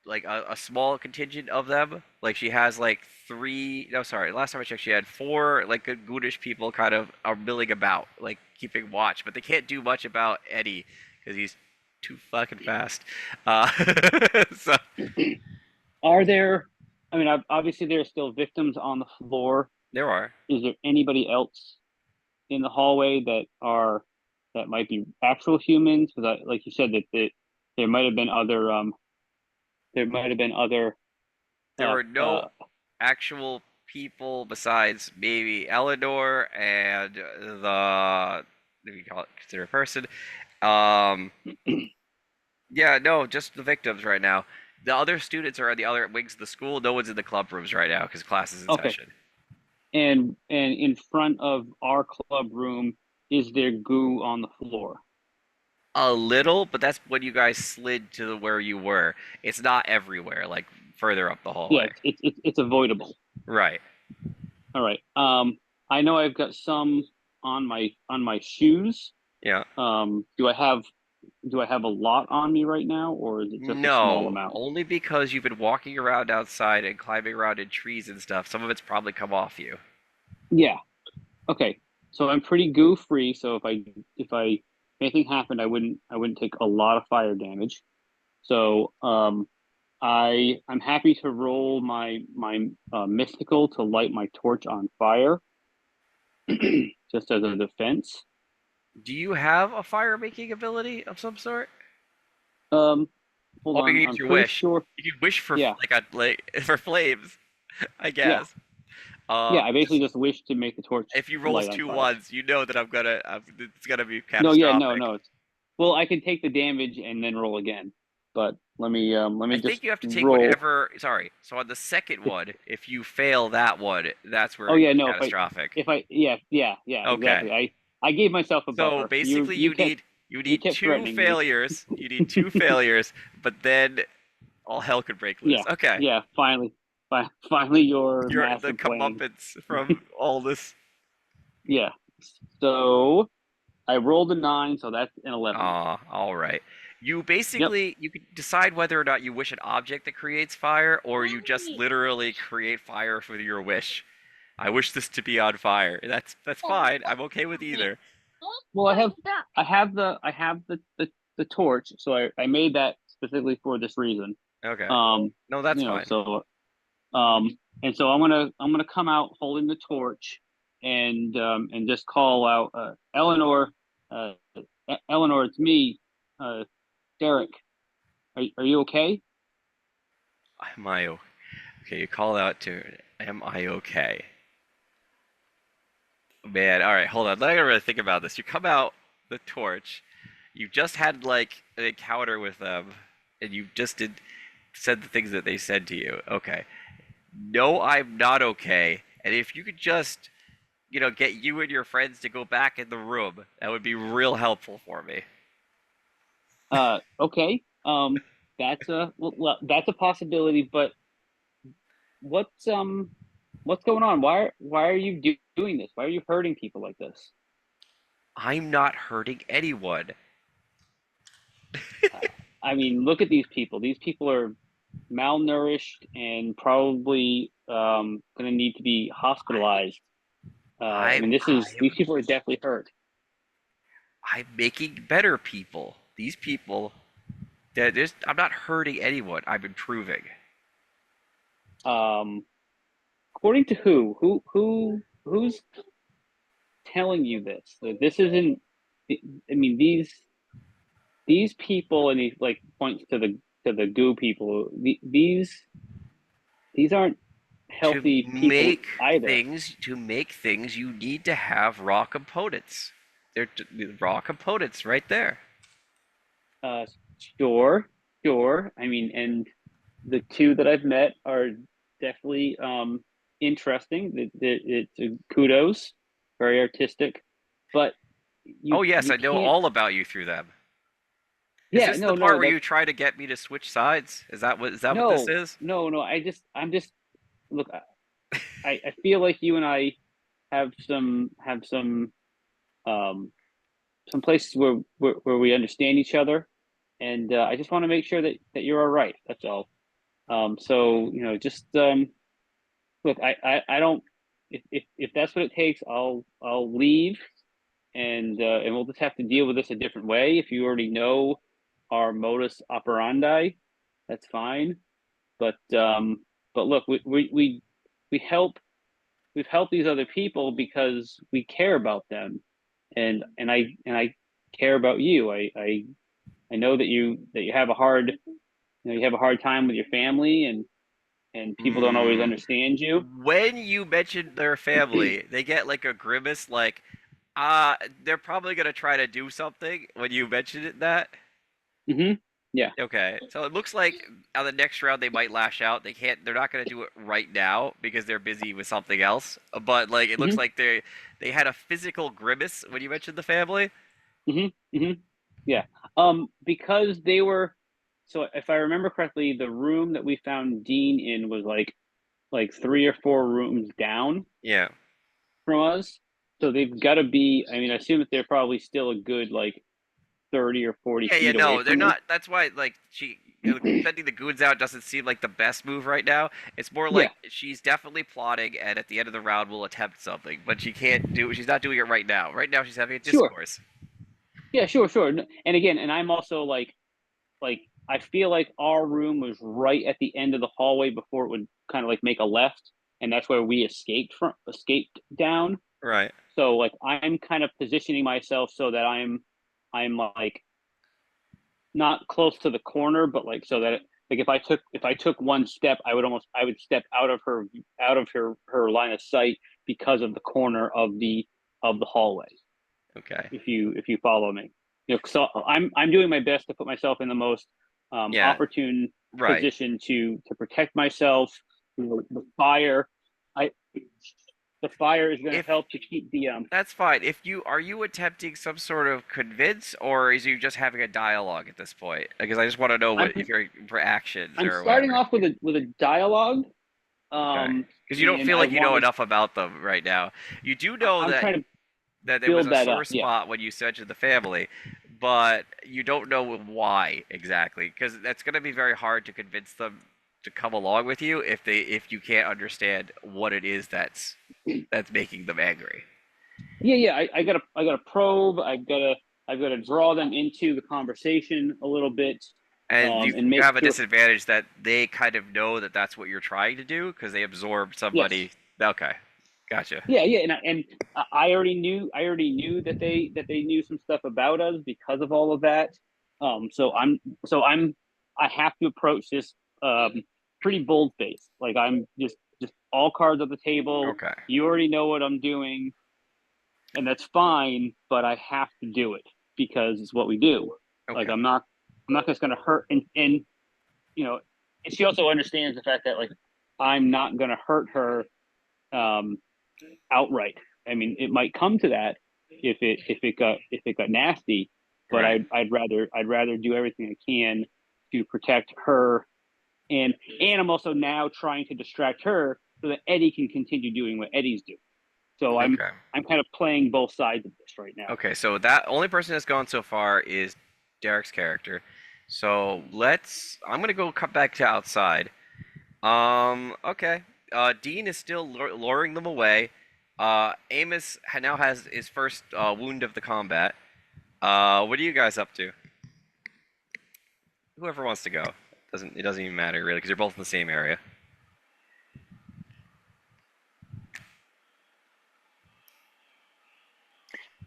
a small contingent of them. Like she has like 3. No, sorry. Last time I checked, she had 4 like good goodish people kind of are milling about, like keeping watch. But they can't do much about Eddie because he's too fucking fast. So Are there? I mean, obviously there are still victims on the floor. there are. Is there anybody else in the hallway that might be actual humans? Because, like you said, that there might have been other There uh, are no uh, actual people besides maybe Eleanor and the. Let me call it consider a person. Um, yeah, no, just the victims right now. The other students are on the other wings of the school. No one's in the club rooms right now because class is in okay. session. And in front of our club room, is there goo on the floor? A little, but that's when you guys slid to where you were. It's not everywhere, like further up the hallway. Yeah, it's avoidable. Right. All right. I know I've got some on my shoes. Yeah. Do I have a lot on me right now, or is it just a small No, amount? only because you've been walking around outside and climbing around in trees and stuff. Some of it's probably come off you. Yeah. Okay. So I'm pretty goo free. So if anything happened, I wouldn't take a lot of fire damage. So I'm happy to roll my mystical to light my torch on fire, just as a defense. Do you have a fire making ability of some sort? Um, Hold All you on. need I'm is your pretty wish. sure. You can wish for Yeah. for flames, I Yeah. guess. Yeah. I basically just wish to make the torch If you rolls light on two fire. ones, you know that it's gonna be No. Yeah. No. catastrophic. No. Well, I can take the damage and then roll again. But let I me think just you have to take roll. whatever. Sorry. So on the second one, if you fail that one, that's where Oh it yeah. goes No. catastrophic. Yeah. Okay. Exactly. I gave myself a So buffer. basically, you You need kept two threatening me. failures. You need two failures, but then all hell could break loose. Yeah. Okay. Yeah. Finally, your You're the master plan. comeuppance from all this. Yeah. So I rolled a 9, so that's an 11. All right. You Yep. basically you can decide whether or not you wish an object that creates fire, or you just literally create fire for your wish. I wish this to be on fire. That's fine. I'm okay with either. Well, I have the torch, so I made that specifically for this reason. Okay. Um, No, that's you know, fine. so and so I'm gonna come out holding the torch, and just call out Eleanor, uh, Eleanor, it's me, Derek. Are you okay? Am I okay? You call out to. Am I okay? Man, all right, hold on. Let me really think about this. You come out the torch. You just had like an encounter with them, and you just said the things that they said to you. Okay. No, I'm not okay. And if you could just, get you and your friends to go back in the room, that would be real helpful for me. Okay. That's a possibility, but what's um what's going on? Why are you doing this? Why are you hurting people like this? I'm not hurting anyone. I mean, look at these people. These people are malnourished and probably going to need to be hospitalized. I I'm mean, I'm these people are definitely hurt. I'm making better people. These people, I'm not hurting anyone. I'm improving. Um, According to who? Who's telling you this? Like, this isn't. I mean, these people, and he like points to the goo people. These aren't To healthy people make either. to make things, you need to have raw components. They're raw components right there. Uh, sure, sure. I mean, and the two that I've met are definitely interesting. It's kudos, very artistic, but Oh yes, you I know can't. all about you through them. Is Yeah, this the no, part no, where that you try to get me to switch sides? Is that what this no, is? no, no. I'm just look. I feel like you and I have um some places where we understand each other, and I just want to make sure that you're all right. That's all. So just look. I don't. If that's what it takes, I'll leave, and we'll just have to deal with this a different way. If you already know our modus operandi, that's fine. But look, we help we've helped these other people because we care about them, and I care about you. I know that you have a hard you have a hard time with your family, and people don't always Hmm. understand you. When you mention their family, they get like a grimace, like, they're probably gonna try to do something when you mention it that. Yeah. Okay, so it looks like on the next round they might lash out. They're not gonna do it right now because they're busy with something else. But like, it looks hmm like they had a physical grimace when you mentioned the family. hmm hmm Yeah. Because they were, so if I remember correctly, the room that we found Dean in was like 3 or 4 rooms down Yeah. from us. So they've got to be. I mean, I assume that they're probably still a good like 30 or 40 Yeah, feet away no, from they're me. not. That's why, like, sending the goons out doesn't seem like the best move right now. It's more Yeah. like she's definitely plotting, and at the end of the round will attempt something, but she's not doing it right now. Right now, she's having a Sure. discourse. Yeah, sure. And again, and I'm also like I feel like our room was right at the end of the hallway before it would kind of like make a left, and that's where we escaped down. Right. So like I'm kind of positioning myself so that I'm like not close to the corner, but like so that like if I took one step, I would step out of her line of sight because of the corner of the hallway. Okay. If you follow me, so I'm doing my best to put myself in the most Yeah. opportune Right. position to protect myself. The fire, I the fire is going to help to keep the That's fine. Are you attempting some sort of convince, or is you just having a dialogue at this point? Because I just want to know if you're for actions I'm or starting whatever. off with a dialogue. Okay. Because you don't And feel I like you know want enough about them right now. You do know I'm that trying to there was build a that sore up. Yeah. spot when you said to the family, but you don't know why exactly. Because that's going to be very hard to convince them to come along with you if you can't understand what it is that's making them angry. Yeah. I gotta probe. I've got to draw them into the conversation a little bit. And you And make have a sure. disadvantage that they kind of know that that's what you're trying to do because they absorb somebody. Yes. Okay, gotcha. Yeah, and I already knew that they knew some stuff about us because of all of that. I have to approach this pretty bold face. Like I'm just all cards on the table. Okay. You already know what I'm doing, and that's fine. But I have to do it because it's what we do. Okay. Like I'm not just going to hurt, and and she also understands the fact that like I'm not going to hurt her outright. I mean, it might come to that if it got nasty, but Right. I'd rather do everything I can to protect her, and I'm also now trying to distract her so that Eddie can continue doing what Eddie's doing. So I'm kind of playing both sides of this right now. Okay, so that only person that's gone so far is Derek's character. So I'm gonna go cut back to outside. Okay. Dean is still luring them away. Amos now has his first wound of the combat. What are you guys up to? Whoever wants to go. It doesn't even matter really because you're both in the same area.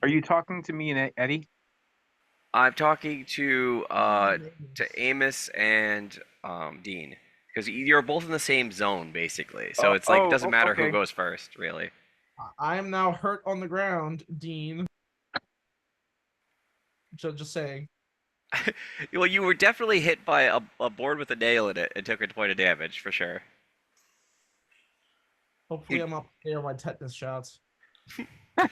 Are you talking to me and Eddie? I'm talking to Amos and Dean because you're both in the same zone basically. So it's like it doesn't matter who goes first, really. I am now hurt on the ground, Dean. Just saying. Well, you were definitely hit by a board with a nail in it and took a point of damage for sure. Hopefully, I'm up here on my tetanus shots. How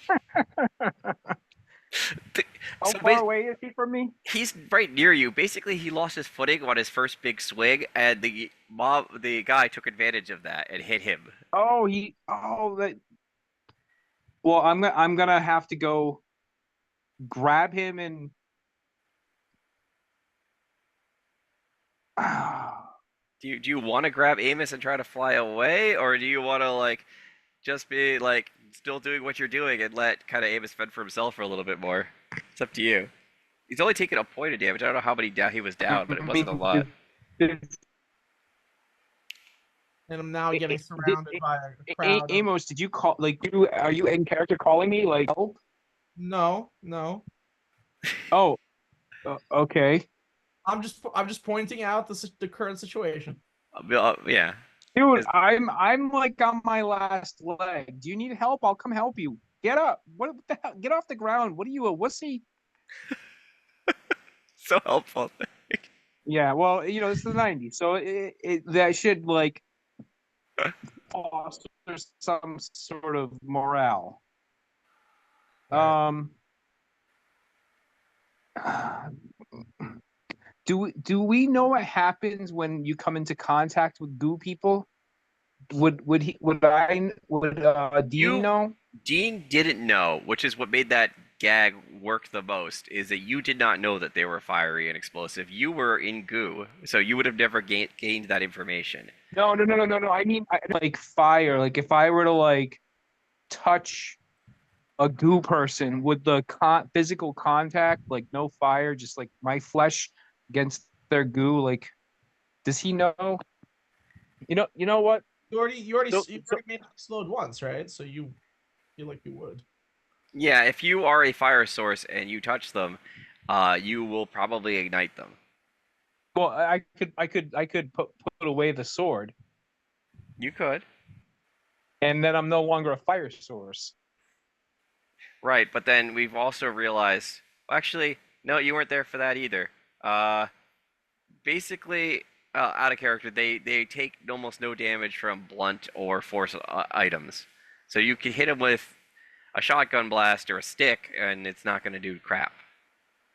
far away is he from me? He's right near you. Basically, he lost his footing on his first big swing, and the guy took advantage of that and hit him. Oh, that. Well, I'm gonna have to go grab him and. Do you want to grab Amos and try to fly away, or do you want to like just be like still doing what you're doing and let kind of Amos fend for himself for a little bit more? It's up to you. He's only taken a point of damage. I don't know how many he was down, but it wasn't a lot. And I'm now getting surrounded by a crowd. Amos, did you call? Like, are you in character calling me? Like, help? No. Oh, okay. I'm just pointing out the current situation. Yeah. Dude, I'm like on my last leg. Do you need help? I'll come help you. Get up. What the hell? Get off the ground. What are you, a wussy? So helpful. Yeah, well, this is the 90s, so that should like foster some sort of morale. Do we know what happens when you come into contact with goo people? would Dean know? Dean didn't know, which is what made that gag work the most, is that you did not know that they were fiery and explosive. You were in goo, so you would have never gained that information. No. I mean, like fire. Like if I were to like touch a goo person, would the physical contact, like no fire, just like my flesh against their goo, like does he know? You know what? You already So- made it explode once, right? So you feel like you would. Yeah, if you are a fire source and you touch them, you will probably ignite them. Well, I could put away the sword, You could. and then I'm no longer a fire source. Right, but then we've also realized, actually, no, you weren't there for that either. Uh, basically, out of character, they take almost no damage from blunt or force items. So you can hit them with a shotgun blast or a stick, and it's not going to do crap.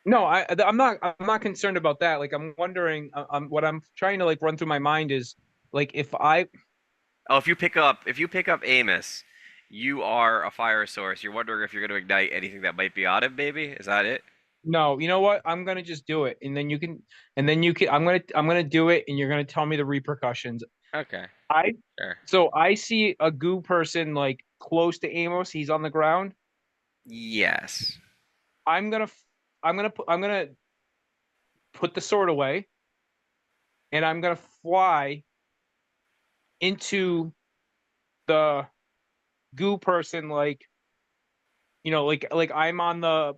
No, I'm not concerned about that. Like I'm wondering, what I'm trying to like run through my mind is like if I Oh, if you pick up Amos, you are a fire source. You're wondering if you're going to ignite anything that might be on him, maybe? Is that it? no, you know what? I'm gonna just do it, and then you can. I'm gonna do it, and you're gonna tell me the repercussions. Okay, I sure. So I see a goo person like close to Amos. He's on the ground. Yes. I'm gonna put the sword away, and I'm gonna fly into the goo person like like I'm on the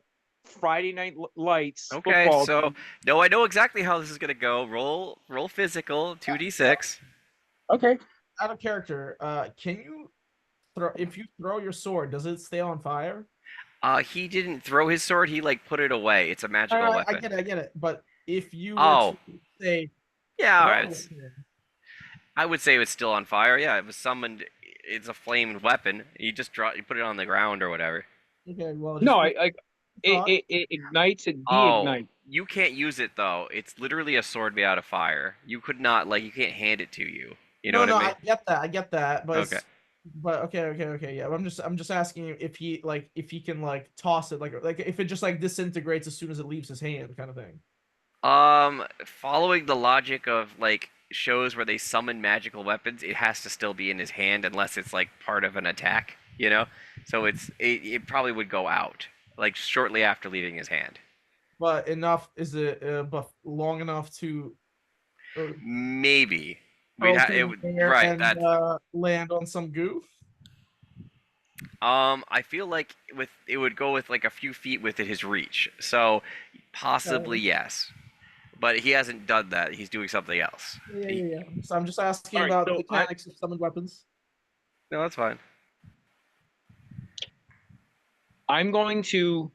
Friday Night Lights Okay, football so team. no, I know exactly how this is gonna go. Roll physical, 2d6. Okay. Out of character, can you if you throw your sword, does it stay on fire? He didn't throw his sword, he like put it away. It's a magical I weapon. get it. But if you were Oh, to say, yeah, throw alright. it, I would say it's still on fire. Yeah, it was summoned. It's a flamed weapon. You put it on the ground or whatever. okay, well, No, just thought. it ignites, it Oh, deignites. you can't use it though. It's literally a sword made out of fire. You could not you can't hand it to you. You know what I mean? I get that, but Okay. okay, yeah. I'm just asking you if he can like toss it like if it just like disintegrates as soon as it leaves his hand, kind of thing. Following the logic of like shows where they summon magical weapons, it has to still be in his hand unless it's like part of an attack, you know? So it probably would go out like shortly after leaving his hand. But enough is it? But long enough to Maybe. curls It through the would air right, and that land on some goof. I feel like it would go with like a few feet within his reach. So possibly yes. But he hasn't done that. He's doing something else. Yeah. So I'm just asking All right, about so the mechanics of summoned weapons. No, that's fine. I'm going to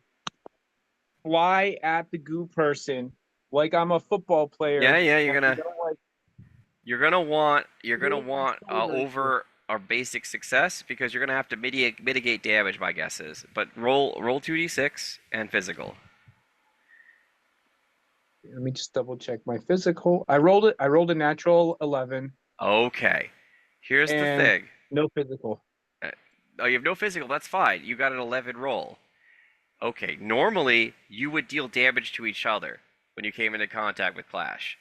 fly at the goo person like I'm a football player. Yeah, you're and gonna I'm gonna, like, you're gonna want Shoulder over our basic success because you're gonna have to mitigate damage. My guess is, but roll 2d6 and physical. let me just double check my physical. I rolled a natural 11. Okay, here's the And thing. no physical. Oh, you have no physical. That's fine. You got an 11 roll. Okay, normally you would deal damage to each other when you came into contact with Clash,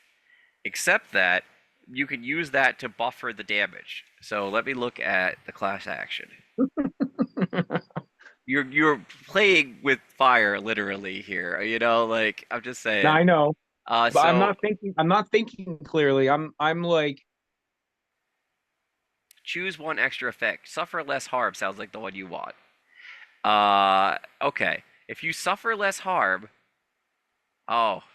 except that you can use that to buffer the damage. So let me look at the Clash action. You're playing with fire literally here. You know, like I'm just saying. Now I know, but So I'm not thinking clearly. I'm like, choose one extra effect. Suffer less harm sounds like the one you want. Okay. If you suffer less harm, okay,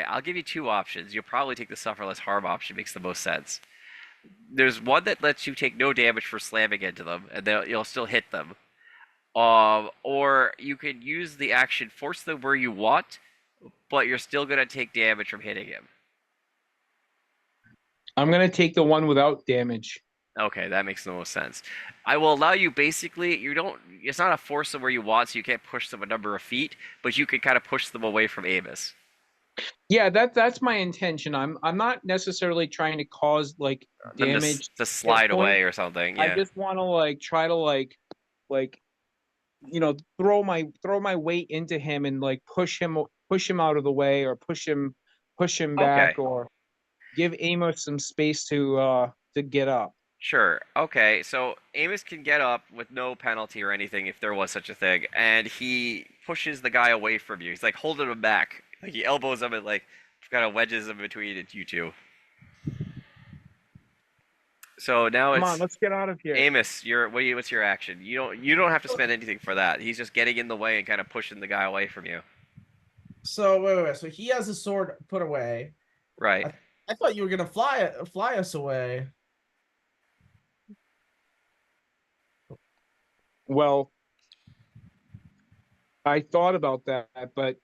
I'll give you two options. You'll probably take the suffer less harm option. Makes the most sense. There's one that lets you take no damage for slamming into them, and you'll still hit them. Or you can use the action force them where you want, but you're still gonna take damage from hitting him. I'm gonna take the one without damage. Okay, that makes the most sense. I will allow you basically, it's not a force them where you want, so you can't push them a number of feet, but you can kind of push them away from Amos. Yeah, that's my intention. I'm not necessarily trying to cause like Them damage to at slide point. away or something. I Yeah. just want to like try to like throw my weight into him and like push him out of the way, or push him Okay. back, or give Amos some space to get up. Sure. Okay. So Amos can get up with no penalty or anything if there was such a thing, and he pushes the guy away from you. He's like holding him back. Like he elbows him and like kind of wedges him between you two. So now Come it's on, let's get out of here. Amos. What's your action? You don't have to spend anything for that. He's just getting in the way and kind of pushing the guy away from you. So wait. So he has his sword put away. Right. I thought you were gonna fly us away. Well, I thought about that, but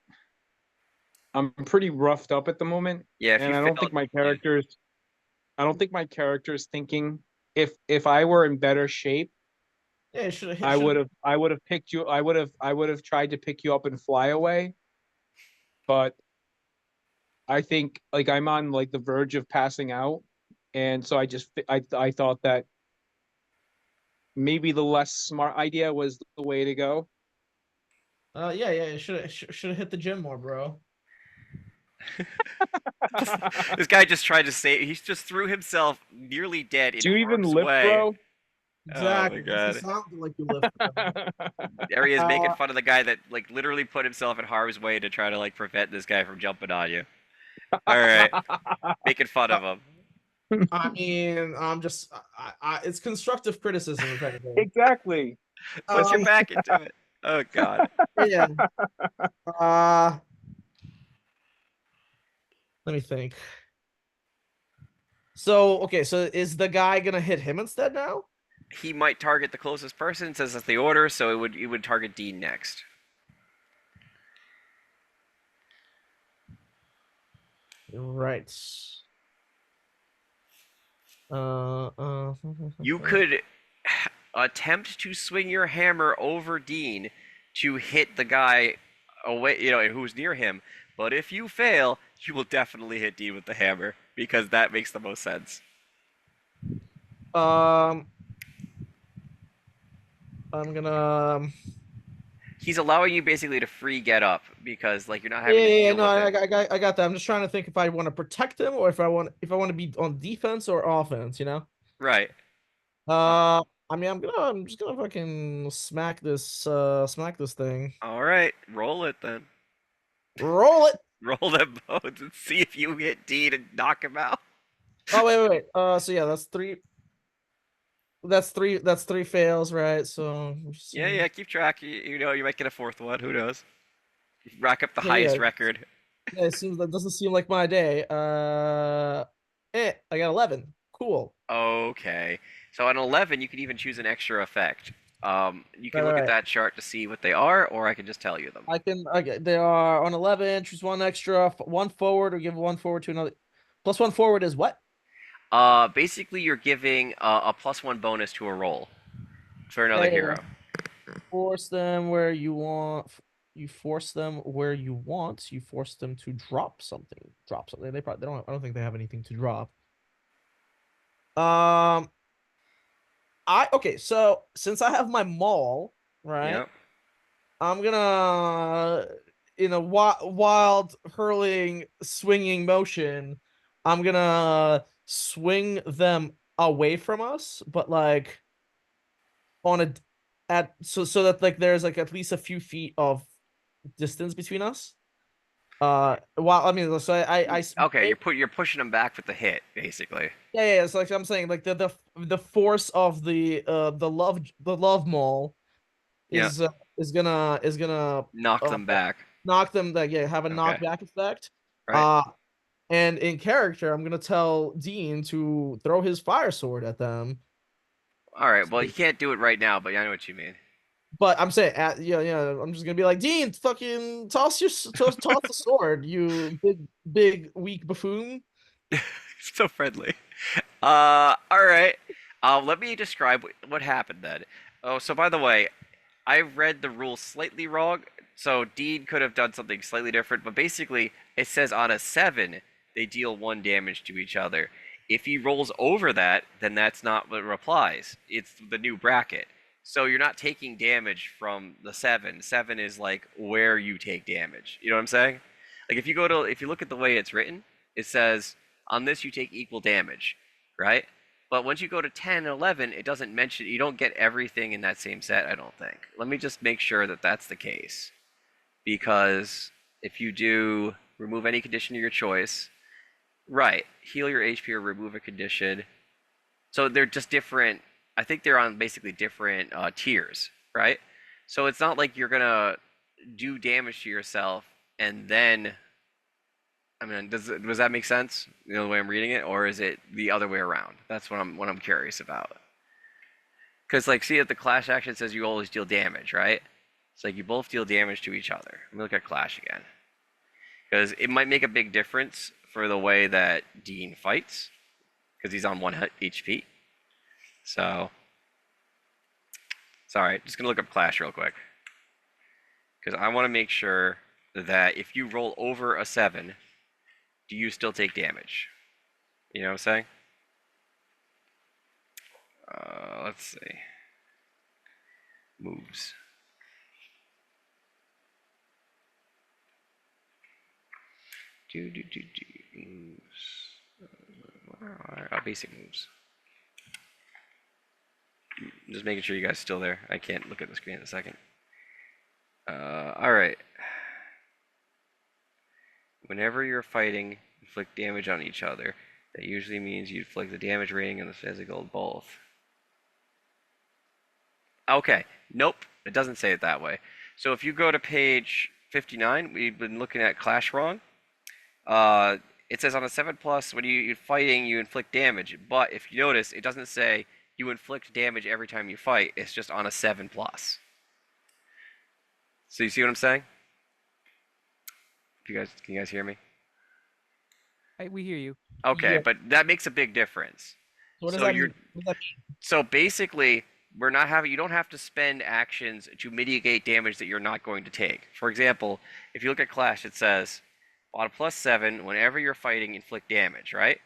I'm pretty roughed up at the moment, Yeah. If and you I don't think failed, my character's thinking. If I were in better shape, Yeah, should I would have picked you. I would have tried to pick you up and fly away. But I think like I'm on like the verge of passing out, and so I thought that maybe the less smart idea was the way to go. Yeah. Should have hit the gym more, bro. this guy just tried to save. He just threw himself nearly dead in Do you even harm's lift, way. bro? Exactly. Oh my god. It sounded like you lived. There he is making Uh, fun of the guy that like literally put himself in harm's way to try to like prevent this guy from jumping on you. All right, making fun of him. I mean, I'm just. It's constructive criticism, if anything. Exactly. Puts your Um, back into it. Oh god. Yeah. Uh, Let me think. So okay, so is the guy gonna hit him instead now? He might target the closest person, says that's the order, so it would target Dean next. Right. You could attempt to swing your hammer over Dean to hit the guy away, who's near him. But if you fail, you will definitely hit Dean with the hammer because that makes the most sense. I'm gonna. He's allowing you basically to free get up because like you're not having to deal No, with it. I got that. I'm just trying to think if I want to protect him or if I want to be on defense or offense. Right. I mean, I'm just gonna fucking smack this thing. All right. Roll it then. Roll it. Roll them both and see if you hit Dean and knock him out. Oh wait. So yeah, that's three. That's three fails, right? So Yeah. Keep track. You might get a fourth one. Who knows? Rack up the Yeah, highest yeah. record. Yeah, that doesn't seem like my day. I got 11. Cool. Okay. So on 11, you can even choose an extra effect. You can Right, look right. at that chart to see what they are, or I can just tell you them. They are on 11. Choose one extra, one forward, or give one forward to another. Plus one forward is what? Basically, you're giving a +1 bonus to a roll for another Yeah. hero. Force them where you want. You force them where you want. You force them to drop something. They probably don't. I don't think they have anything to drop. Okay. So since I have my maul, right? Yep. I'm gonna, in a wild hurling swinging motion, I'm gonna swing them away from us, but like on a so that like there's like at least a few feet of distance between us. While I mean, so Okay, you're pushing them back with the hit, basically. yeah. So like I'm saying, like the force of the love maul Yeah. is gonna Knock them back. knock them like have a Okay. knockback effect. Right. And in character, I'm gonna tell Dean to throw his fire sword at them. All right. Well, you can't do it right now, but I know what you mean. But I'm saying, I'm just gonna be like, Dean, fucking toss the sword, you big weak buffoon. So friendly. All right. Let me describe what happened then. Oh, so by the way, I read the rules slightly wrong. So Dean could have done something slightly different, but basically it says on a 7 they deal 1 damage to each other. If he rolls over that, then that's not what applies. It's the new bracket. So you're not taking damage from the 7. 7 is like where you take damage. You know what I'm saying? Like if you look at the way it's written, it says on this you take equal damage, right? But once you go to 10 and 11, it doesn't mention, you don't get everything in that same set, I don't think. Let me just make sure that that's the case. Because if you do remove any condition of your choice, right, heal your HP or remove a condition. So they're just different, I think they're on basically different tiers, right? So it's not like you're gonna do damage to yourself and then, I mean, does that make sense? You know, the way I'm reading it, or is it the other way around? That's what I'm curious about. Because like, see, at the clash action says you always deal damage, right? It's like you both deal damage to each other. Let me look at clash again, because it might make a big difference for the way that Dean fights, because he's on 1 HP. So, sorry, just gonna look up clash real quick, because I want to make sure that if you roll over a 7, do you still take damage? You know what I'm saying? Let's see. Moves. Moves. Where are our basic moves? Just making sure you guys are still there. I can't look at the screen in a second. Alright. Whenever you're fighting, inflict damage on each other. That usually means you inflict the damage rating and the physical both. Okay, nope, it doesn't say it that way. So if you go to page 59, we've been looking at clash wrong. It says on a 7+, when you're fighting, you inflict damage. But if you notice, it doesn't say you inflict damage every time you fight. It's just on a 7+. So you see what I'm saying? Can you guys hear me? Hey, we hear you. Okay, Yeah. but that makes a big difference. So what does So that you're- mean? What does that mean? So basically, you don't have to spend actions to mitigate damage that you're not going to take. For example, if you look at Clash, it says on a +7, whenever you're fighting, inflict damage, right?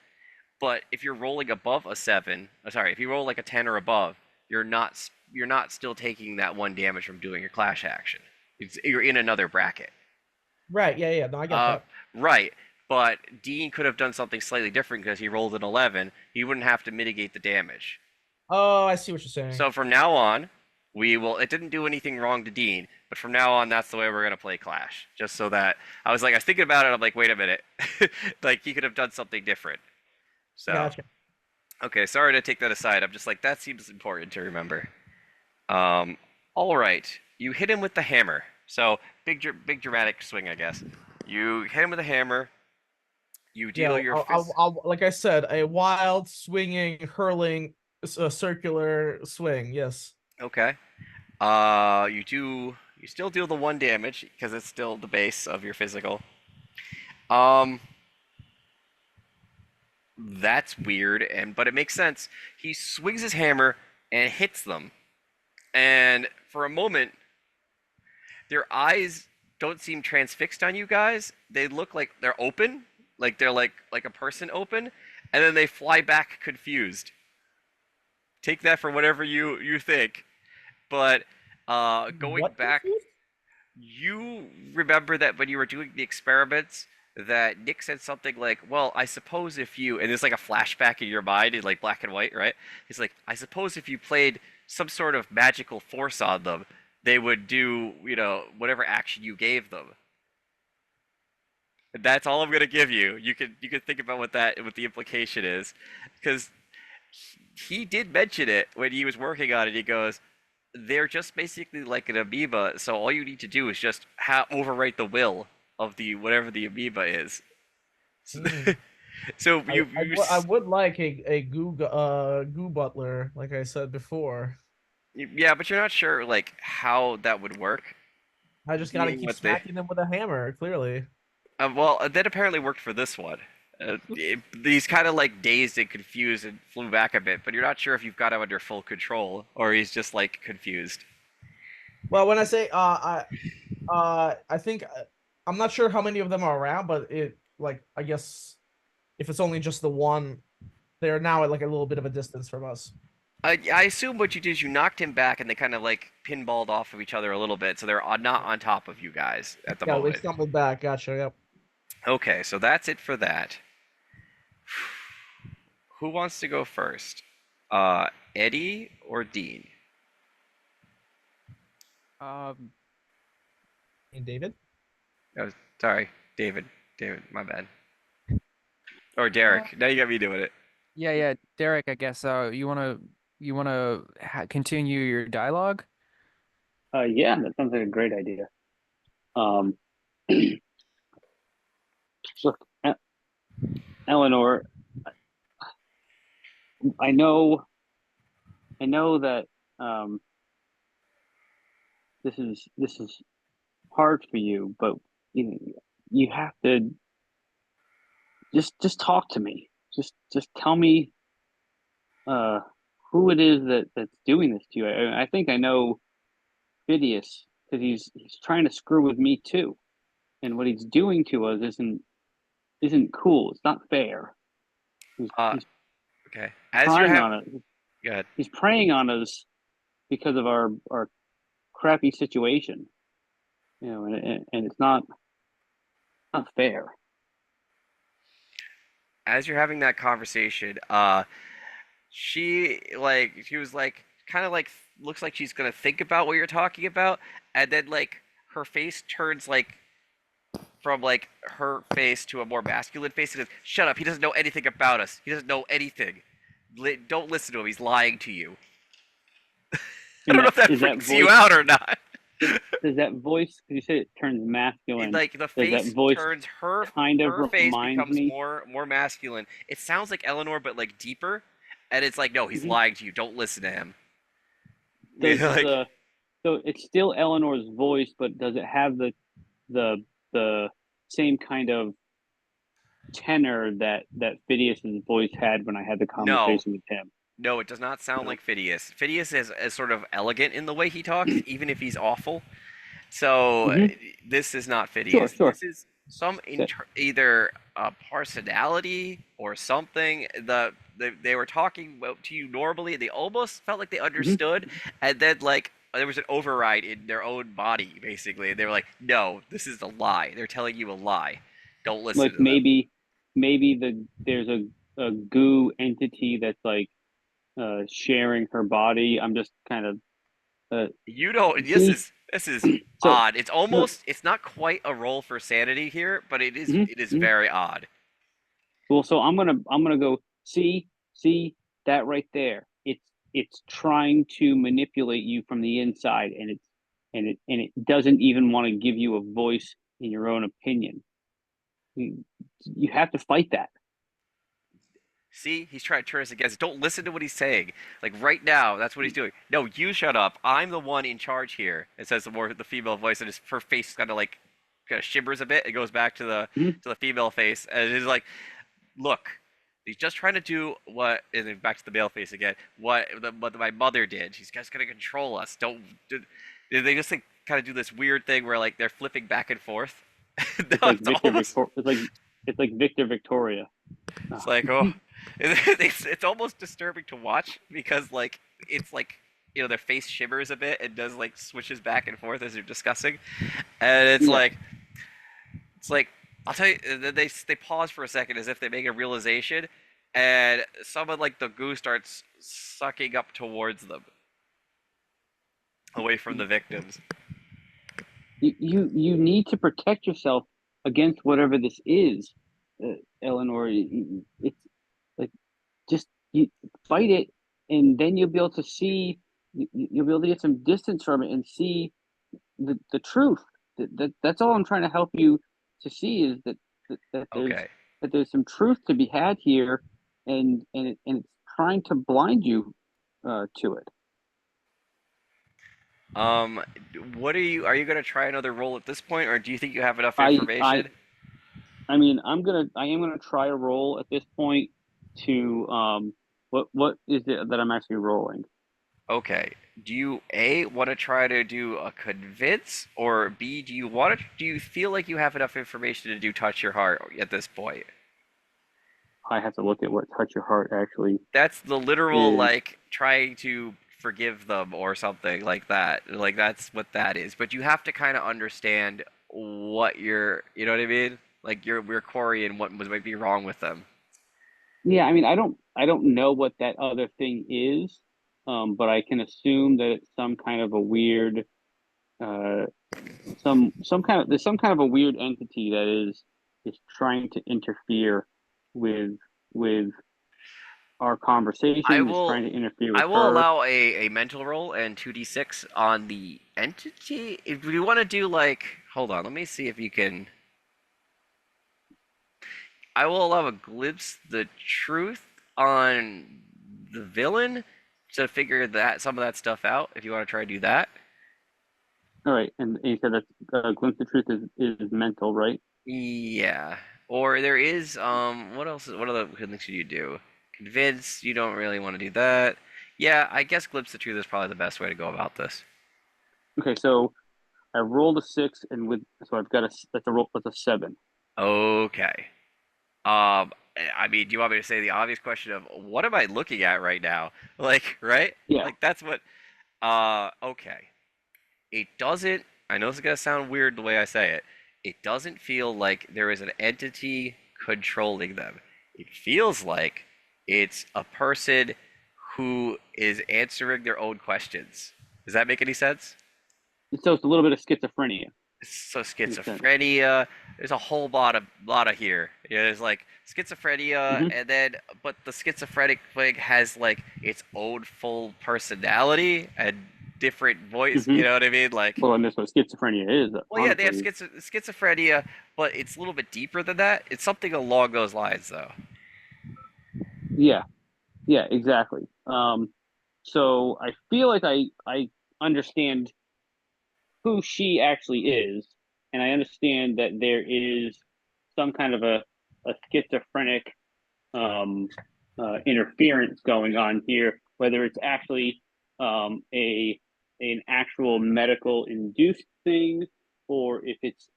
But if you're rolling above a 7, if you roll like a 10 or above, you're not still taking that 1 damage from doing your Clash action. You're in another bracket. Right, yeah, no, I got that. Right, but Dean could have done something slightly different because he rolled an 11. He wouldn't have to mitigate the damage. Oh, I see what you're saying. So from now on, it didn't do anything wrong to Dean, but from now on, that's the way we're going to play Clash. Just so that, I was thinking about it, I'm like, wait a minute. Like, he could have done something different. So, Gotcha. okay, sorry to take that aside. I'm just like, that seems important to remember. All right, you hit him with the hammer. So, big dramatic swing, I guess. You hit him with a hammer. You deal your fist. I'll, like I said, a wild, swinging, hurling, circular swing. Yes. Okay. You still deal the 1 damage because it's still the base of your physical. That's weird, but it makes sense. He swings his hammer and hits them, and for a moment, their eyes don't seem transfixed on you guys. They look like they're open, like they're like a person open, and then they fly back confused. Take that for whatever you think. But going What back, confused? you remember that when you were doing the experiments, that Nick said something like, well, I suppose if you, and there's like a flashback in your mind in like black and white, right? He's like, I suppose if you played some sort of magical force on them, they would do, whatever action you gave them. And that's all I'm gonna give you. You can think about what the implication is, because he did mention it when he was working on it. He goes, they're just basically like an amoeba, so all you need to do is just overwrite the will of whatever the amoeba is. So I would like a goo butler, like I said before. Yeah, but you're not sure like how that would work. I just gotta Meaning keep what smacking them with a hammer. Clearly. Well, that apparently worked for this one. He's kind of like dazed and confused and flew back a bit, but you're not sure if you've got him under full control or he's just like confused. Well, when I say I think I'm not sure how many of them are around, but I guess if it's only just the one, they're now at like a little bit of a distance from us. I assume what you did is you knocked him back and they kind of like pinballed off of each other a little bit, so they're not on top of you guys at the Yeah, they moment. stumbled back. Gotcha. Yep. Okay, so that's it for that. Who wants to go first? Eddie or Dean? Um, And David. Oh, sorry, David. David, my bad. Or Derek. Now you got me doing it. yeah, Derek, I guess you wanna continue your dialogue? Yeah, that sounds like a great idea. Um, look, Eleanor, I know that um, this is hard for you, but you have to just talk to me. Just tell me who it is that's doing this to you. I think I know Phidias because he's trying to screw with me too, and what he's doing to us isn't cool. It's not fair. He's Okay. As you're trying having, on it. go ahead. He's preying on us because of our crappy situation, and it's not fair. As you're having that conversation, she was like kind of like looks like she's gonna think about what you're talking about, and then like her face turns like from like her face to a more masculine face and goes, "Shut up! He doesn't know anything about us. He doesn't know anything. Don't listen to him. He's lying to you." I don't know if that freaks you out or not. Does that voice? Because you said it turns masculine. Like the Does that face voice turns her kind of her face reminds becomes me? more masculine. It sounds like Eleanor, but like deeper. And it's like, no, he's Mhm. lying to you. Don't listen to him. Does Like, so it's still Eleanor's voice, but does it have the same kind of tenor that Phidias's voice had when I had the no, conversation with him? no, it does not sound No. like Phidias. Phidias is sort of elegant in the way he talks, even if he's awful. So Mhm. this is not Sure, Phidias. sure. This is some That- either a personality or something. They were talking to you normally. They almost felt like they Mhm. understood, and then like there was an override in their own body, basically. They were like, "No, this is a lie. They're telling you a lie. Don't listen Like to them." maybe there's a goo entity that's like sharing her body. I'm just kind of You know, see. this is So odd. It's no. almost it's not quite a roll for sanity here, but Mhm, it is mhm. very odd. Well, so I'm gonna go see that right there. It's trying to manipulate you from the inside, and it doesn't even want to give you a voice in your own opinion. You have to fight that. See, he's trying to turn us against. Don't listen to what he's saying. Like right now, that's what he's doing. No, you shut up. I'm the one in charge here. It says the female voice, and her face kind of shimmers a bit. It goes back Mhm. to the female face, and it's like, look, he's just trying to do what. And then back to the male face again. What my mother did. She's just gonna control us. Don't. They just like kind of do this weird thing where like they're flipping back and forth. It's No, like it's almost. It's like Victor Victoria. It's Ah. like, oh, it's almost disturbing to watch because like it's like their face shivers a bit and does like switches back and forth as they're discussing, and Yeah. it's like I'll tell you. Then they pause for a second as if they make a realization, and some of like the goo starts sucking up towards them, away from the victims. You need to protect yourself against whatever this is, Eleanor. It's like just you fight it, and then you'll be able to see. You'll be able to get some distance from it and see the truth. That's all I'm trying to help you to see is Okay. that there's some truth to be had here, and it's trying to blind you to it. Um, what are you gonna try another roll at this point, or do you think you have enough I I information? I mean, I am gonna try a roll at this point to what is it that I'm actually rolling? Okay. Do you A, want to try to do a convince, or B, do you feel like you have enough information to do touch your heart at this point? I have to look at what touch your heart actually That's the literal is. like trying to forgive them or something like that. Like that's what that is. But you have to kind of understand what you know what I mean? Like your Corey and what might be wrong with them. Yeah, I mean, I don't know what that other thing is, but I can assume that it's some kind of a weird, uh, there's some kind of a weird entity that is trying to interfere with with our I conversation, is trying will to interfere I with will her. allow a mental roll and 2d6 on the entity. If you want to do like, hold on, let me see if you can. I will allow a glimpse the truth on the villain to figure that some of that stuff out. If you want to try to do that, All right, and you said that glimpse of truth is mental, right? yeah. Or there is what other things should you do? Convince, you don't really want to do that. Yeah, I guess glimpse the truth is probably the best way to go about this. Okay, so I rolled a 6, and so I've got that's a roll. That's a 7. Okay. I mean, do you want me to say the obvious question of what am I looking at right now? Like, right? Yeah. Like that's what okay. It doesn't, I know this is gonna sound weird the way I say it. It doesn't feel like there is an entity controlling them. It feels like it's a person who is answering their own questions. Does that make any sense? So it's a little bit of schizophrenia So in a sense. schizophrenia, there's a whole lot of here. Yeah, there's like schizophrenia, Hmm. and then but the schizophrenic thing has like its own full personality and different voice. Hmm. You know what I mean? Like, Well, and that's what schizophrenia is, well, yeah, they have honestly. schizophrenia, but it's a little bit deeper than that. It's something along those lines, though. Yeah, yeah, exactly. So I feel like I understand who she actually is, and I understand that there is some kind of a schizophrenic interference going on here, whether it's actually a an actual medical induced thing, or if it's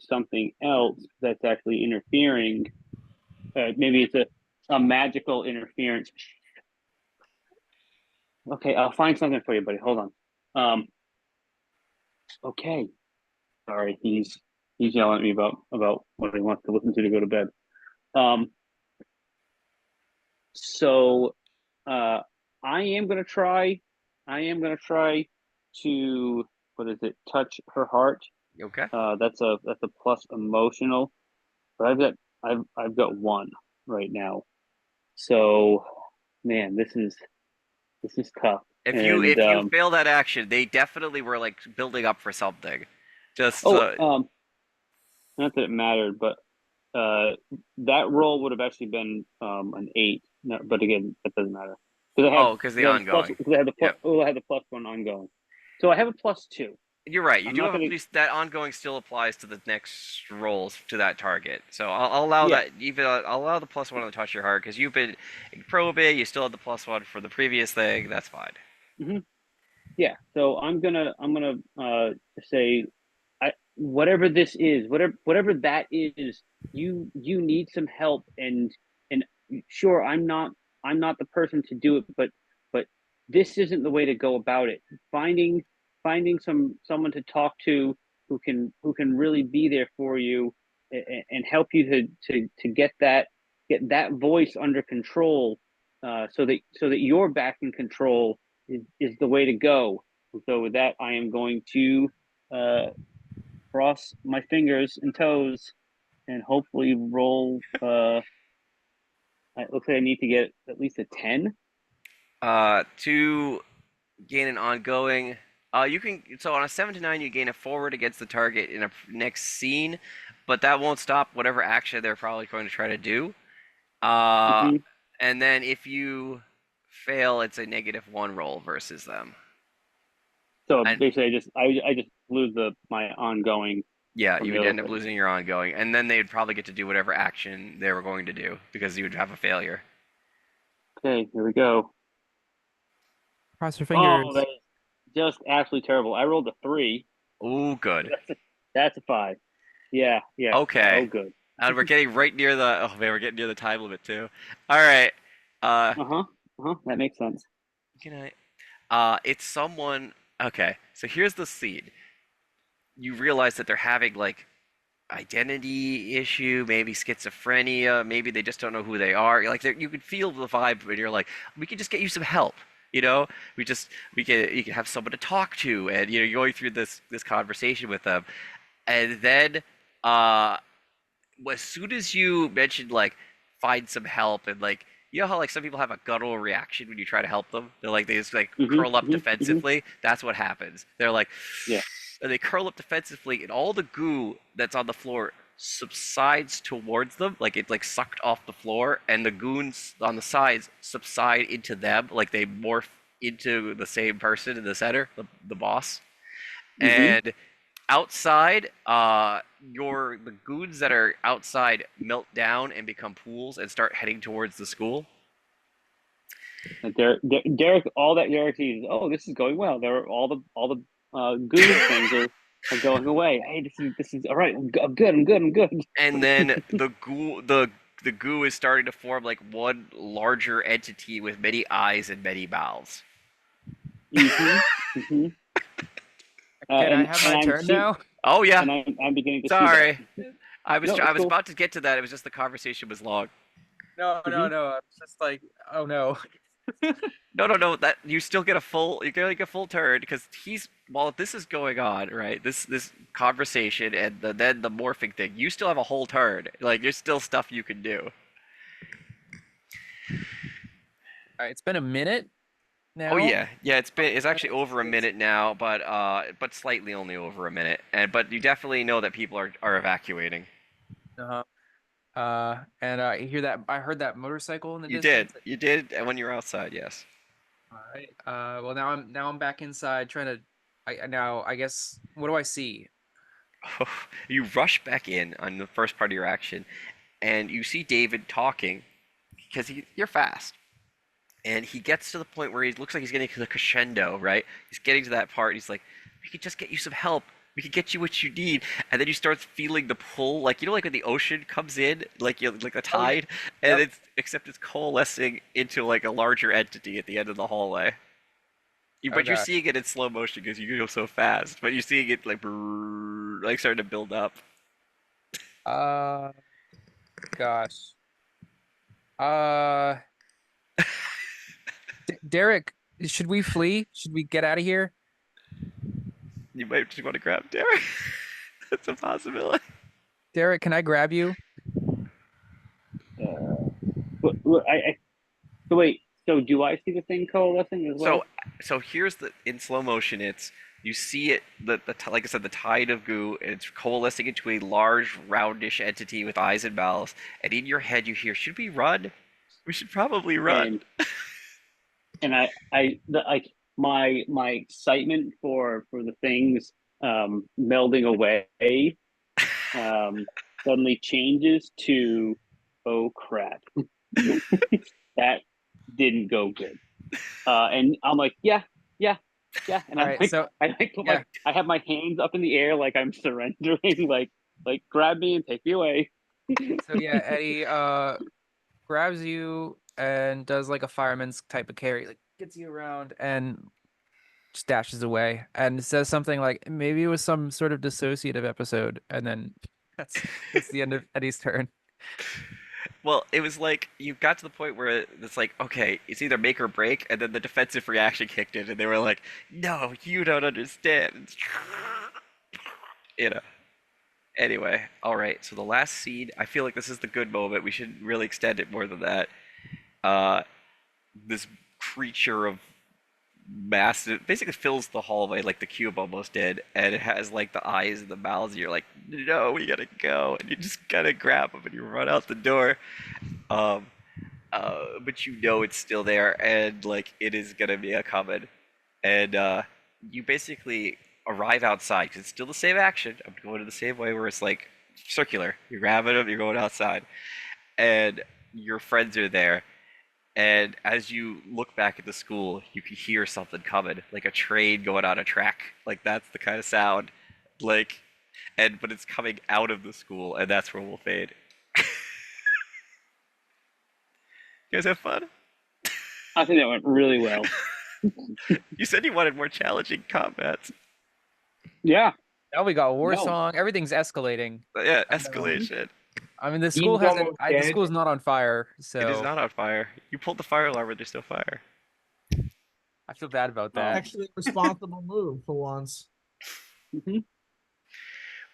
something else that's actually interfering. Maybe it's a magical interference. Okay, I'll find something for you, buddy. Hold on. Okay. Sorry, he's yelling at me about what he wants to listen to go to bed. Um, so uh, I am gonna try. I am gonna try to, what is it? Touch her heart. Okay. That's a plus emotional, but I've got one right now. So man, this is tough. And If you fail that action, they definitely were like building up for something. Just oh, not that it mattered, but uh, that roll would have actually been an 8. No, but again, that doesn't matter because I have oh, because the because I have the plus ongoing. because I have the plus Yep. oh I have the +1 ongoing, so I have a +2. You're right. You I'm do not have gonna. at least that ongoing still applies to the next rolls to that target. So I'll allow Yeah. that. Even I'll allow the +1 on the touch your heart because you've been in probate. You still had the +1 for the previous thing. That's fine. Hmm. Yeah. So I'm gonna say, whatever this is, whatever that is, you need some help, and sure, I'm not the person to do it, but this isn't the way to go about it. Finding someone to talk to who can really be there for you, and help you to get that voice under control, so that you're back in control, is the way to go. And so with that, I am going to uh, cross my fingers and toes and hopefully roll. It looks like I need to get at least a 10. To gain an ongoing. You can so on a 7 to 9 you gain a forward against the target in a next scene, but that won't stop whatever action they're probably going to try to do. Uh, Hmm. and then if you fail, it's a -1 roll versus them. So And basically, I just lose my ongoing yeah, from you the would other end up thing. losing your ongoing, and then they'd probably get to do whatever action they were going to do because you would have a failure. Okay, here we go. Cross your fingers. Oh, that is just absolutely terrible. I rolled a 3. Ooh, good. That's a 5. Yeah. Okay. Oh, good. And we're getting right near the. Oh man, we're getting near the time limit too. All right. That makes sense. Good night. It's someone. Okay, so here's the scene. You realize that they're having like identity issue, maybe schizophrenia, maybe they just don't know who they are. Like you can feel the vibe, and you're like, we can just get you some help. You know, you can have someone to talk to, and you're going through this conversation with them, and then as soon as you mentioned like find some help and like you know how like some people have a guttural reaction when you try to help them? They just like curl up defensively. That's what happens. They're like, Yeah. and they curl up defensively, and all the goo that's on the floor subsides towards them, like it's like sucked off the floor, and the goons on the sides subside into them, like they morph into the same person in the center, the boss. And outside, the goons that are outside melt down and become pools and start heading towards the school. And Derek, all that Derek sees, oh, this is going well. There are all the goo things are going away. Hey, this is all right. I'm good. And then the goo is starting to form like one larger entity with many eyes and many mouths. Can I have my turn now? Oh yeah. And I'm beginning to Sorry. see that. I was cool. about to get to that. It was just the conversation was long. No. I'm just like, oh no. No. That you still get a full. You get like a full turn because while this is going on, right? This conversation and then the morphing thing. You still have a whole turn. Like there's still stuff you can do. All right, it's been a minute now. Oh yeah. It's actually over a minute now, but slightly only over a minute. But you definitely know that people are evacuating. And I heard that motorcycle in the You distance. You did when you were outside, yes. All right. Well, now I'm back inside trying to. I guess, what do I see? You rush back in on the first part of your action, and you see David talking because you're fast, and he gets to the point where he looks like he's getting to the crescendo, right? He's getting to that part. He's like, "We could just get you some help. We could get you what you need," and then you start feeling the pull, like like when the ocean comes in, like the tide, and it's coalescing into like a larger entity at the end of the hallway. But you're seeing it in slow motion because you go so fast. But you're seeing it like starting to build up. Gosh. Derek, should we flee? Should we get out of here? You might just want to grab Derek. That's a possibility. Derek, can I grab you? So wait. So do I see the thing coalescing as well? So here's in slow motion. You see it like I said, the tide of goo. It's coalescing into a large roundish entity with eyes and mouths. And in your head, you hear, "Should we run? We should probably run." And my excitement for the things melding away suddenly changes to, oh crap. That didn't go good. And I'm like, yeah. And I have my hands up in the air like I'm surrendering, like grab me and take me away. So yeah, Eddie grabs you and does like a fireman's type of carry, like gets you around and stashes away and says something like, maybe it was some sort of dissociative episode, and then that's the end of Eddie's turn. Well, it was like you got to the point where it's like, okay, it's either make or break, and then the defensive reaction kicked in, and they were like, "No, you don't understand." Anyway, all right. So the last scene, I feel like this is the good moment. We should really extend it more than that. This creature of massive basically fills the hallway like the cube almost did, and it has like the eyes and the mouths, and you're like, "No, we gotta go," and you just gotta grab them and you run out the door. But you know it's still there, and like it is gonna be a coming, and you basically arrive outside because it's still the same action. I'm going to the same way where it's like circular. You're grabbing them, you're going outside, and your friends are there, And as you look back at the school, you can hear something coming, like a train going on a track. Like that's the kind of sound, like, but it's coming out of the school, and that's where we'll fade. You guys have fun? I think that went really well. You said you wanted more challenging combats. Yeah. Now we got war No. song. Everything's escalating. Yeah, I know. escalation. I mean, the school Dean's hasn't. almost The dead. school's not on fire, so It is not on fire. You pulled the fire alarm, but there's still fire. I feel bad about that. Actually, a responsible move for once. hmm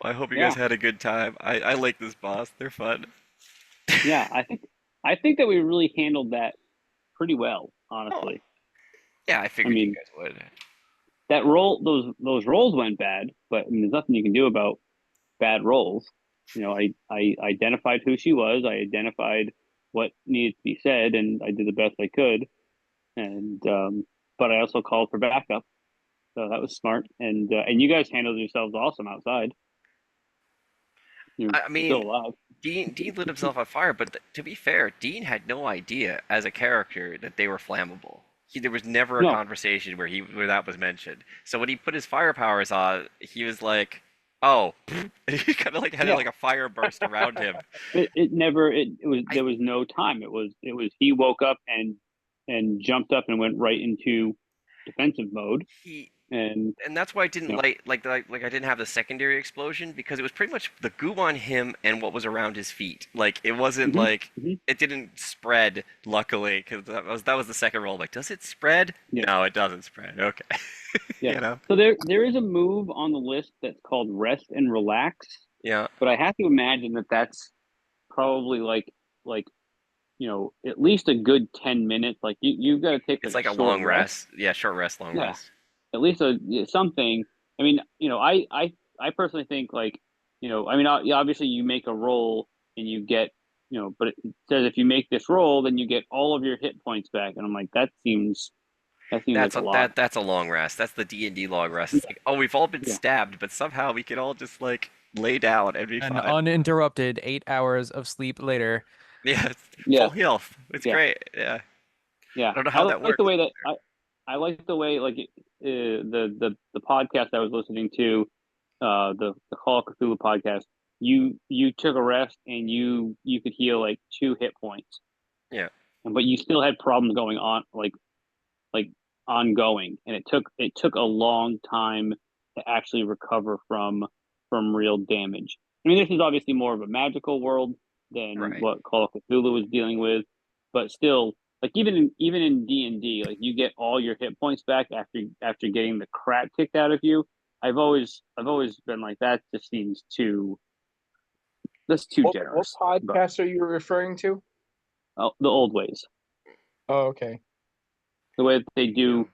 Well, I hope you Yeah. guys had a good time. I like this boss. They're fun. Yeah, I think that we really handled that pretty well, honestly. Yeah, I figured mean- you guys would. That roll, those rolls went bad, but I mean, there's nothing you can do about bad rolls. You know, I identified who she was. I identified what needed to be said, and I did the best I could. And but I also called for backup, so that was smart. And you guys handled yourselves awesome outside. You're I mean, still alive. Dean lit himself on fire, but to be fair, Dean had no idea as a character that they were flammable. There was never a No. conversation where that was mentioned. So when he put his fire powers on, he was like, "Oh," and he kind of like had Yeah. like a fire burst around him. It never it was there was no time. It was he woke up and jumped up and went right into defensive mode. He And and that's why I didn't No. like I didn't have the secondary explosion because it was pretty much the goo on him and what was around his feet. Like it wasn't Mhm, like mhm. it didn't spread. Luckily, because that was the second roll. Like, does it spread? Yeah. No, it doesn't spread. Okay. Yeah. You know. So there is a move on the list that's called rest and relax, Yeah. but I have to imagine that that's probably like at least a good 10 minutes. Like you've got to take It's like like a short long rest. Yeah, short rest, long Yeah. rest. At least something. I mean, I personally think like, I mean, obviously you make a roll and you get, but it says if you make this roll, then you get all of your hit points back, and I'm like, that seems like a lot. That's a long rest. That's the D&D long rest. It's like, oh, we've all been Yeah. stabbed, but somehow we can all just like lay down and be An fine. uninterrupted 8 hours of sleep later. Yeah, it's Yeah. full health. It's Yeah. great. Yeah. Yeah, I don't know how that like the works. way that I like the way like the podcast I was listening to, the Call of Cthulhu podcast. You took a rest and you could heal like 2 hit points. Yeah. But you still had problems going on like ongoing, and it took a long time to actually recover from real damage. I mean, this is obviously more of a magical world than Right. what Call of Cthulhu was dealing with, but still, like even in D&D, like you get all your hit points back after getting the crap kicked out of you. I've always been like, that just seems that's too What generous. podcast are you referring to? The old ways, Oh, okay. the way that they do,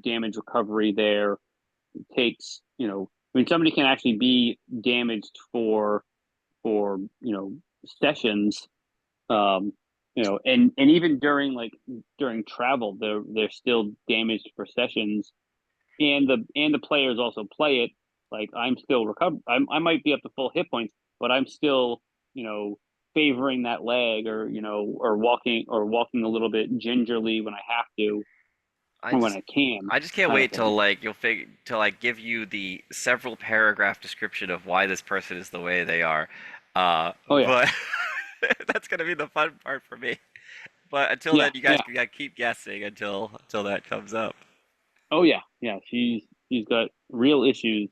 damage recovery there takes, I mean, somebody can actually be damaged for sessions, and even during travel, they're still damaged for sessions, and the players also play it like, I'm still I might be up to full hit points, but I'm still favoring that leg, or walking a little bit gingerly when I have to, I or when just, I can. I just can't kind of wait thing. till like give you the several paragraph description of why this person is the way they are. Oh, yeah. But that's gonna be the fun part for me. But until Yeah, then, you guys yeah. gotta keep guessing until that comes up. Oh yeah, she's got real issues.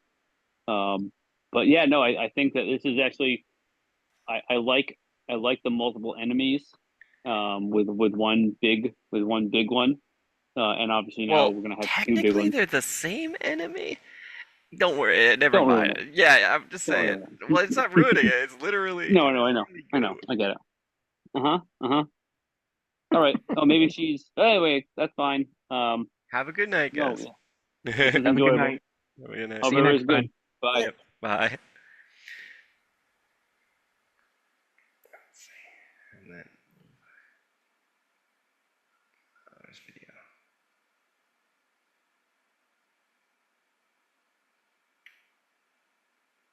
But yeah, no, I think that this is actually, I like the multiple enemies, with one big one, and obviously now Well, we're gonna have 2 big technically ones. they're the same enemy. Don't worry, never Don't ruin mind. Yeah, I'm just Don't saying. ruin it. Well, it's not ruining it. It's literally. No, I know, I get it. All right. Oh, maybe she's. Anyway, that's fine. Have a good night, No, guys. yeah. This was Have a good enjoyable. night. Have a good night. Hope See you everybody's next good. Bye. Bye.